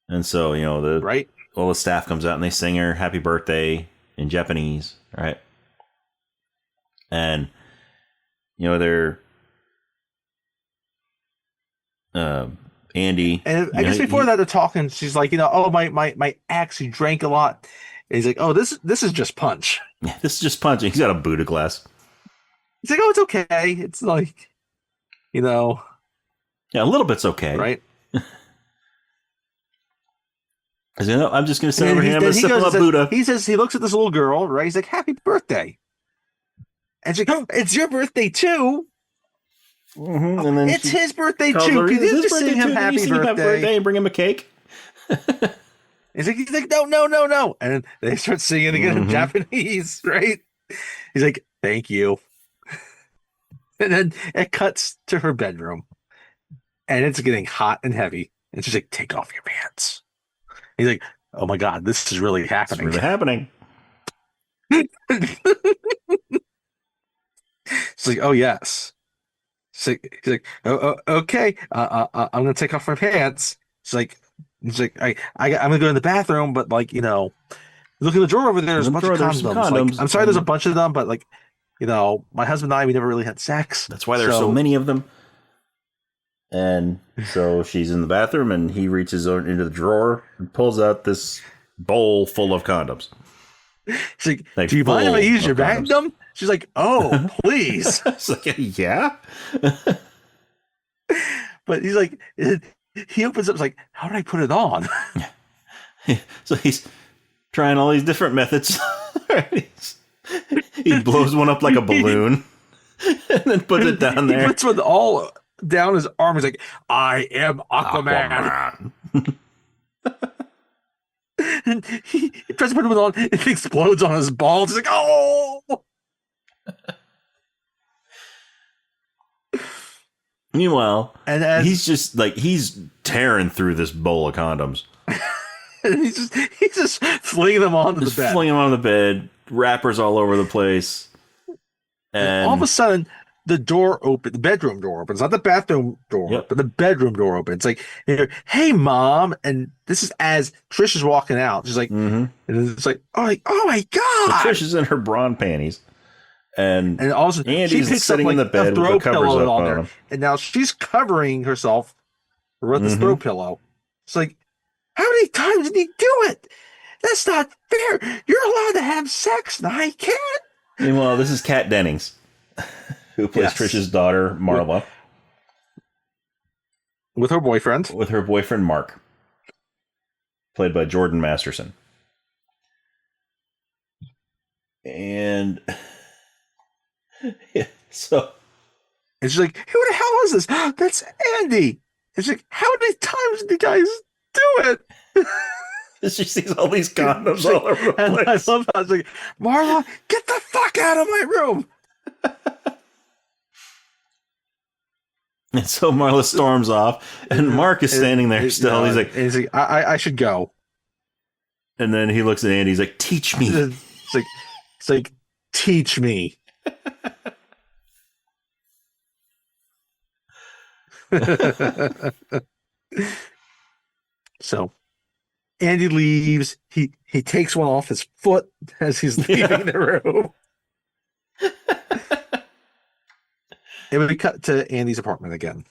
And so, right? All the staff comes out and they sing her happy birthday in Japanese, right? And, they're Andy. And I guess before that they're talking, she's like, oh, my ex, he drank a lot. And he's like, oh, this is just punch. Yeah, this is just punching. He's got a Buddha glass. He's like, oh, it's okay. It's like, Yeah, a little bit's okay. Right? I'm just going to sit over here and I'm going to sip on a Buddha. He says, he looks at this little girl, right? He's like, happy birthday. And she's like, oh, it's your birthday too. Mm-hmm. And then it's his birthday too. Can you just sing him happy birthday and bring him a cake? He's like, no. And then they start singing again in Japanese, right? He's like, thank you. And then it cuts to her bedroom. And it's getting hot and heavy. And she's like, take off your pants. He's like, oh my God, this is really happening. It's really happening. She's like, oh, yes. He's like, oh, okay. I'm going to take off my pants. He's like, I'm going to go in the bathroom, but like, look in the drawer over there. There's a bunch of condoms. Like, I'm sorry, there's a bunch of them, but like, my husband and I, we never really had sex. That's why there's so many of them. And so she's in the bathroom and he reaches into the drawer and pulls out this bowl full of condoms. She's like, do you mind if I use your Magnum? She's like, oh, please. It's like, yeah. But he's like, he opens up, like, how do I put it on? So he's trying all these different methods. He blows one up like a balloon and then puts it down there. He puts one all down his arm. He's like, I am Aquaman. And he tries to put it on. It explodes on his balls. He's like, oh. Meanwhile, he's just like, he's tearing through this bowl of condoms. And he's just flinging them onto the bed. Flinging them on the bed. Wrappers all over the place. And all of a sudden, the bedroom door opens, not the bathroom door, but the bedroom door opens. It's like, hey, Mom. And this is as Trish is walking out. She's like, and it's like, oh my God. So Trish is in her bra and panties. And all of a sudden, Andy's she picks sitting up, in the bed with the covers up on him. And now she's covering herself with this throw pillow. It's like, how many times did he do it? That's not fair. You're allowed to have sex, and I can't. Meanwhile, this is Kat Dennings, who plays Trish's daughter, Marla. With her boyfriend. With her boyfriend, Mark. Played by Jordan Masterson. And so... And she's like, who the hell is this? That's Andy. And she's like, how many times did you guys do it? She sees all these condoms all over the place. And I love how I was like, Marla, get the fuck out of my room. And so Marla storms off, and Mark is standing there still. He's like, I should go. And then he looks at Andy. He's like, teach me. It's like, teach me. So Andy leaves. He takes one off his foot as he's leaving the room. And we cut to Andy's apartment again.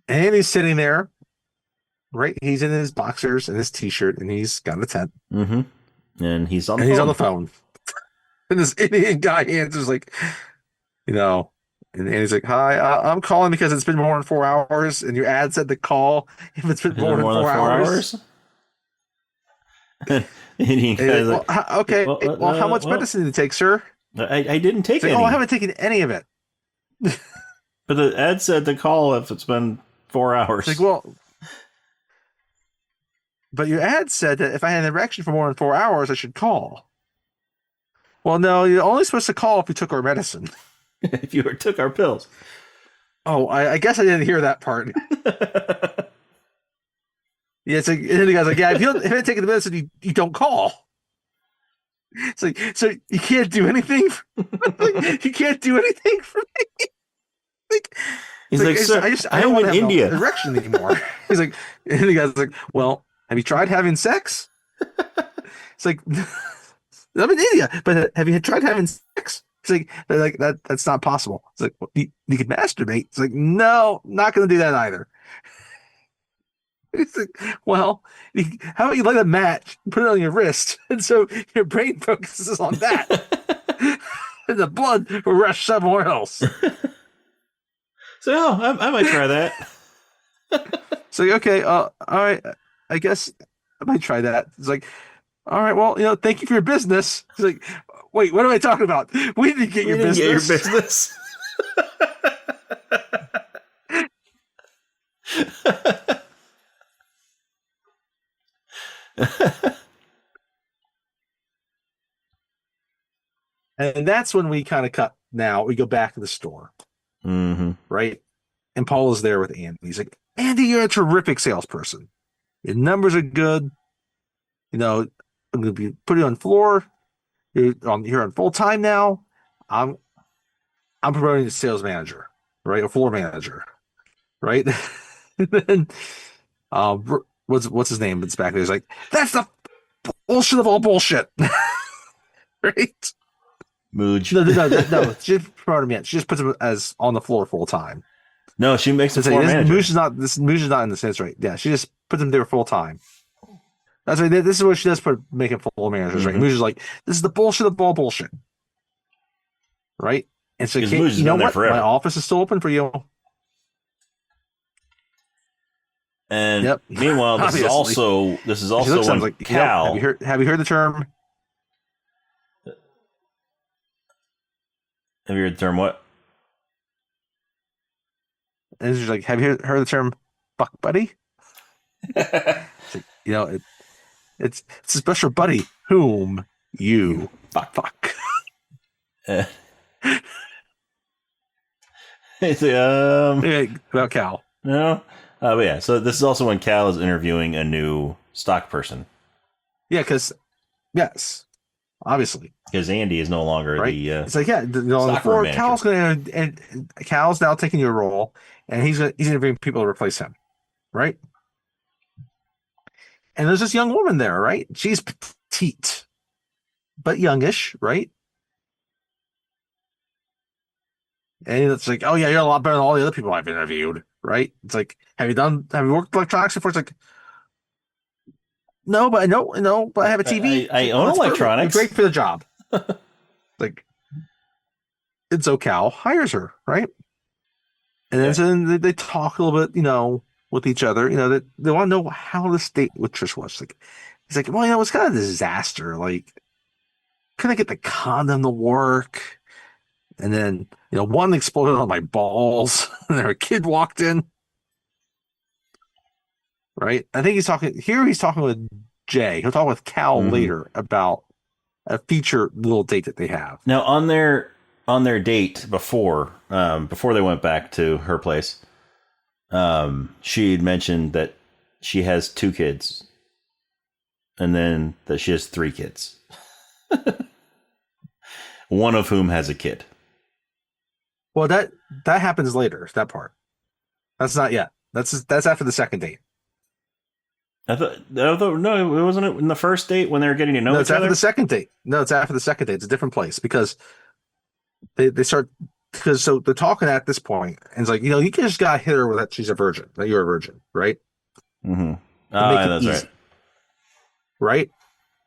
And Andy's sitting there, right? He's in his boxers and his t-shirt, and he's got a tent. Mm-hmm. And he's on the phone. And this Indian guy answers like, and Andy's like, hi, I'm calling because it's been more than 4 hours, and your ad said to call if it's been more than 4 hours. Indian guy's like, okay, well, how much medicine did you take, sir? I didn't take any. Oh, I haven't taken any of it. But the ad said to call if it's been 4 hours. Like, well, but your ad said that if I had an erection for more than 4 hours, I should call. Well, no, you're only supposed to call if you took our medicine. If you took our pills. Oh, I guess I didn't hear that part. Yeah, it's like, and the guy's like, yeah, if you haven't taken the medicine, you don't call. It's like, so you can't do anything. You can't do anything for me. He's like, sir, I don't want India. No erection anymore. He's like, and the guy's like, well, have you tried having sex? It's like, I'm in India, but have you tried having sex? It's like they're like that's not possible. It's like well, you could masturbate. It's like no, not going to do that either. It's like, well, how about you light a match, put it on your wrist, and so your brain focuses on that, and the blood will rush somewhere else. So I might try that. It's like okay, all right, I guess I might try that. It's like, all right, well, thank you for your business. It's like, wait, what am I talking about? We didn't get We your didn't business. get your business. And that's when we kind of cut. Now we go back to the store, right? And Paul is there with Andy. He's like, Andy, you're a terrific salesperson. Your numbers are good. I'm going to be putting you on floor. You're on full time now. I'm promoting to sales manager, right? A floor manager, right? And then, what's his name? It's back there. He's like, that's the bullshit of all bullshit, right? Mooj. No. She didn't promote him yet. She just puts him as on the floor full time. No, she makes him So floor manager. Mooch is not in the sense, right? Yeah, she just puts him there full time. That's right. This is what she does for making floor managers, right? Mooch is like, this is the bullshit of all bullshit, right? And so, you know what? My office is still open for you. And meanwhile, this is also when like, Cal. Have you heard the term? Have you heard the term what? And she's like, have you heard the term "fuck buddy"? It's like, it's a special buddy whom you fuck. It's about Cal. No, but yeah. So this is also when Cal is interviewing a new stock person. Yeah, because yes, obviously, because Andy is no longer right? the. It's like before Cal's going to and Cal's now taking your role, and he's interviewing people to replace him, right? And there's this young woman there, right? She's petite, but youngish, right? And it's like, oh yeah, you're a lot better than all the other people I've interviewed, right? It's like, have you worked electronics before? It's like, no, but I have a TV. I own electronics. Great for the job. Like, and so Cal hires her, right? And then so they talk a little bit, with each other. They want to know how this date with Trish was. Like, he's like, well, it's kind of a disaster. Like, couldn't I get the condom to work? And then, one exploded on my balls, and then a kid walked in. Right? I think he's talking with Jay. He'll talk with Cal later about a feature little date that they have. Now on their date before they went back to her place, she had mentioned that she has 2 kids, and then that she has 3 kids, one of whom has a kid. Well, that happens later. That part. That's not yet. That's after the second date. I thought no, it wasn't in the first date when they were getting to know each other. It's after the second date. No, it's after the second date. It's a different place because they start so they're talking at this point, and it's like you just gotta hit her with that she's a virgin, that you're a virgin, right? Mm-hmm. That's easy, right.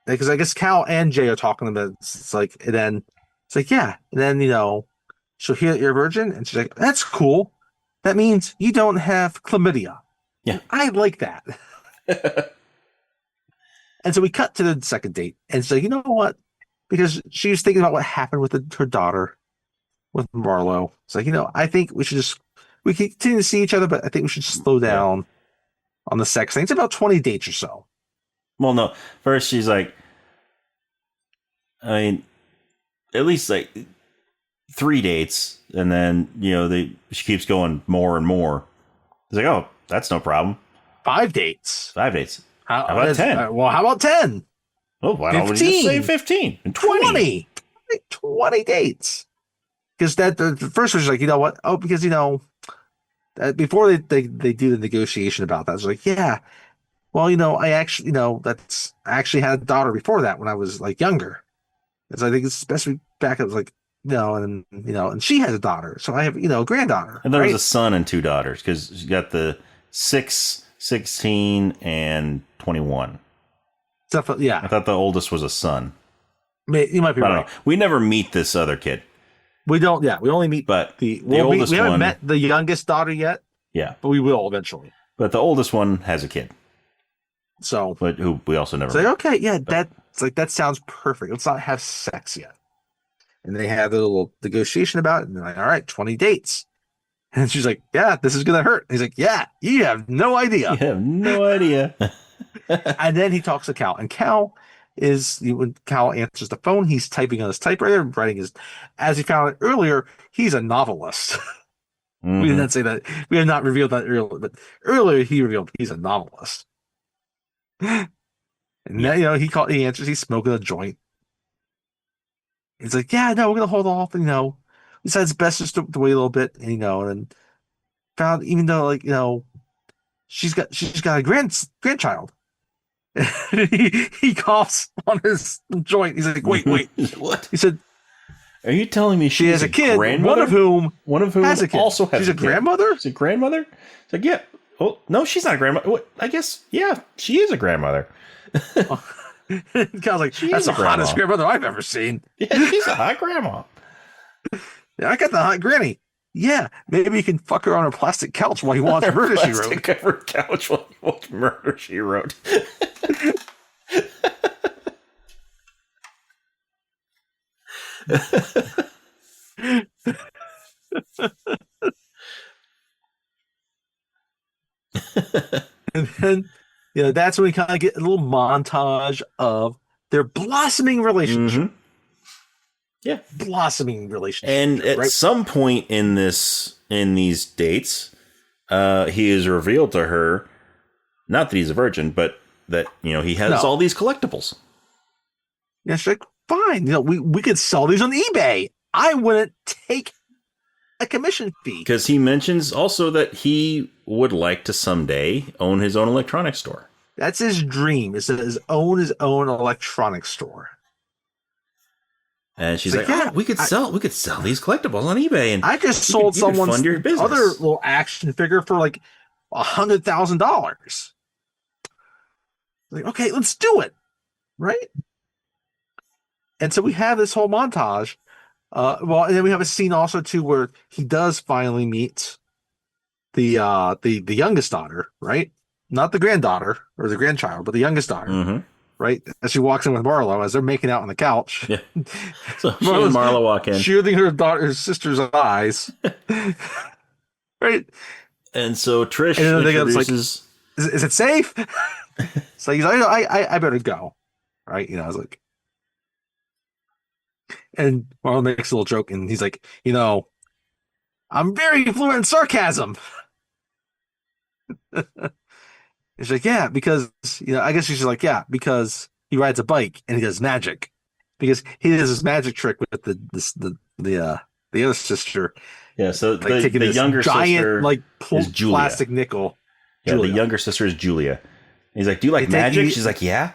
Because I guess Cal and Jay are talking about it's like, and then it's like yeah, and then she'll hear that you're a virgin, and she's like, that's cool. That means you don't have chlamydia. Yeah, I like that. And so we cut to the second date, and so you know what? Because she was thinking about what happened with her daughter, with Marlo. It's like I think we continue to see each other, but I think we should slow down on the sex thing. It's about 20 dates or so. Well, no. First, she's like, I mean, at least like 3 dates, and then she keeps going more and more. It's like, oh, that's no problem. 5 dates. 5 dates. How about 10? How about 10? Oh, why don't we just say 15 and 20? 20 dates. Because the first was like, you know what? Oh, because before they do the negotiation about that, it's like, yeah, well, I actually, I actually had a daughter before that when I was like younger. And so I think it's best we back up. Like, and she has a daughter, so I have a granddaughter. And there was a son and 2 daughters because she got the 6, 16, and 21. Yeah, I thought the oldest was a son. You might be right. We never meet this other kid. We don't. Yeah, we only meet the oldest one. We haven't met the youngest daughter yet. Yeah, but we will eventually. But the oldest one has a kid. So, but who we also never. Met. Okay, yeah, that sounds perfect. Let's not have sex yet. And they had a little negotiation about it, and they're like, all right, 20 dates. And she's like, yeah, this is gonna hurt. And he's like, yeah, you have no idea. You have no idea. And then he talks to Cal, and when Cal answers the phone, he's typing on his typewriter, writing as he found out earlier, he's a novelist. Mm-hmm. We did not say that. We have not revealed that earlier, but earlier he revealed he's a novelist. And then, he answers, he's smoking a joint. He's like, yeah, no, we're gonna hold off, he decides it's best just to wait a little bit, and found, even though, she's got a grandchild. he coughs on his joint. He's like, wait. What? He said, are you telling me she has a kid, one of whom has a kid. Also has she's a grandmother? She's a grandmother? It's like, yeah. Oh, no, she's not a grandmother. What? I guess, yeah, she is a grandmother. Cal's like, that's the hottest grandmother I've ever seen. Yeah, she's a hot grandma. Yeah, I got the hot granny. Yeah, maybe you can fuck her on her plastic couch while you watch Murder, She Wrote. Covered couch while you watch Murder, She Wrote. And then, that's when we kind of get a little montage of their blossoming relationship. Mm-hmm. Yeah, blossoming relationship. And at some point in these dates, he is revealed to her, not that he's a virgin, but that he has all these collectibles. Yeah, she's like, fine. We could sell these on eBay. I wouldn't take a commission fee. Because he mentions also that he would like to someday own his own electronics store. That's his dream, is to own his own electronics store. And she's like, yeah, we could sell these collectibles on eBay. And I just sold someone's other little action figure for like $100,000. Like, okay, let's do it. Right? And so we have this whole montage. And then we have a scene also too where he does finally meet the youngest daughter, right? Not the granddaughter or the grandchild, but the youngest daughter. Mm-hmm. Right? As she walks in with Marlo, as they're making out on the couch. Yeah. So she and Marlo walk in. Shielding her sister's eyes. Right? And so Trish introduces... Like, is it safe? So he's like, I better go. Right? I was like... And Marlo makes a little joke, and he's like, I'm very fluent in sarcasm. She's like, yeah, because I guess she's like, yeah, because he rides a bike and he does magic, because he does this magic trick with the other sister. Yeah, so like the younger sister is Julia. Plastic nickel. Yeah, Julia. The younger sister is Julia. And he's like, do you like magic? She's like, yeah.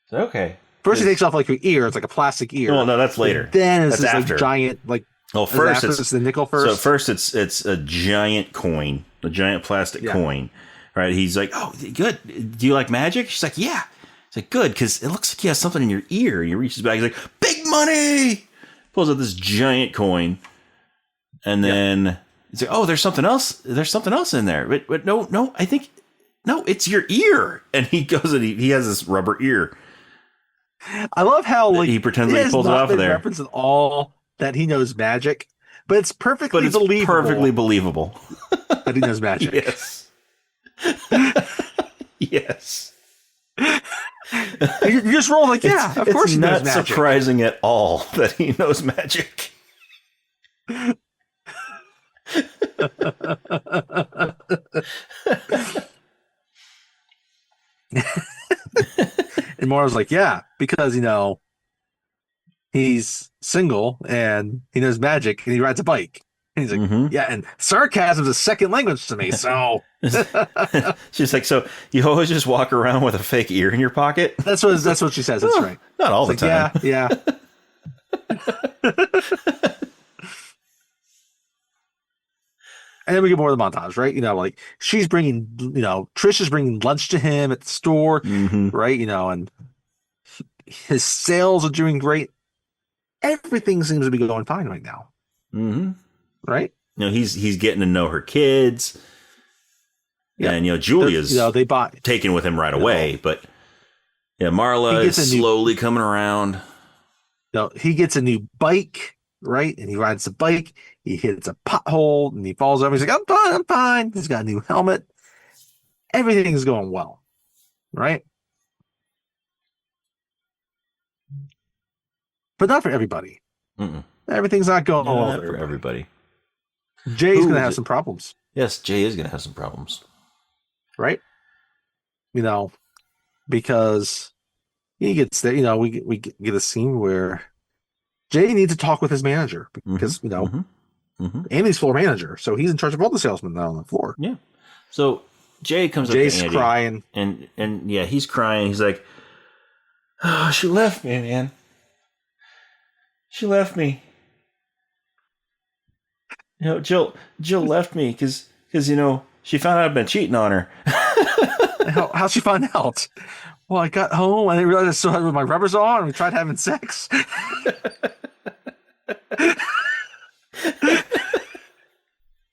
So, okay. First, he takes off like her ear. It's like a plastic ear. Oh no, that's later. Then it's this like giant Well, first it's the nickel first. So first it's a giant coin, a giant plastic coin. Right? He's like, oh, good. Do you like magic? She's like, yeah. He's like, good, because it looks like you have something in your ear. He reaches back. He's like, big money. Pulls out this giant coin, and then he's like, oh, there's something else. There's something else in there. But no, I think no, it's your ear. And he goes and he has this rubber ear. I love how he pretends like he pulls it off of there. Reference at all that he knows magic, but it's perfectly believable. Perfectly believable that he knows magic. Yes. Yes. You just roll like, yeah, of course he knows magic. It's not surprising at all that he knows magic. And Morrow's like, yeah, because he's single and he knows magic and he rides a bike. And he's like, yeah, and sarcasm is a second language to me, so. She's like, so you always just walk around with a fake ear in your pocket? That's what she says. That's right. Not all the time. Yeah. And then we get more of the montage, right? Like she's bringing, Trish is bringing lunch to him at the store, Mm-hmm. right? And his sales are doing great. Everything seems to be going fine right now, Mm-hmm. right? He's getting to know her kids, Yeah, and Julia's they bought taken with him right away, but yeah, Marla is slowly coming around. He gets a new bike, right? And he rides the bike. He hits a pothole and he falls over. He's like, I'm fine, I'm fine. He's got a new helmet. Everything's going well, right? But not for everybody. Mm-mm. Everything's not going well Not for everybody. Jay's going to have some problems. Yes, Jay is going to have some problems. Right? Because he gets there, we get a scene where Jay needs to talk with his manager because, Andy's floor manager. So he's in charge of all the salesmen now on the floor. Yeah. So Jay comes Jay's up to Andy. Crying. And yeah, he's crying. He's like, oh, she left me, man. She left me. Jill left me because she found out I've been cheating on her. How'd she find out? Well, I got home. I didn't realize I still had my rubbers on. And we tried having sex.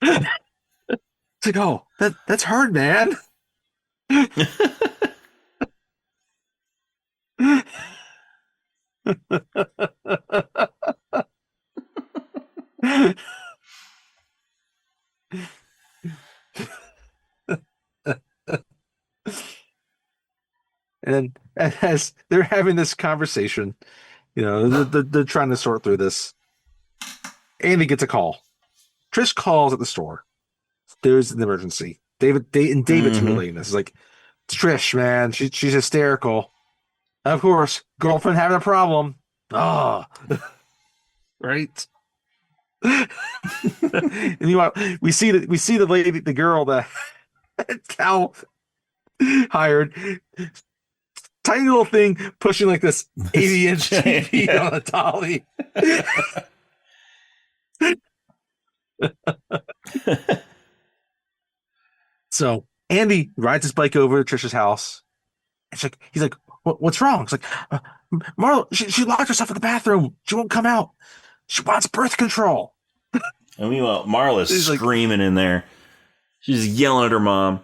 It's like, oh, that's hard, man. And as they're having this conversation, they're trying to sort through this. Andy gets a call. Trish calls at the store. There's an emergency. David's relaying this. It's like, it's Trish, man. She's hysterical. Of course, girlfriend having a problem. Ah, right. And meanwhile, we see the lady, the girl that Cal hired. Tiny little thing pushing like this 80-inch TV on a dolly. So Andy rides his bike over to Trisha's house. He's like, what's wrong? It's like, Marla, she locked herself in the bathroom. She won't come out. She wants birth control. And meanwhile, Marla's screaming in there. She's yelling at her mom.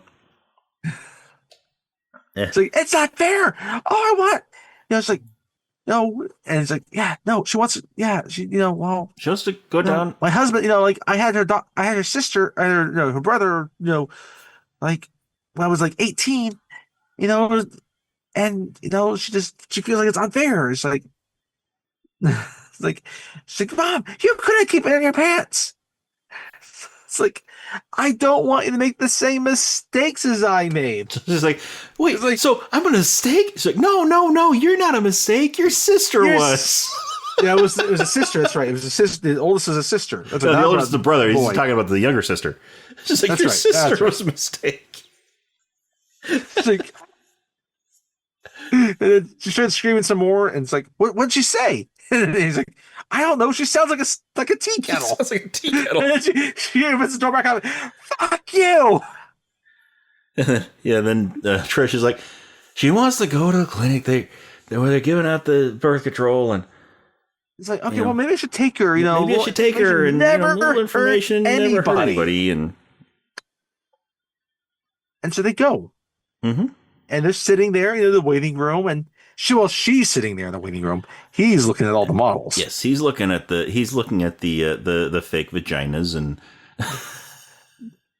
It's like, it's not fair. Oh, I want, it's like, no. And it's like, yeah, no, she wants, yeah, well, she wants to go down. My husband, like I had her sister, her brother, like when I was like 18, and, she feels like it's unfair. It's like, she's like, Mom, you couldn't keep it in your pants. It's like, I don't want you to make the same mistakes as I made. She's like, wait, so I'm a mistake? She's like, no, you're not a mistake. Your sister was. Yeah, it was a sister. That's right. It was a sister. The oldest is a sister. That's the oldest is the brother. He's talking about the younger sister. She's like, your sister was a mistake. She's like, and then she started screaming some more, and it's like, what'd she say? And he's like, I don't know. She sounds like a tea kettle. She sounds like a tea kettle. And then she opens the door back up. Fuck you. Yeah. Then Trish is like, she wants to go to the clinic. Where they're giving out the birth control, and it's like, okay, well, maybe I should take her. Maybe I should take her, and little information never hurt anybody. And so they go, and they're sitting there in the waiting room, and she's sitting there in the waiting room. He's looking at all the models. Yes, he's looking at the fake vaginas, and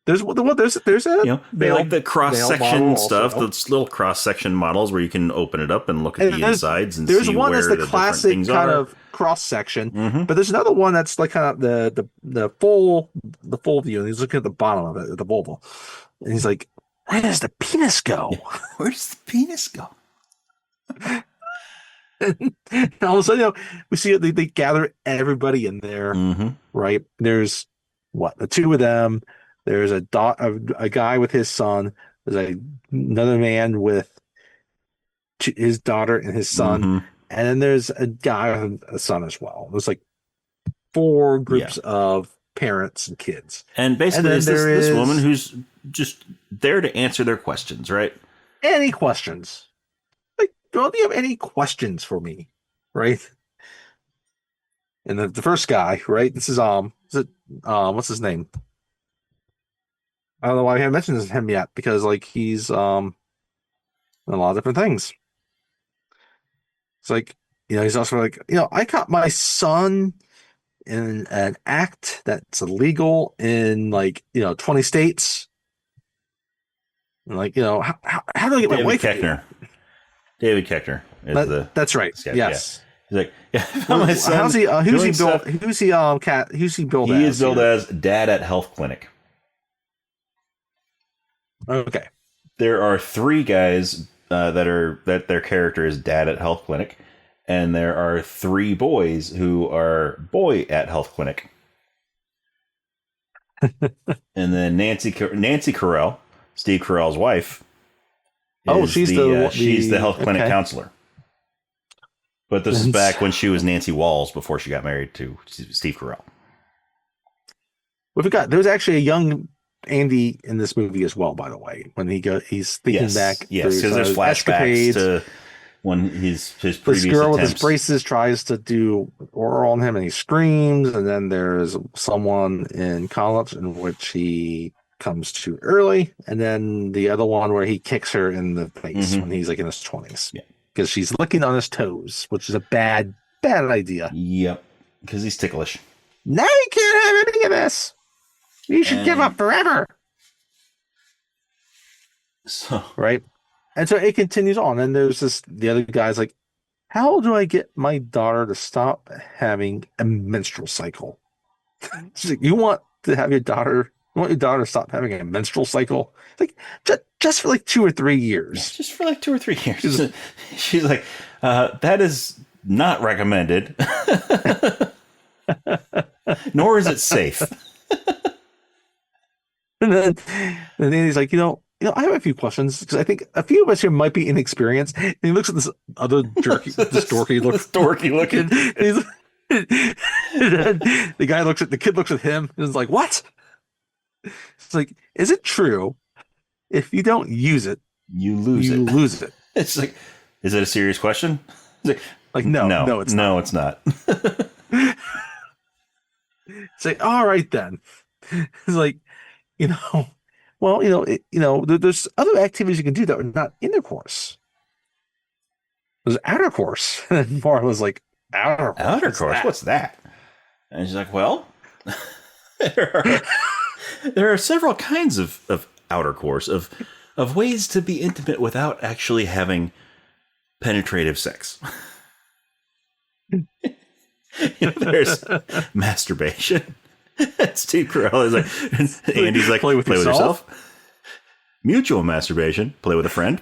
there's a they like the cross section stuff, those little cross section models where you can open it up and look at the insides and there's see one where that's the classic kind of cross section, but there's another one that's like kind of the full view, and he's looking at the bottom of it, the vulva, and he's like, where does the penis go? Where does the penis go? And all of a sudden, we see they gather everybody in there, right? There's the two of them. There's a guy with his son. There's another man with his daughter and his son. And then there's a guy with a son as well. There's like 4 groups of parents and kids. And basically, and it's this woman who's just there to answer their questions, right? Any questions? Like, do you have any questions for me? Right? And the first guy, right? This is what's his name? I don't know why I haven't mentioned him yet, because like he's in a lot of different things. It's like, he's also like, I caught my son in an act that's illegal in like 20 states. And like, how do I get my wife? David Koechner is that's right. Sketch, yes. Yeah. He's like, my son. How's he? Who's he billed? Who's he billed as? He is billed as Dad at Health Clinic. Okay. There are 3 guys that their character is Dad at Health Clinic, and there are 3 boys who are Boy at Health Clinic. And then Nancy Carell, Steve Carell's wife. She's the health clinic counselor. But this is back when she was Nancy Walls before she got married to Steve Carell. Well, there was actually a young Andy in this movie as well, by the way, when he's thinking back. Yes, because there's flashbacks to when his previous this girl attempts. With his braces tries to do oral on him and he screams, and then there's someone in college in which he comes too early, and then the other one where he kicks her in the face when he's like in his 20s. Yeah. Because she's licking on his toes, which is a bad idea. Yep, because he's ticklish. Now you can't have any of this. You should give up forever. So right, and so it continues on, and there's the other guy's like, how do I get my daughter to stop having a menstrual cycle? She's like, you want your daughter to stop having a menstrual cycle? Like, just for like 2 or 3 years. Yeah, just for like 2 or 3 years. She's like, that is not recommended. Nor is it safe. And then he's like, I have a few questions, because I think a few of us here might be inexperienced. And he looks at this other dorky looking. The kid looks at him and is like, what? It's like, is it true if you don't use it, you lose it? It's like, is it a serious question? It's like no, it's not. It's not. It's like, all right then. It's like, well, there's other activities you can do that are not intercourse. There's outer course. And Mara was like, outer course? What's that? And she's like, well, there are several kinds of outer course, of ways to be intimate without actually having penetrative sex. There's masturbation. Steve Carell is like, Andy's like, play with yourself. Mutual masturbation, play with a friend.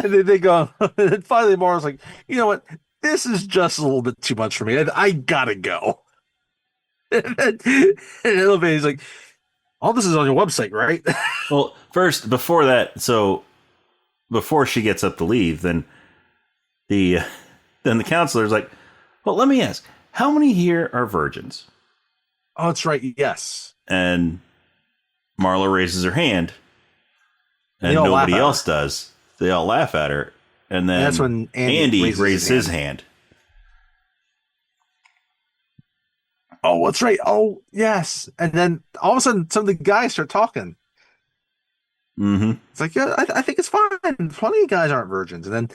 And they go, and finally Mara's like, you know what? This is just a little bit too much for me. I gotta go. And he's like, all this is on your website, right? Well, first, before that, so before she gets up to leave, then the counselor's like, well, let me ask, how many here are virgins? Oh, that's right. Yes. And Marla raises her hand, and nobody else does. They all laugh at her, and then that's when Andy raises his hand. Oh, that's right. Oh, yes. And then all of a sudden, some of the guys start talking. Mm-hmm. It's like, yeah, I think it's fine. Plenty of guys aren't virgins. And then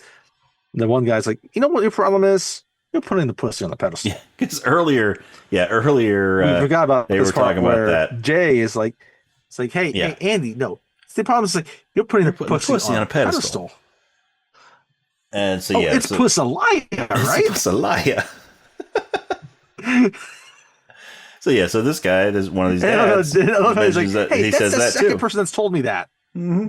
the one guy's like, you know what your problem is? You're putting the pussy on the pedestal. Yeah, because earlier, we forgot about they were talking about that. Jay is like, it's like, hey, Andy, no. The problem is like you're putting the pussy on a pedestal. And so it's Pussalaya, right? It's Pussalaya. So this guy is one of these dads. He's like, hey, that's says the that second too. person that's told me that. Mm-hmm.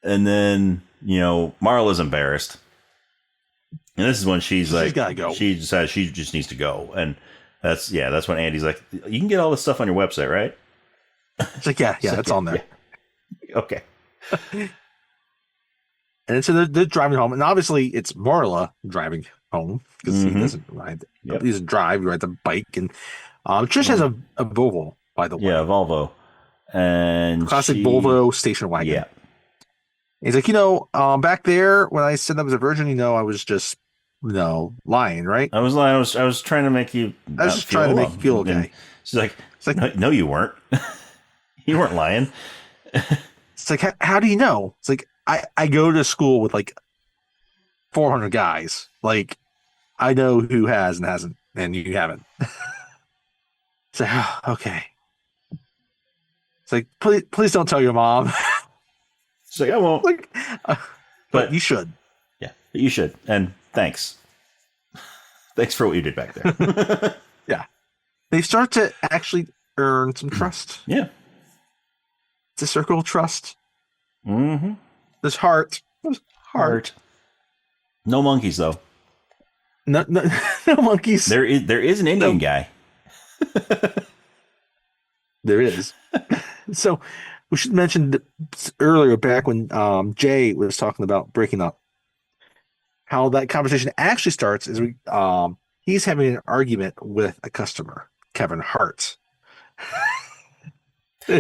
And then Marla's embarrassed, And this is when she's gotta go. She decides she just needs to go. And that's when Andy's like, you can get all this stuff on your website, right? It's like, yeah, it's on there. Yeah. Okay. And so they're driving home, and obviously it's Marla driving home because he doesn't ride. Yep. He doesn't drive. He rides a bike, and Trish has a Volvo, by the way. Yeah, Volvo, and classic Volvo station wagon. Yeah. He's like, back there when I said I was a virgin, I was just, lying, right? I was lying. I was trying to make you. I was just trying to make you feel okay. And she's like, no, you weren't. You weren't lying. It's like, how do you know? It's like, I go to school with like 400 guys. Like, I know who has and hasn't, and you haven't. It's like, oh, okay. It's like, please don't tell your mom. It's like, I won't. Like, but you should. Yeah, you should. And thanks. Thanks for what you did back there. Yeah. They start to actually earn some trust. Yeah. It's a circle of trust. Mm-hmm. There's heart. No monkeys, though. No monkeys. There is an Indian guy. There is. So we should mention earlier, back when Jay was talking about breaking up, how that conversation actually starts is he's having an argument with a customer, Kevin Hart.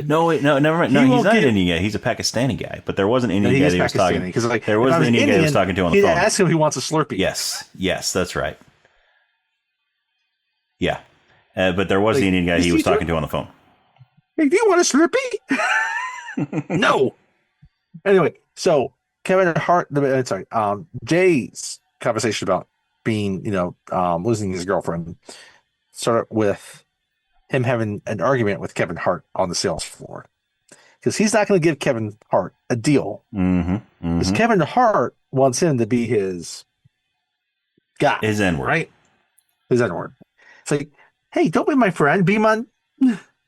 No, wait, no, never mind. No, he's not an Indian guy. He's a Pakistani guy. But there was an Indian guy that he was talking. Like, there was an Indian guy he was talking to on the phone. He asked him if he wants a Slurpee. Yes, that's right. Yeah, but there was the Indian guy he was talking to on the phone. Hey, do you want a Slurpee? No. Anyway, so Kevin Hart. Sorry, Jay's conversation about being, losing his girlfriend started with him having an argument with Kevin Hart on the sales floor, because he's not going to give Kevin Hart a deal. Because Kevin Hart wants him to be his guy, his N-word, right? His N-word. It's like, hey, don't be my friend. Be my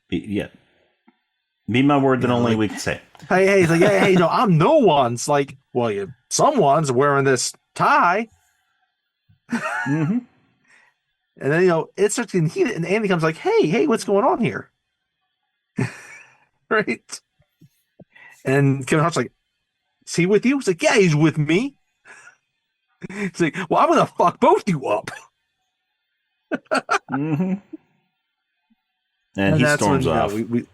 be my word that only we can say. Hey, he's like, hey, I'm no one's like, well, someone's wearing this tie. And then, it starts getting heated, and Andy comes like, hey, what's going on here? Right? And Kevin Hart's like, is he with you? He's like, yeah, he's with me. He's like, well, I'm going to fuck both you up. And he storms off.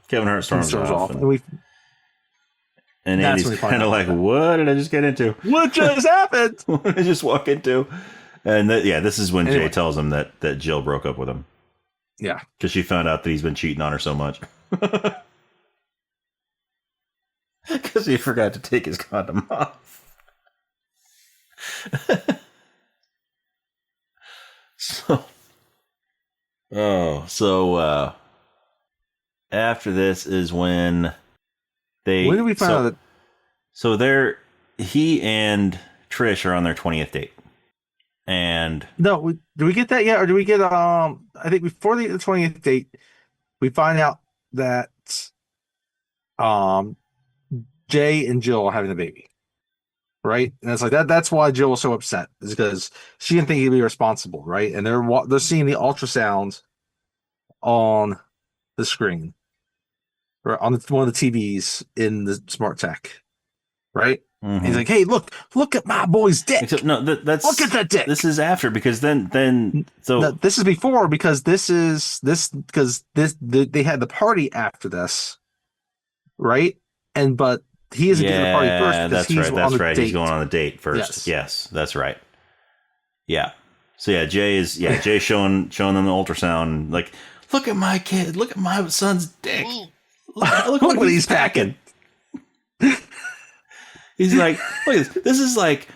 Kevin Hart storms off. And Andy's kind of like, what did I just get into? What just happened? What did I just walk into? And this is when Jay tells him that Jill broke up with him. Yeah. Because she found out that he's been cheating on her so much. Because he forgot to take his condom off. So after this is when they... When did we find out that... So he and Trish are on their 20th date. And no, do we get that yet, or do we get I think before the 20th date, we find out that Jay and Jill are having a baby, right? And it's like that's why Jill was so upset, is because she didn't think he'd be responsible, right? And they're seeing the ultrasound on the screen, or on one of the TVs in the smart tech, right? He's like, hey, look at my boy's dick. Except, no, that's look at that dick. This is after, because then no, this is before, because they had the party after this, right? But he isn't getting the party first because he's on the date. He's going on the date first. Yes, that's right. Yeah. So Jay showing them the ultrasound, like, look at my kid, look at my son's dick. Look what he's packing. He's like, look at this. This is like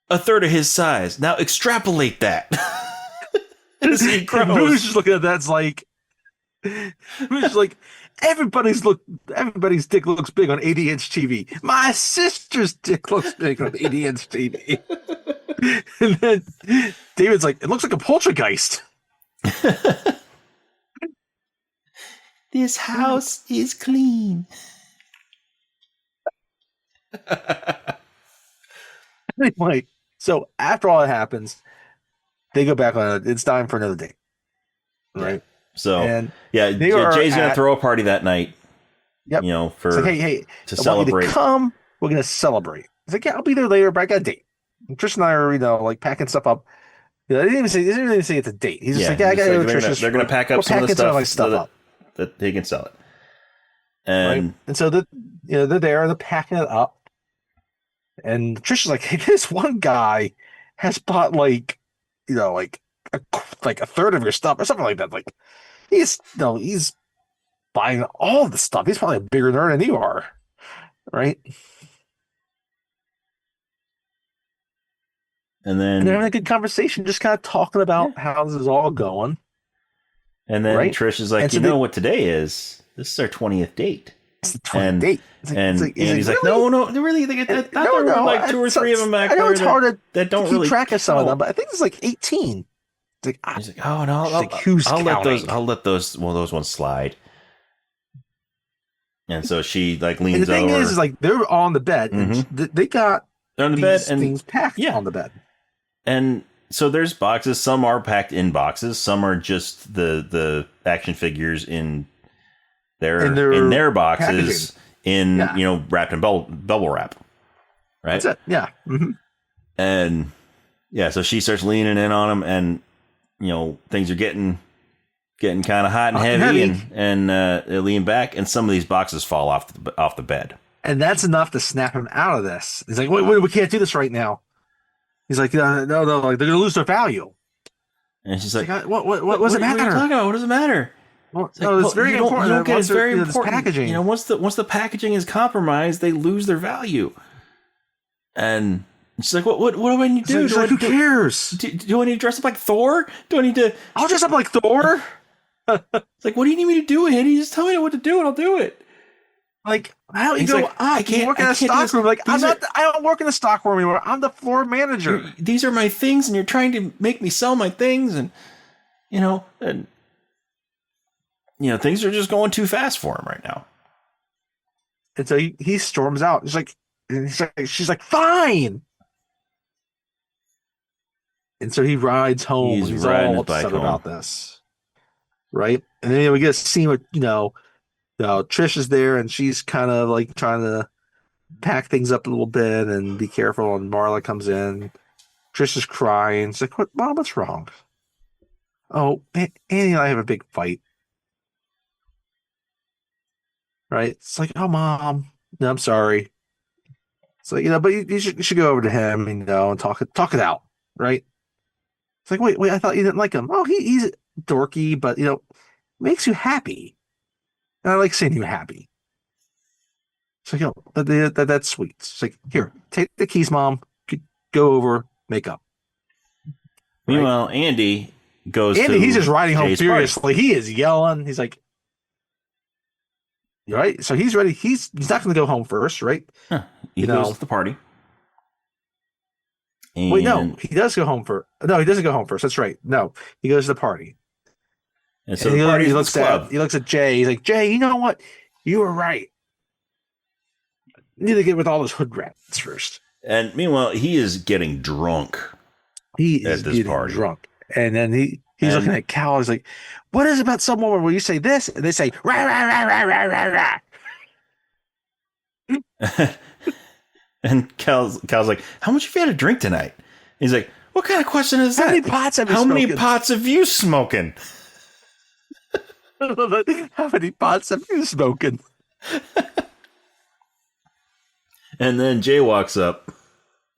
a third of his size. Now extrapolate that. Who's just looking at that's like, everybody's dick looks big on 80-inch TV. My sister's dick looks big on 80-inch TV. And then David's like, it looks like a poltergeist. This house is clean. Anyway, So after all that happens, they go back on it. It's time for another date, right? Yeah. So And yeah, they are Jay's gonna at, throw a party that night. yep. You know, It's like, for hey, to I want you to celebrate. come. We're gonna celebrate. It's like, yeah, I'll be there later, but I got a date. And Trish and I are, like packing stuff up. They didn't even say it's a date. He's just Yeah, like, yeah, I gotta go to Trish's. they're gonna pack up We're some of the packing some of my stuff stuff so up, that they can sell it. right? And And so they're there, they're packing it up. And Trish is like, hey, this one guy has bought like a third of your stuff or something like that. Like he's buying all the stuff. He's probably a bigger nerd than you are, right? and And they're then having a good conversation, just kind of talking about how this is all going, then right? Trish is like, And so you know what today is? This is our 20th date. it's the 20th And date. and he's like, really? no, really. I thought No, there were like two or three of them back I know there it's hard that to don't keep really track of some of them, count. but I think it's like 18. It's like, He's like, oh no, who's I'll let counting? those ones slide. And so she like leans And the thing over. is like they're on the bed, and they got They're on the these bed and things packed on the bed. And so there's boxes. Some are packed in boxes. Some are just the action figures in their boxes wrapped in bubble wrap. Right. That's it. Yeah. Mm-hmm. And yeah, so she starts leaning in on them, and things are getting kind of hot and heavy. And they lean back, and some of these boxes fall off the bed. And that's enough to snap him out of this. He's like, wait, we can't do this right now. He's like, no, like they're gonna lose their value. And she's like, what does it matter? What are you talking about? What does it matter? Well, it's very important. You don't get it's very important. Packaging. Once the packaging is compromised, they lose their value. And she's like, what do I need to do? Who cares? Do I need to dress up like Thor? Do I need to? I'll dress up like Thor. It's like, what do you need me to do, Andy? Just tell me what to do, and I'll do it. Like, how you go? Like, I can't work in a stock room. Like, I don't work in a stock room anymore. I'm the floor manager. These are my things, and you're trying to make me sell my things, and things are just going too fast for him right now. And so he storms out. She's like, fine. And so he rides home. He's all upset about this, right? And then we get a scene with Trish is there, and she's kind of like trying to pack things up a little bit and be careful. And Marla comes in. Trish is crying. She's like, Mom, what's wrong? Oh, Annie and I have a big fight. Right? It's like, oh, Mom, no, I'm sorry. So, but you should go over to him, and talk it out, right? It's like, wait, I thought you didn't like him. Oh, he's dorky, but makes you happy. And I like seeing you happy. It's like, that's sweet. It's like, here, take the keys, Mom. Go over, make up. Right? Meanwhile, Andy goes. He's just riding home Jay's furiously. party. He is yelling. He's like, right. So he's ready. He's not going to go home first, right? Huh. He goes to the party. And wait, no, he does go home first. No, he doesn't go home first. That's right. No, he goes to the party. And so the party looks at Jay. He's like, Jay, you know what? You were right. You need to get with all those hood rats first. And meanwhile, he is getting drunk. He is getting drunk. And then he's looking at Cal. He's like, what is it about some woman where you say this and they say rah rah rah rah rah rah rah? And Cal's like, how much have you had to drink tonight? He's like, what kind of question is that? How many pots have you smoking? How many pots have you smoking? And then Jay walks up.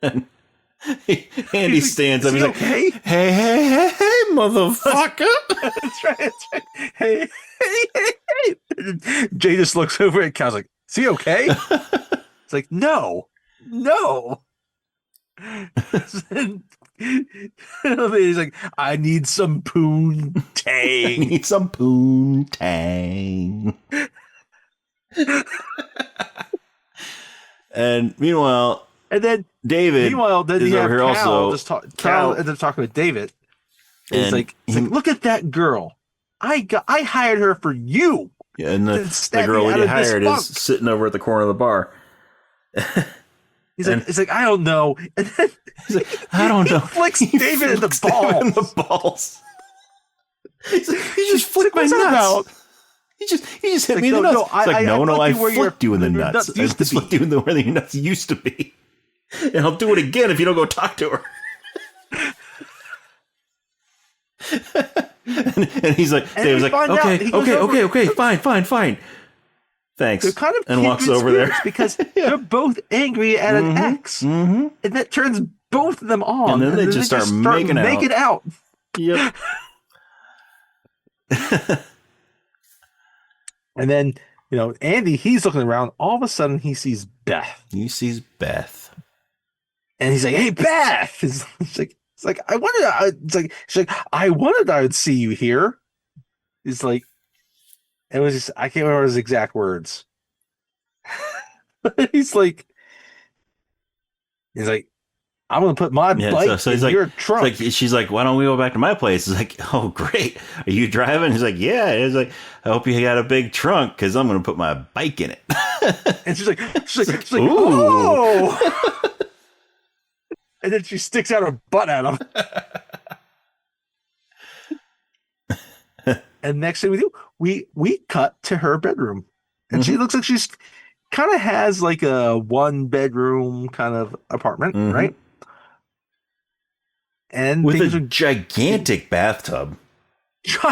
And Andy stands up. He's like, okay? Hey, motherfucker. That's right. Hey. Jay just looks over at Cal's like, is he okay? It's like, no. He's like, I need some poontang. And meanwhile, then David is over here also. Cal ended up talking with David. And he's like, look at that girl. I hired her for you. Yeah, and the girl we hired is sitting over at the corner of the bar. He's like, I don't know. And then he's like, I don't know. He flicks David in the balls. He's like, he just flicked my nuts. He just hit me in the nuts. It's like, no, I flicked you in the nuts. I flicked you in the where your nuts used to be. And I'll do it again if you don't go talk to her. and he's like, David's like, okay, fine. Thanks. They're kind of and walks over there because they're both angry at an ex, and that turns both of them on. And then they just start making out. Yep. And then, Andy, he's looking around. All of a sudden, he sees Beth. And he's like, "Hey, Beth!" It's like, I wondered. She's like, I wondered I would see you here. He's like, it was just, I can't remember his exact words. he's like, I'm gonna put my bike in your trunk. She's like, why don't we go back to my place? He's like, oh, great. Are you driving? He's like, yeah. He's like, I hope you got a big trunk because I'm gonna put my bike in it. And she's like, oh. And then she sticks out her butt at him. And next thing we do, we cut to her bedroom, and she looks like she's kind of has like a 1-bedroom kind of apartment, right? And with a gigantic bathtub. She's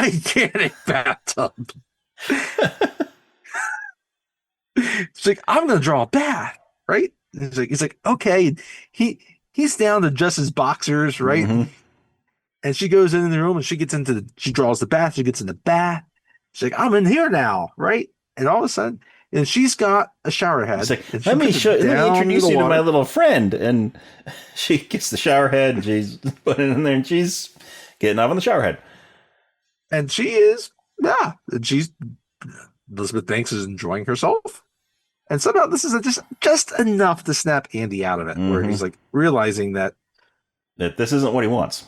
like, I'm gonna draw a bath, right? He's like, okay. He's down to just his boxers, right? And she goes in the room and she draws the bath. She gets in the bath. She's like, I'm in here now, right? And all of a sudden, and she's got a shower head. It's like, let me introduce you to my little friend. And she gets the shower head and she's putting it in there and she's getting off on the shower head. And she is, Elizabeth Banks is enjoying herself. And somehow this is just enough to snap Andy out of it, where he's like realizing that this isn't what he wants.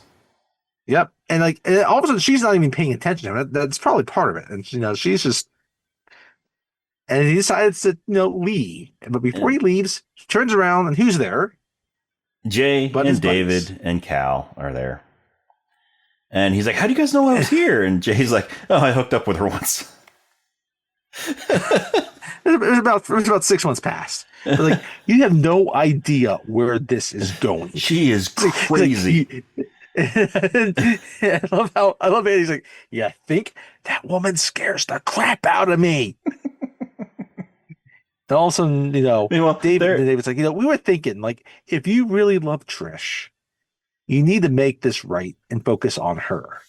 Yep. And all of a sudden she's not even paying attention to it. That's probably part of it. And she's just, and he decides to leave. But before he leaves, he turns around and who's there? Jay and David and Cal are there. And he's like, how do you guys know I was here? And Jay's like, oh, I hooked up with her once. It was about 6 months past. But you have no idea where this is going. She is crazy. I love it. He's like, yeah, think that woman scares the crap out of me. And all of a sudden, David's like, we were thinking, if you really love Trish, you need to make this right and focus on her.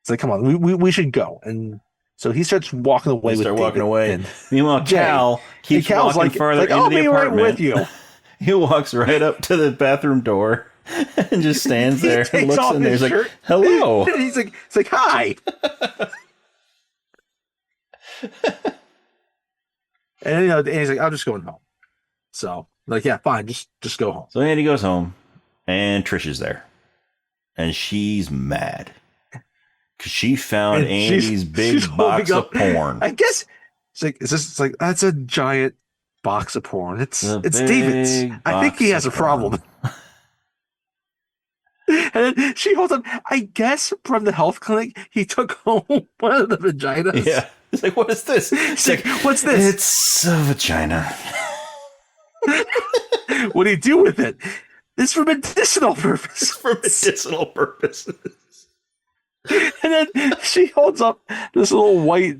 It's like, come on, we should go. And so he starts walking away And meanwhile, Cal keeps walking farther into the apartment. Right with you. He walks right up to the bathroom door and just stands there and looks in there. He's like, hello. He's like, hi. And he's like, I'm just going home. So yeah, fine, just go home. So Andy goes home and Trish is there. And she's mad. Because she found Andy's big box of porn. I guess it's like that's a giant box of porn. It's David's. I think he has a problem. And then she holds up. I guess from the health clinic, he took home one of the vaginas. Yeah. It's like, what is this? It's like, what's this? It's a vagina. What do you do with it? It's for medicinal purposes. And then she holds up this little white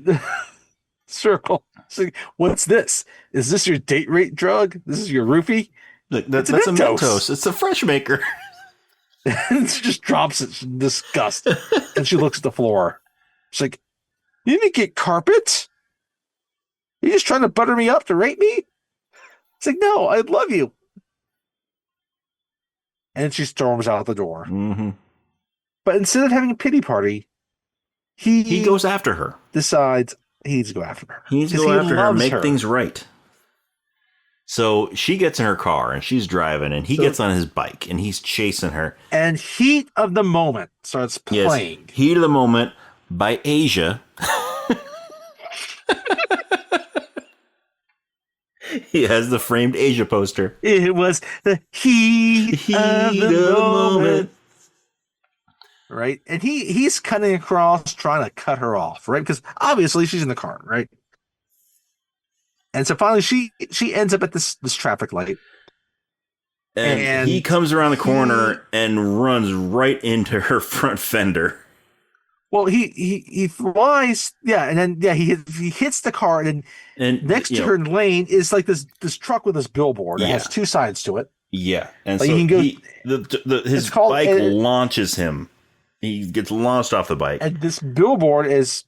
circle. She's like, what's this? Is this your date rate drug? This is your roofie? Look, that's a Mentos. It's a fresh maker. And she just drops it in disgust. And she looks at the floor. She's like, you didn't get carpet? Are you just trying to butter me up to rate me? It's like, no, I love you. And she storms out the door. Mm-hmm. But instead of having a pity party, he goes after her. Decides he needs to go after her. He needs to go after her and make things right. So she gets in her car and she's driving and he gets on his bike and he's chasing her. And Heat of the Moment starts playing. Yes, Heat of the Moment by Asia. He has the framed Asia poster. It was the heat of Heat the of the moment. moment. Right? And he's cutting across, trying to cut her off, right? Because obviously she's in the car, right? And so finally she ends up at this traffic light. And he And comes around the corner and runs right into her front fender. well, he flies, yeah, and then he hits the car, and then And next to her lane is like this truck with this billboard. It has two sides to it. Yeah, and like so you can his bike launches him. He gets launched off the bike, and this billboard is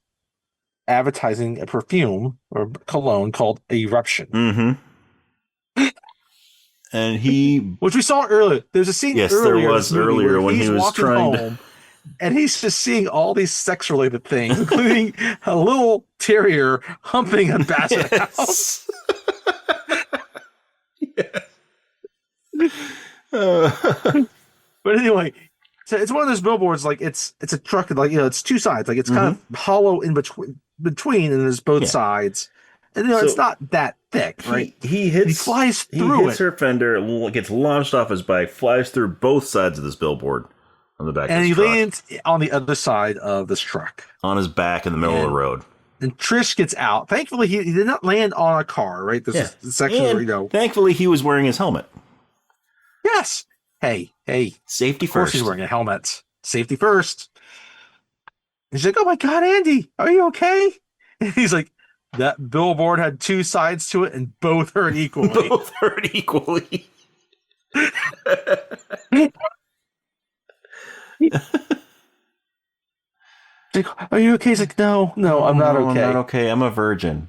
advertising a perfume or cologne called Eruption. Mm-hmm. And which we saw earlier. There's a scene earlier where when he's he was walking home and he's just seeing all these sex related things, including a little terrier humping a basset house. But anyway, so it's one of those billboards, like it's a truck, like it's two sides, like it's kind of hollow in between, and there's both sides. And so, it's not that thick, right? He flies through hits her fender, gets launched off his bike, flies through both sides of this billboard on the back. And he lands on the other side of this truck, on his back in the middle of the road. And Trish gets out. Thankfully, he did not land on a car, right? This is the section where, thankfully, he was wearing his helmet. Yes. Hey. Safety first. Of course he's wearing a helmet. Safety first. And she's like, oh my God, Andy, are you okay? And he's like, that billboard had two sides to it and both hurt equally. Both hurt equally. Like, are you okay? He's like, no, I'm not okay. I'm not okay. I'm a virgin.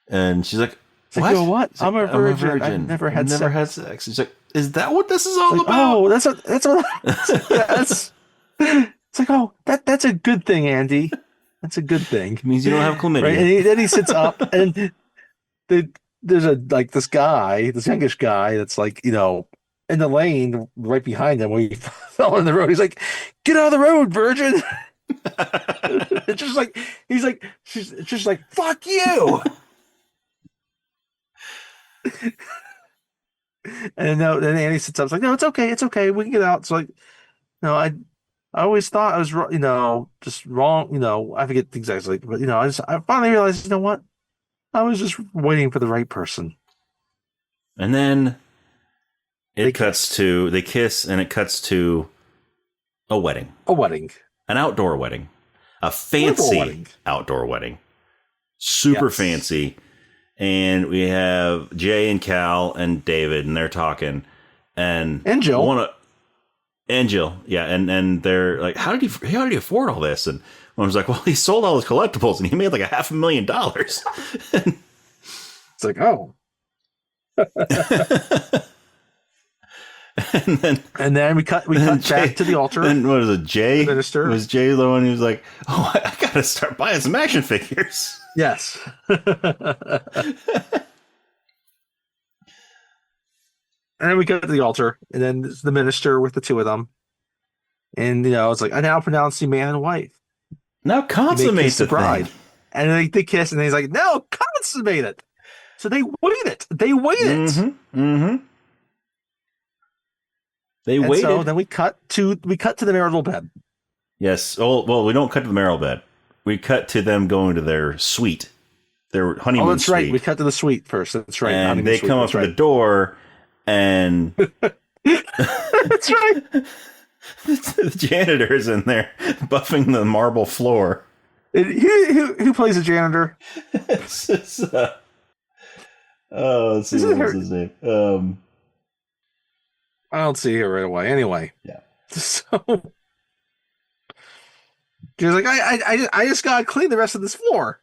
And she's like, what? Like, what? I'm a virgin. I've never had sex. She's like, is that what this is all about? Oh, that's it's like, oh, that's a good thing, Andy. That's a good thing. It means you don't have chlamydia. Right? And then he sits up, and there's this guy, this youngish guy that's like, in the lane right behind him where he fell in the road. He's like, get out of the road, virgin. It's just like, she's just like, fuck you. And then Andy sits up. It's like, no, it's okay. We can get out. It's like, I always thought I was, just wrong. I forget exactly, but I finally realized, what? I was just waiting for the right person. And then they kiss, and it cuts to a wedding. An outdoor wedding. A fancy outdoor wedding. Super fancy. And we have Jay and Cal and David, and they're talking. And Jill. And Jill, yeah. And they're like, how did he afford all this? And one was like, well, he sold all his collectibles, and he made like $500,000. It's like, oh. And then we cut back to the altar. And what is it, Jay? The minister. It was Jay the one who was like, oh, I gotta start buying some action figures. Yes. And then we go to the altar, and then it's the minister with the two of them. And, it's like, I now pronounce you man and wife. Now consummate the bride. And then they kiss, and he's like, no, consummate it. So they waited. They waited. Mm-hmm. They waited. So then we cut to the marital bed. Yes. Well, we don't cut to the marital bed. We cut to them going to their suite, their honeymoon. Oh, that's suite. right. We cut to the suite first. That's right. And they come up to the door, and that's right. The janitor's in there buffing the marble floor. Who plays the janitor? It's just, let's see what's his name. I don't see it right away. Anyway, yeah. So she's like, I just gotta clean the rest of this floor.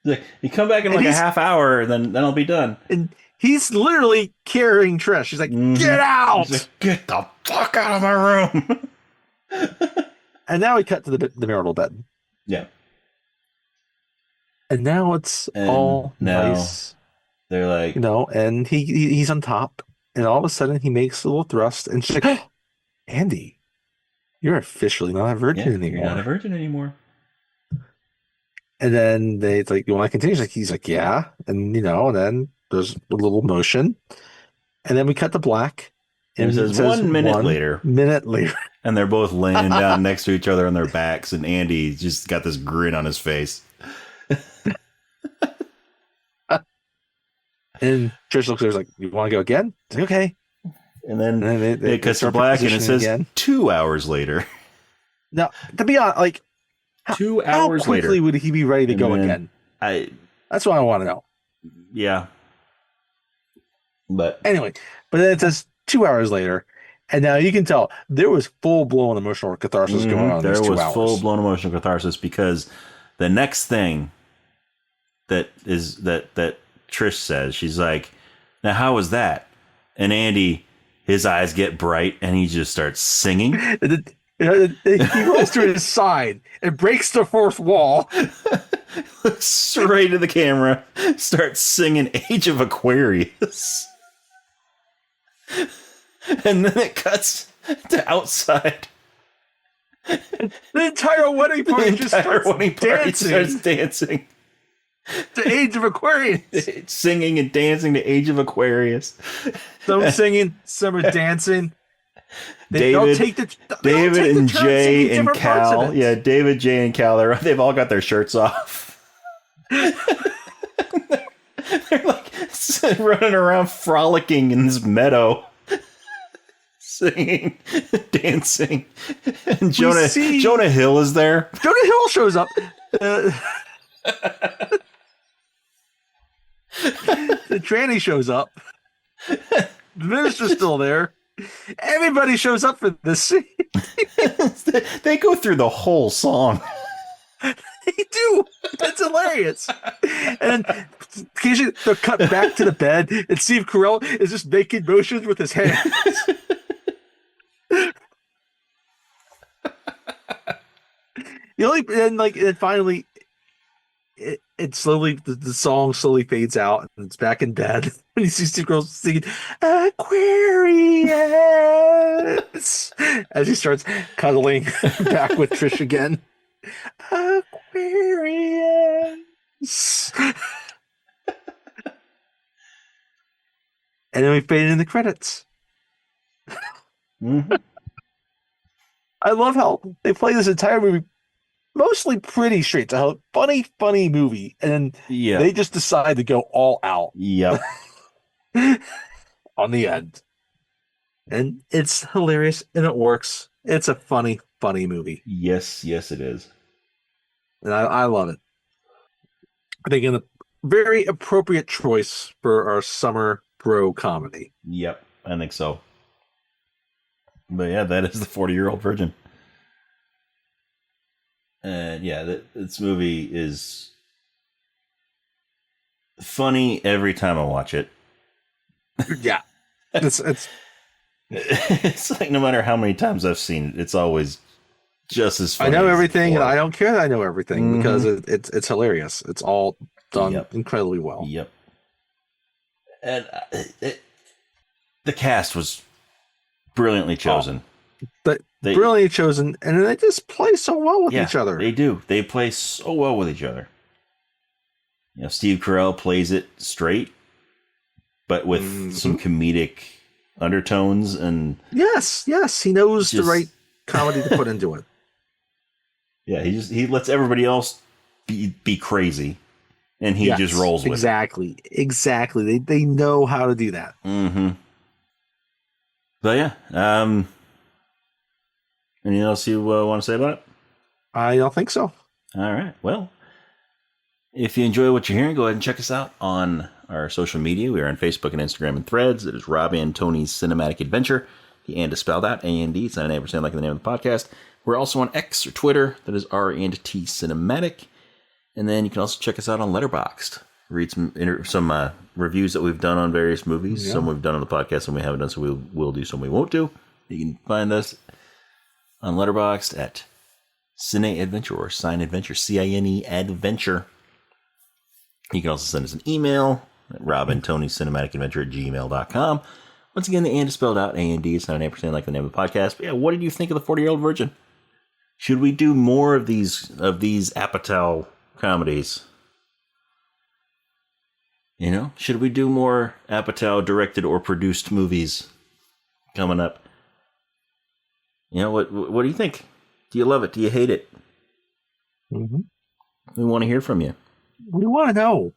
You come back in like a half hour, then I'll be done. And he's literally carrying Trish. She's like, get out! Like, get the fuck out of my room! And now we cut to the marital bed. Yeah. And now it's all nice. They're like, and he's on top, and all of a sudden he makes a little thrust, and she's like, oh, Andy, you're officially not a virgin anymore. You're not a virgin anymore. And then it's like, you want to continue? He's like, yeah. And, and then there's a little motion. And then we cut to black. And it And says it says 1 minute one later. minute later. And they're both laying down next to each other on their backs. And Andy just got this grin on his face. And Trish looks at her like, you want to go again? Like, okay. And then it cuts to black and it says again. 2 hours later. Now, to be honest, like, 2 hours how quickly later. would he be ready to go again? That's what I want to know. Yeah. But anyway, but then it says 2 hours later, and now you can tell there was full-blown emotional catharsis going on. There was full-blown emotional catharsis because the next thing that Trish says, she's like, now how was that? And Andy, his eyes get bright and he just starts singing. He rolls to his side and breaks the fourth wall. Looks straight at the camera, starts singing Age of Aquarius. And then it cuts to outside. The entire wedding party starts dancing. To Age of Aquarius. Singing and dancing to Age of Aquarius. Some singing, some are dancing. David and Jay and Cal. Yeah, David, Jay, and Cal. They've all got their shirts off. They're like running around frolicking in this meadow. Singing, dancing. And Jonah Hill is there. Jonah Hill shows up. The tranny shows up. The minister's still there. Everybody shows up for this scene. They go through the whole song. They do. That's hilarious. And occasionally they'll cut back to the bed, and Steve Carell is just making motions with his hands. And finally, it slowly, the song slowly fades out, and it's back in bed. And you see Steve Carell singing Aquarius as he starts cuddling back with Trish again. Aquarius. And then we fade in the credits. Mm-hmm. I love how they play this entire movie mostly pretty straight. It's a funny movie, and then they just decide to go all out. Yep. On the end. And it's hilarious, and it works. It's a funny movie. Yes, it is. And I love it. I think a very appropriate choice for our summer bro comedy. Yep, I think so. But yeah, that is the 40-Year-Old Virgin. And this movie is funny every time I watch it. Yeah. It's like no matter how many times I've seen it, it's always just as funny. I know everything, and I don't care that I know everything because it's hilarious. It's all done incredibly well. Yep. And the cast was brilliantly chosen. Brilliantly chosen, and they just play so well with each other. They do. They play so well with each other. Steve Carell plays it straight, but with some comedic undertones, and yes, he knows the right comedy to put into it. Yeah, he lets everybody else be crazy, and he just rolls with it. Exactly. They know how to do that. Mm-hmm. But yeah, anything else you want to say about it? I don't think so. All right. Well, if you enjoy what you're hearing, go ahead and check us out on our social media. We are on Facebook and Instagram and Threads. It is Rob and Tony's Cinematic Adventure. The and is spelled out A&D. It's 99% like the name of the podcast. We're also on X or Twitter. That is R&T Cinematic. And then you can also check us out on Letterboxd. Read some reviews that we've done on various movies. Yeah. Some we've done on the podcast, some we haven't done, so we will do, some we won't do. You can find us on Letterboxd at Cine Adventure or Cine Adventure, CINE Adventure. You can also send us an email at robandtonycinematicadventure@gmail.com. Once again, the and is spelled out A&D. It's 98% like the name of the podcast. But yeah, what did you think of the 40-Year-Old Virgin? Should we do more of these Apatow comedies. You know, should we do more Apatow directed or produced movies coming up? You know, what do you think? Do you love it? Do you hate it? Mm-hmm. We want to hear from you. We want to know.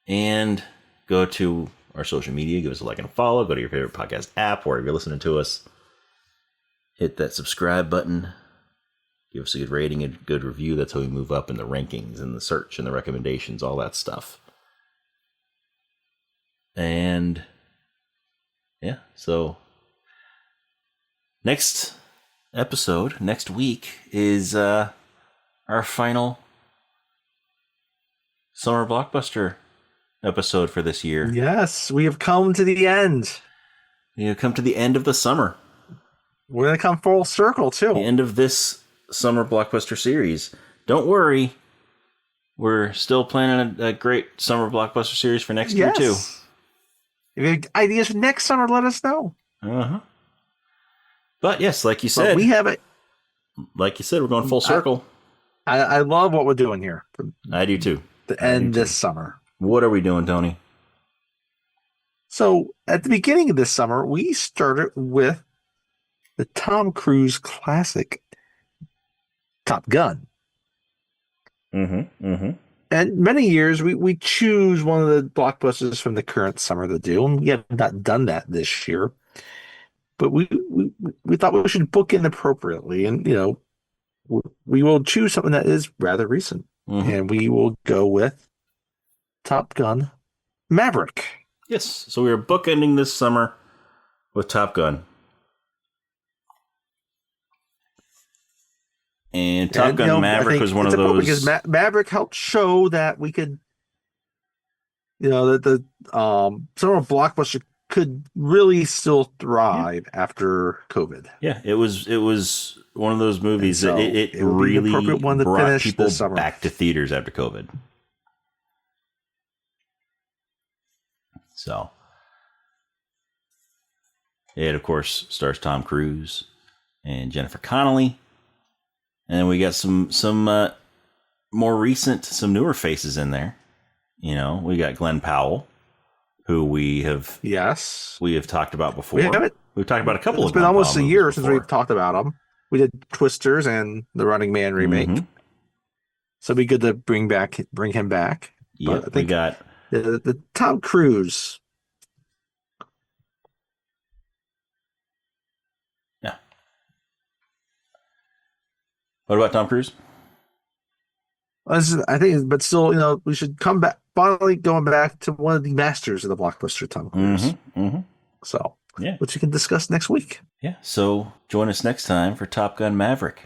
And go to our social media. Give us a like and a follow. Go to your favorite podcast app, wherever you're listening to us. Hit that subscribe button. Give us a good rating, a good review. That's how we move up in the rankings and the search and the recommendations, all that stuff. And yeah, so next episode, next week, is our final summer blockbuster episode for this year. Yes, we have come to the end. We have come to the end of the summer. We're going to come full circle, too. The end of this summer blockbuster series. Don't worry. We're still planning a great summer blockbuster series for next year, too. If you have ideas for next summer, let us know. Uh-huh. But yes, like you said, we have it. Like you said, we're going full circle. I love what we're doing here. I do, too. To end this summer. What are we doing, Tony? So, at the beginning of this summer, we started with the Tom Cruise classic, Top Gun. And many years, we choose one of the blockbusters from the current summer to do, and we have not done that this year. But we thought we should book in appropriately, and, you know, we will choose something that is rather recent, and we will go with Top Gun Maverick. Yes, so we are bookending this summer with Top Gun. And Top Gun Maverick was one of those. Because Maverick helped show that we could, you know, that the summer blockbuster could really still thrive after COVID. Yeah, it was one of those movies that it really brought people back to theaters after COVID. So, it of course stars Tom Cruise and Jennifer Connelly. And then we got some more recent, some newer faces in there. You know, we got Glenn Powell, who we have talked about before. We've talked about a couple of. It's been almost a year since we've talked about him. We did Twisters and the Running Man remake, so it'd be good to bring him back. Yeah, I think we got the Tom Cruise. What about Tom Cruise? I think, but still, you know, we should come back, finally going back to one of the masters of the blockbuster, Tom Cruise. So, which we can discuss next week. Yeah, so join us next time for Top Gun Maverick.